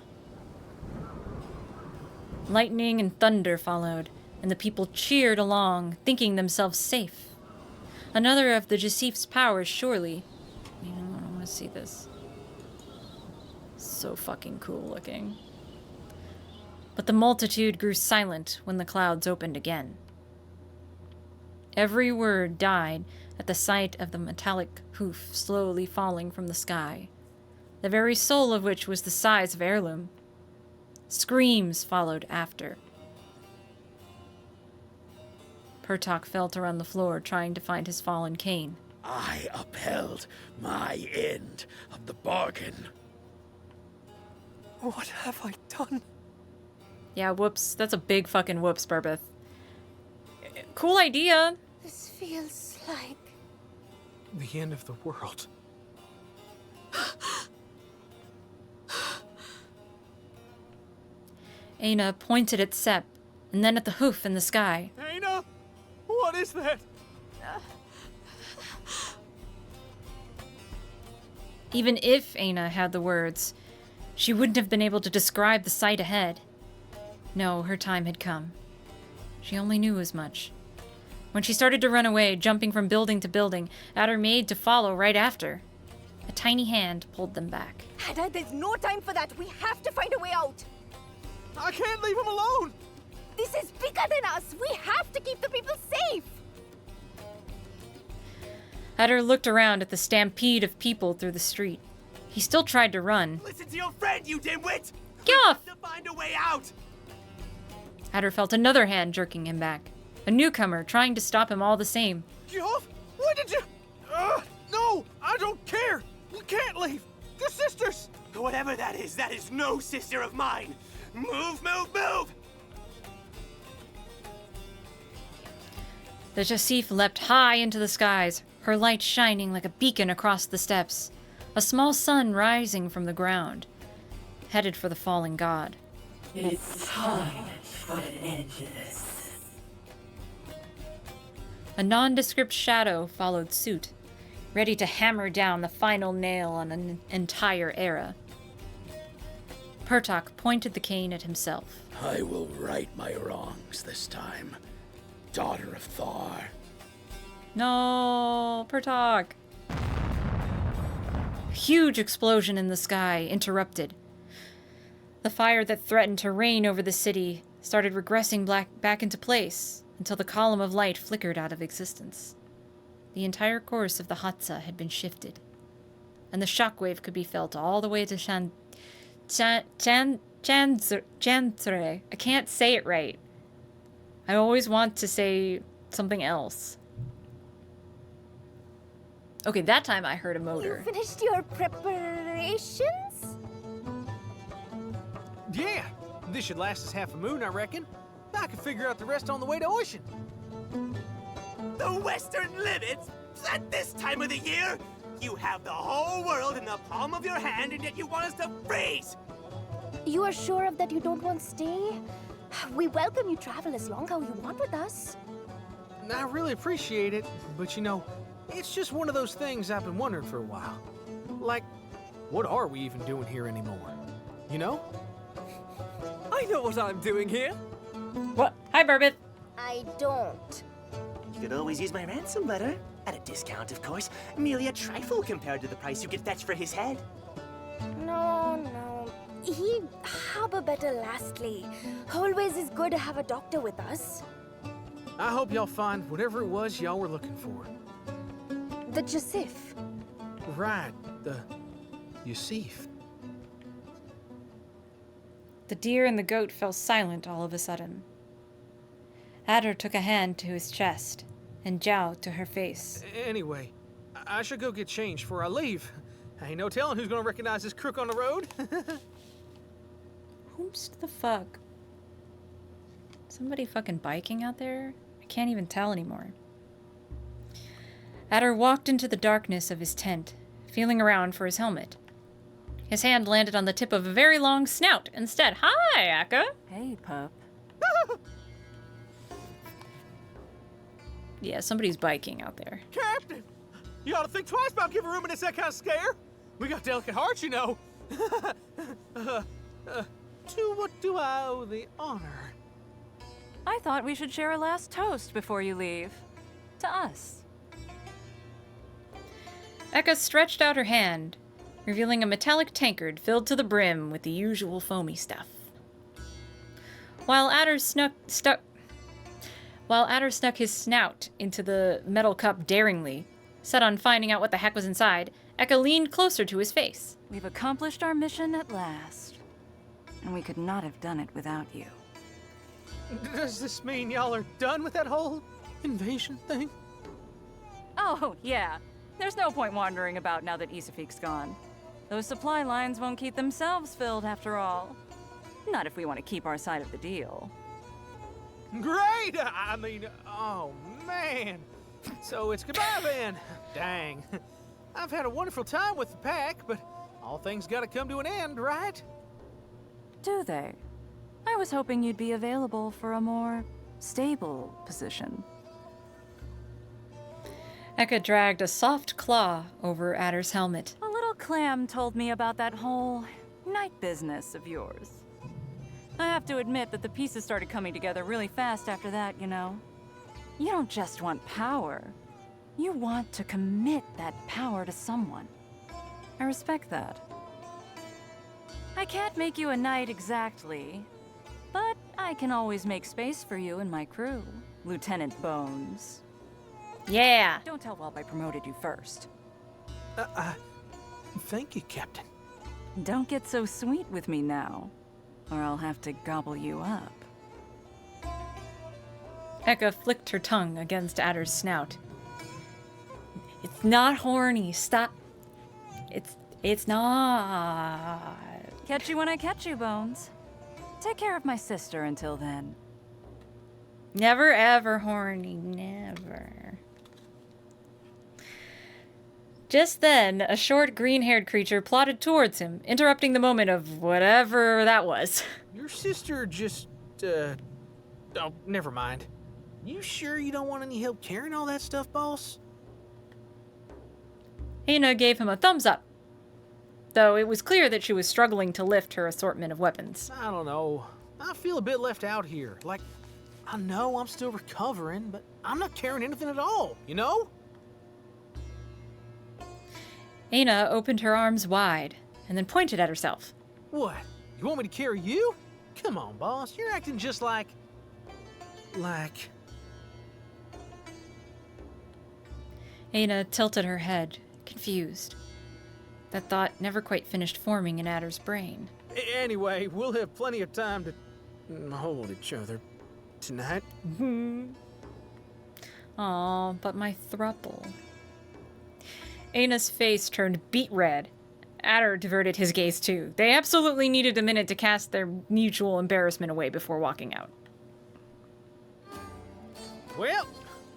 Lightning and thunder followed, and the people cheered along, thinking themselves safe. Another of the Jasif's powers, surely. I want to see this. So fucking cool looking. But the multitude grew silent when the clouds opened again. Every word died at the sight of the metallic hoof slowly falling from the sky, the very soul of which was the size of heirloom. Screams followed after. Pertok felt around the floor trying to find his fallen cane. I upheld my end of the bargain. What have I done? Yeah, whoops. That's a big fucking whoops, Burbeth. Cool idea. This feels like... The end of the world. Aina pointed at Sep, and then at the hoof in the sky. Aina? What is that? Even if Aina had the words, she wouldn't have been able to describe the sight ahead. No, her time had come. She only knew as much. When she started to run away, jumping from building to building, Adder made to follow right after. A tiny hand pulled them back. Ada, there's no time for that. We have to find a way out. I can't leave him alone! This is bigger than us. We have to keep the people safe. Adder looked around at the stampede of people through the street. He still tried to run. Listen to your friend, you dimwit! Get off! We have to find a way out! Adder felt another hand jerking him back. A newcomer trying to stop him all the same. Get off! Why did you... no! I don't care! We can't leave! Your sisters! Whatever that is no sister of mine! Move, move, move! The Jasif leapt high into the skies, her light shining like a beacon across the steppes. A small sun rising from the ground, headed for the falling god. It's time to put an end to this. A nondescript shadow followed suit, ready to hammer down the final nail on an entire era. Pertok pointed the cane at himself. I will right my wrongs this time, daughter of Thar. No, Pertok! A huge explosion in the sky interrupted. The fire that threatened to reign over the city started regressing back into place until the column of light flickered out of existence. The entire course of the Hatsa had been shifted, and the shockwave could be felt all the way to Chantre. I can't say it right. I always want to say something else. Okay, that time I heard a motor. You finished your preparations? Yeah, this should last us half a moon, I reckon. I can figure out the rest on the way to Ocean. The western limits? At this time of the year? You have the whole world in the palm of your hand, and yet you want us to freeze! You are sure of that you don't want to stay? We welcome you travel as long how you want with us. I really appreciate it, but you know, it's just one of those things I've been wondering for a while. Like, what are we even doing here anymore? You know? I know what I'm doing here. What? Hi, Burbot. I don't. You could always use my ransom letter. At a discount, of course. Merely a trifle compared to the price you could fetch for his head. No. He have a better lastly. Always is good to have a doctor with us. I hope y'all find whatever it was y'all were looking for. The Jasif. Right, the Yusif. The deer and the goat fell silent all of a sudden. Adder took a hand to his chest, and Zhao to her face. Anyway, I should go get changed before I leave. Ain't no telling who's gonna recognize this crook on the road. Whom's the fuck? Somebody fucking biking out there? I can't even tell anymore. Adder walked into the darkness of his tent, feeling around for his helmet. His hand landed on the tip of a very long snout instead. Hi, Akka! Hey, pup. Yeah, somebody's biking out there. Captain! You ought to think twice about giving room in that kind of scare. We got delicate hearts, you know. To what do I owe the honor? I thought we should share a last toast before you leave. To us. Akka stretched out her hand, revealing a metallic tankard filled to the brim with the usual foamy stuff. While Adder snuck his snout into the metal cup daringly, set on finding out what the heck was inside, Akka leaned closer to his face. We've accomplished our mission at last. And we could not have done it without you. Does this mean y'all are done with that whole invasion thing? Oh, yeah. There's no point wandering about now that Isafik's gone. Those supply lines won't keep themselves filled after all. Not if we want to keep our side of the deal. Great! I mean, oh man. So it's goodbye then. Dang. I've had a wonderful time with the pack, but all things gotta come to an end, right? Do they? I was hoping you'd be available for a more stable position. Akka dragged a soft claw over Adder's helmet. A little Clam told me about that whole night business of yours. I have to admit that the pieces started coming together really fast after that, you know. You don't just want power. You want to commit that power to someone. I respect that. I can't make you a knight exactly, but I can always make space for you in my crew, Lieutenant Bones. Yeah. Don't tell Whelp I promoted you first. Thank you, Captain. Don't get so sweet with me now, or I'll have to gobble you up. Eka flicked her tongue against Adder's snout. It's not horny. Stop. It's not. Catch you when I catch you, Bones. Take care of my sister until then. Never ever horny. Never. Just then, a short, green-haired creature plodded towards him, interrupting the moment of whatever that was. Your sister just, oh, never mind. You sure you don't want any help carrying all that stuff, boss? Hina gave him a thumbs up, though it was clear that she was struggling to lift her assortment of weapons. I don't know. I feel a bit left out here. Like, I know I'm still recovering, but I'm not carrying anything at all, you know? Hina opened her arms wide and then pointed at herself. What? You want me to carry you? Come on, boss. You're acting just like... Hina tilted her head, confused. That thought never quite finished forming in Adder's brain. Anyway, we'll have plenty of time to hold each other tonight. Aw, but my thruple. Hina's face turned beet red. Adder diverted his gaze too. They absolutely needed a minute to cast their mutual embarrassment away before walking out. Well,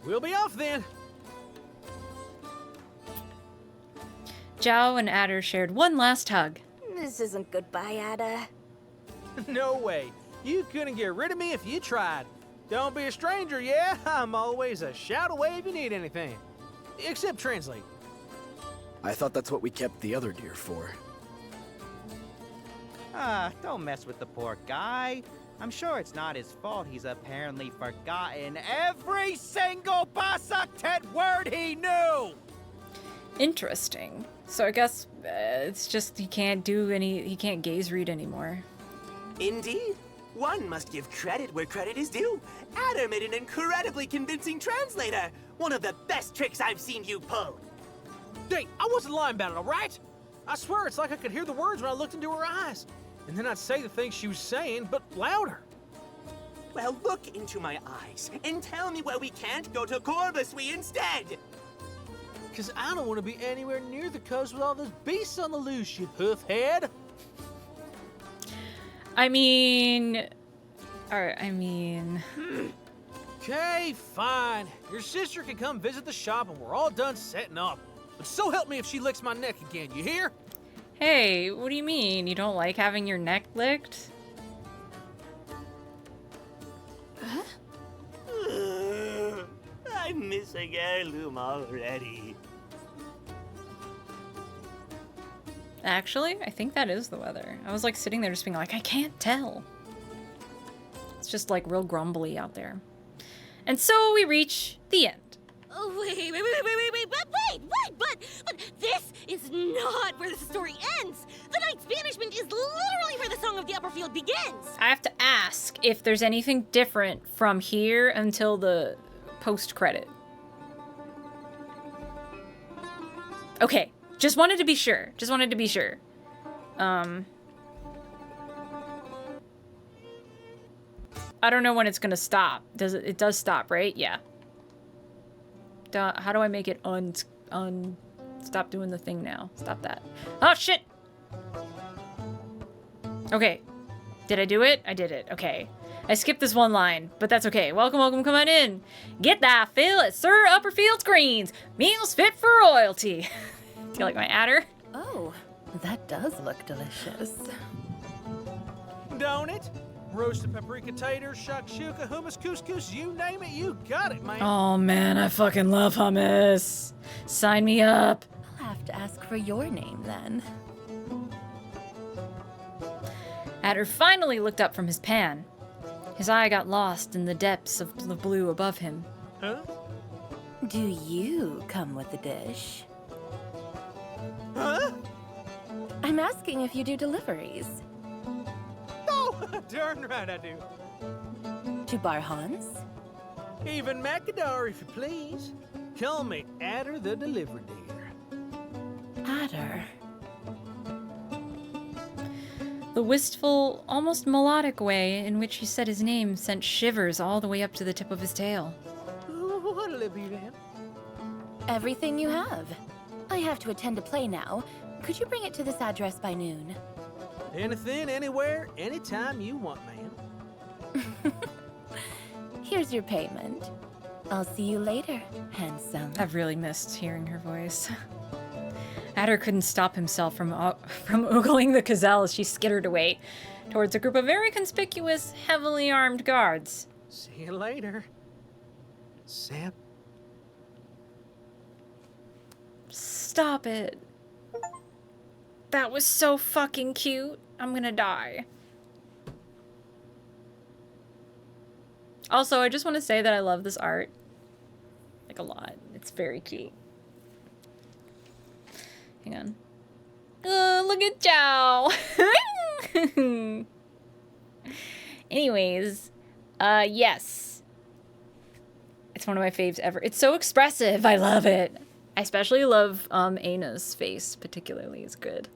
we'll be off then. Zhao and Adder shared one last hug. This isn't goodbye, Ada. No way. You couldn't get rid of me if you tried. Don't be a stranger, yeah? I'm always a shout away if you need anything. Except translate. I thought that's what we kept the other deer for. Don't mess with the poor guy. I'm sure it's not his fault he's apparently forgotten every single Basaktet word he knew! Interesting. So I guess it's just he can't gaze read anymore. Indeed. One must give credit where credit is due. Adder made an incredibly convincing translator. One of the best tricks I've seen you pull. Hey, I wasn't lying about it, all right? I swear it's like I could hear the words when I looked into her eyes. And then I'd say the things she was saying, but louder. Well, look into my eyes and tell me why we can't go to Corvuswe instead. Because I don't want to be anywhere near the coast with all those beasts on the loose, you hoofhead. I mean... Okay, fine. Your sister can come visit the shop and we're all done setting up. But so help me if she licks my neck again, you hear? Hey, what do you mean? You don't like having your neck licked? Huh? I'm missing heirloom already. Actually, I think that is the weather. I was like sitting there just being like, I can't tell. It's just like real grumbly out there. And so we reach the end. Oh, wait, but this is not where the story ends. The Knight's Banishment is literally where the Song of the Upper Field begins. I have to ask if there's anything different from here until the post-credit. Okay, just wanted to be sure. I don't know when it's gonna stop. It does stop, right? Yeah. How do I make it stop doing the thing now? Stop that. Oh, shit! Okay. Did I do it? I did it. Okay. I skipped this one line, but that's okay. Welcome, welcome, come on in. Get thy fill at Sir Upperfield's Greens. Meals fit for royalty. Do you like my adder? Oh, that does look delicious. Don't it? Roasted paprika taters, shakshuka, hummus, couscous, you name it, you got it, man. Oh man, I fucking love hummus. Sign me up. I'll have to ask for your name then. Adder finally looked up from his pan. His eye got lost in the depths of the blue above him. Huh? Do you come with the dish? Huh? I'm asking if you do deliveries. Oh, darn right I do. To Barhan's? Even Macadar, if you please. Call me Adder the Delivery Deer. Adder. The wistful, almost melodic way in which he said his name sent shivers all the way up to the tip of his tail. What'll it be then? Everything you have. I have to attend a play now. Could you bring it to this address by noon? Anything, anywhere, anytime you want, ma'am. Here's your payment. I'll see you later, handsome. I've really missed hearing her voice. Adder couldn't stop himself from ogling the gazelle as she skittered away towards a group of very conspicuous, heavily armed guards. See you later, Sam. Stop it. That was so fucking cute. I'm gonna die. Also, I just want to say that I love this art. Like, a lot. It's very cute. Hang on. Oh, look at Chow! Anyways, yes. It's one of my faves ever. It's so expressive. I love it. I especially love Aina's face, particularly. It's good.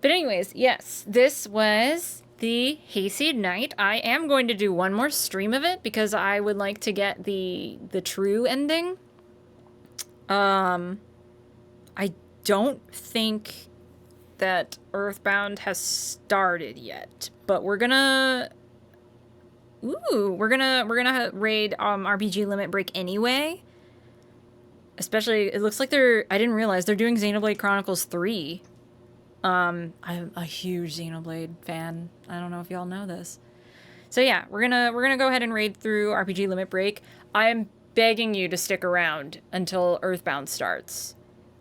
But anyways, yes. This was the Hayseed Night. I am going to do one more stream of it because I would like to get the true ending. I don't think that Earthbound has started yet, but we're gonna raid RPG Limit Break anyway. Especially, it looks like I didn't realize they're doing Xenoblade Chronicles 3. I'm a huge Xenoblade fan. I don't know if y'all know this. So yeah, we're gonna go ahead and raid through RPG Limit Break. I'm begging you to stick around until Earthbound starts.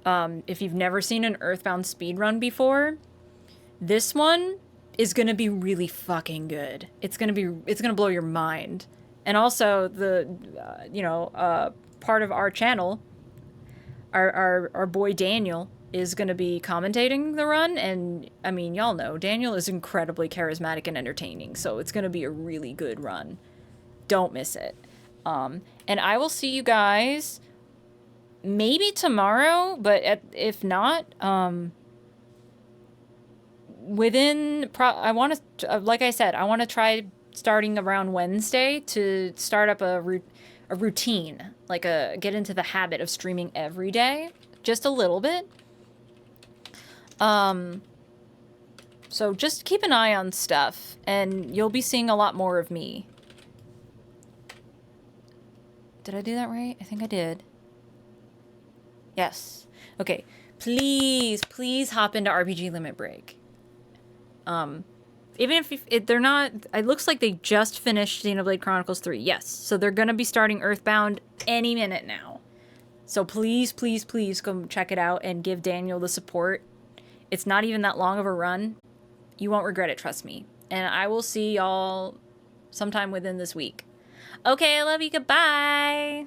If you've never seen an Earthbound speedrun before, this one is gonna be really fucking good. It's gonna blow your mind. And also part of our channel, our boy Daniel is going to be commentating the run, and I mean, y'all know Daniel is incredibly charismatic and entertaining, so it's going to be a really good run. Don't miss it. And I will see you guys maybe tomorrow, but if not, I want to, like I said, I want to try starting around Wednesday to start up a routine, like get into the habit of streaming every day, just a little bit. So just keep an eye on stuff, and you'll be seeing a lot more of me. Did I do that right? I think I did. Yes. Okay. Please hop into RPG Limit Break. Even if they're not, it looks like they just finished Xenoblade Chronicles 3. Yes. So they're going to be starting Earthbound any minute now. So please go check it out and give Daniel the support. It's not even that long of a run. You won't regret it, trust me. And I will see y'all sometime within this week. Okay, I love you. Goodbye.